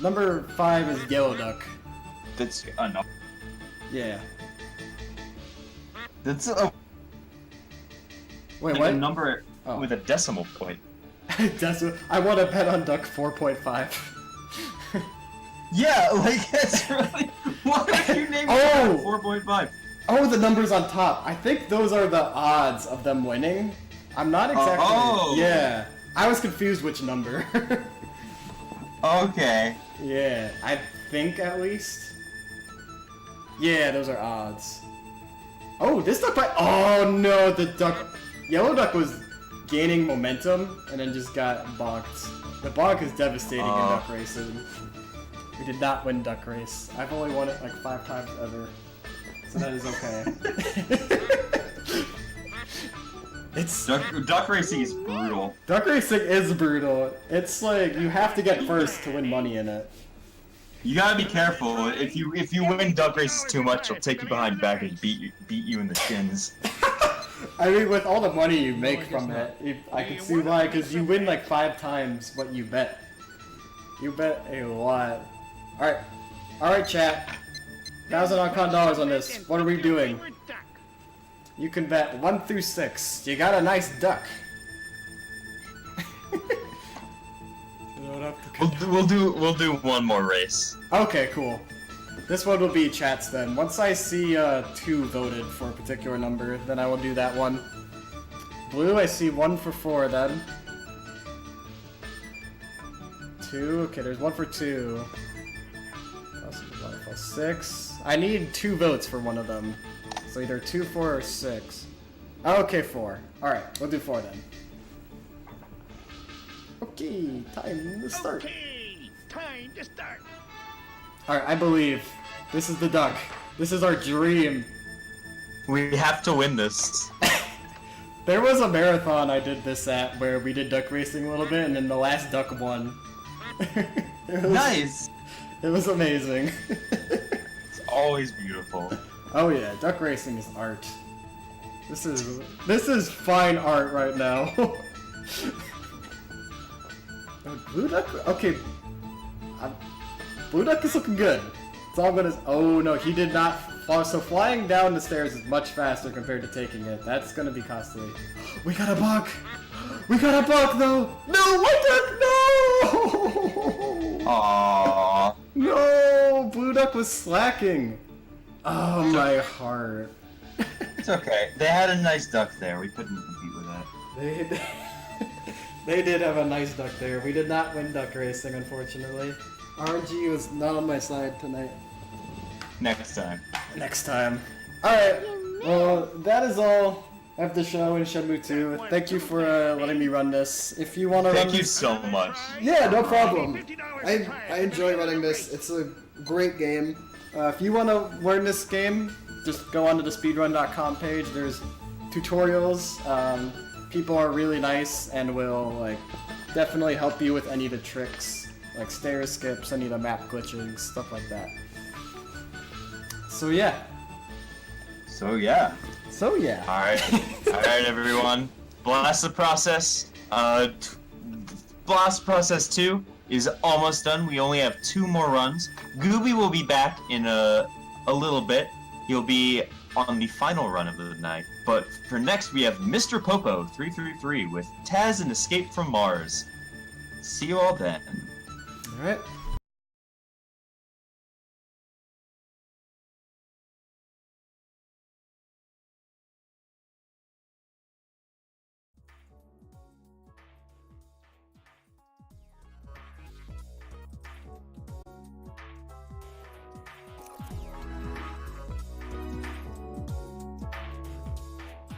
number 5 is yellow duck. That's no. Yeah. That's a Wait, like what? a number Oh. with a decimal point. I want to bet on duck 4.5. Yeah, like that's really. What if you named Oh! 4.5? Oh, the numbers on top. I think those are the odds of them winning. I'm not exactly. Oh. Yeah. I was confused which number. Okay. Yeah, I think at least. Yeah, those are odds. Oh, this duck by. Oh no, the duck. Yellow duck was gaining momentum and then just got bonked. The bonk is devastating in duck racing. We did not win duck race. I've only won it like 5 times ever. So that is okay. It's duck racing is brutal. Duck racing is brutal. It's like you have to get first to win money in it. You gotta be careful. If you win duck races too much, it'll take you behind back and beat you in the shins. I mean, with all the money you make from it, I can see why, because you win like 5 times what you bet. You bet a lot. Alright, chat. 1,000 Hong Kong dollars on this. What are we doing? You can bet 1 through 6. You got a nice duck. We'll do one more race. Okay, cool. This one will be chats then. Once I see 2 voted for a particular number, then I will do that one. Blue, I see 1 for 4 then. 2, okay, there's 1 for 2. Plus 6. I need 2 votes for one of them. So either 2, 4, or 6. Okay, 4. Alright, we'll do 4 then. Okay, time to start. Okay, time to start. Alright, I believe. This is the duck. This is our dream. We have to win this. There was a marathon I did this at where we did duck racing a little bit, and then the last duck won. Nice! It was amazing. It's always beautiful. Oh yeah, duck racing is art. This is fine art right now. Blue duck? Okay. Blue duck is looking good. It's all gonna. Oh no, he did not. So flying down the stairs is much faster compared to taking it. That's gonna be costly. We got a buck! We got a buck though! No, white duck! No! Aww. No! Blue duck was slacking. Oh my heart. It's okay. They had a nice duck there. We couldn't compete with that. They did have a nice duck there. We did not win duck racing, unfortunately. RNG was not on my side tonight. Next time. Next time. Alright, well, that is all of the show in Shenmue 2. Thank you for letting me run this. If you want to Thank you so much. Yeah, no problem. I enjoy running this. It's a great game. If you want to learn this game, just go onto the speedrun.com page. There's tutorials. People are really nice and will like definitely help you with any of the tricks, like stair skips, any of the map glitches, stuff like that. So yeah. Alright, everyone. Blast the Process. Blast Process 2 is almost done. We only have 2 more runs. Gooby will be back in a little bit. He'll be on the final run of the night. But for next, we have Mr. Popo 333 with Taz and Escape from Mars. See you all then. Alright.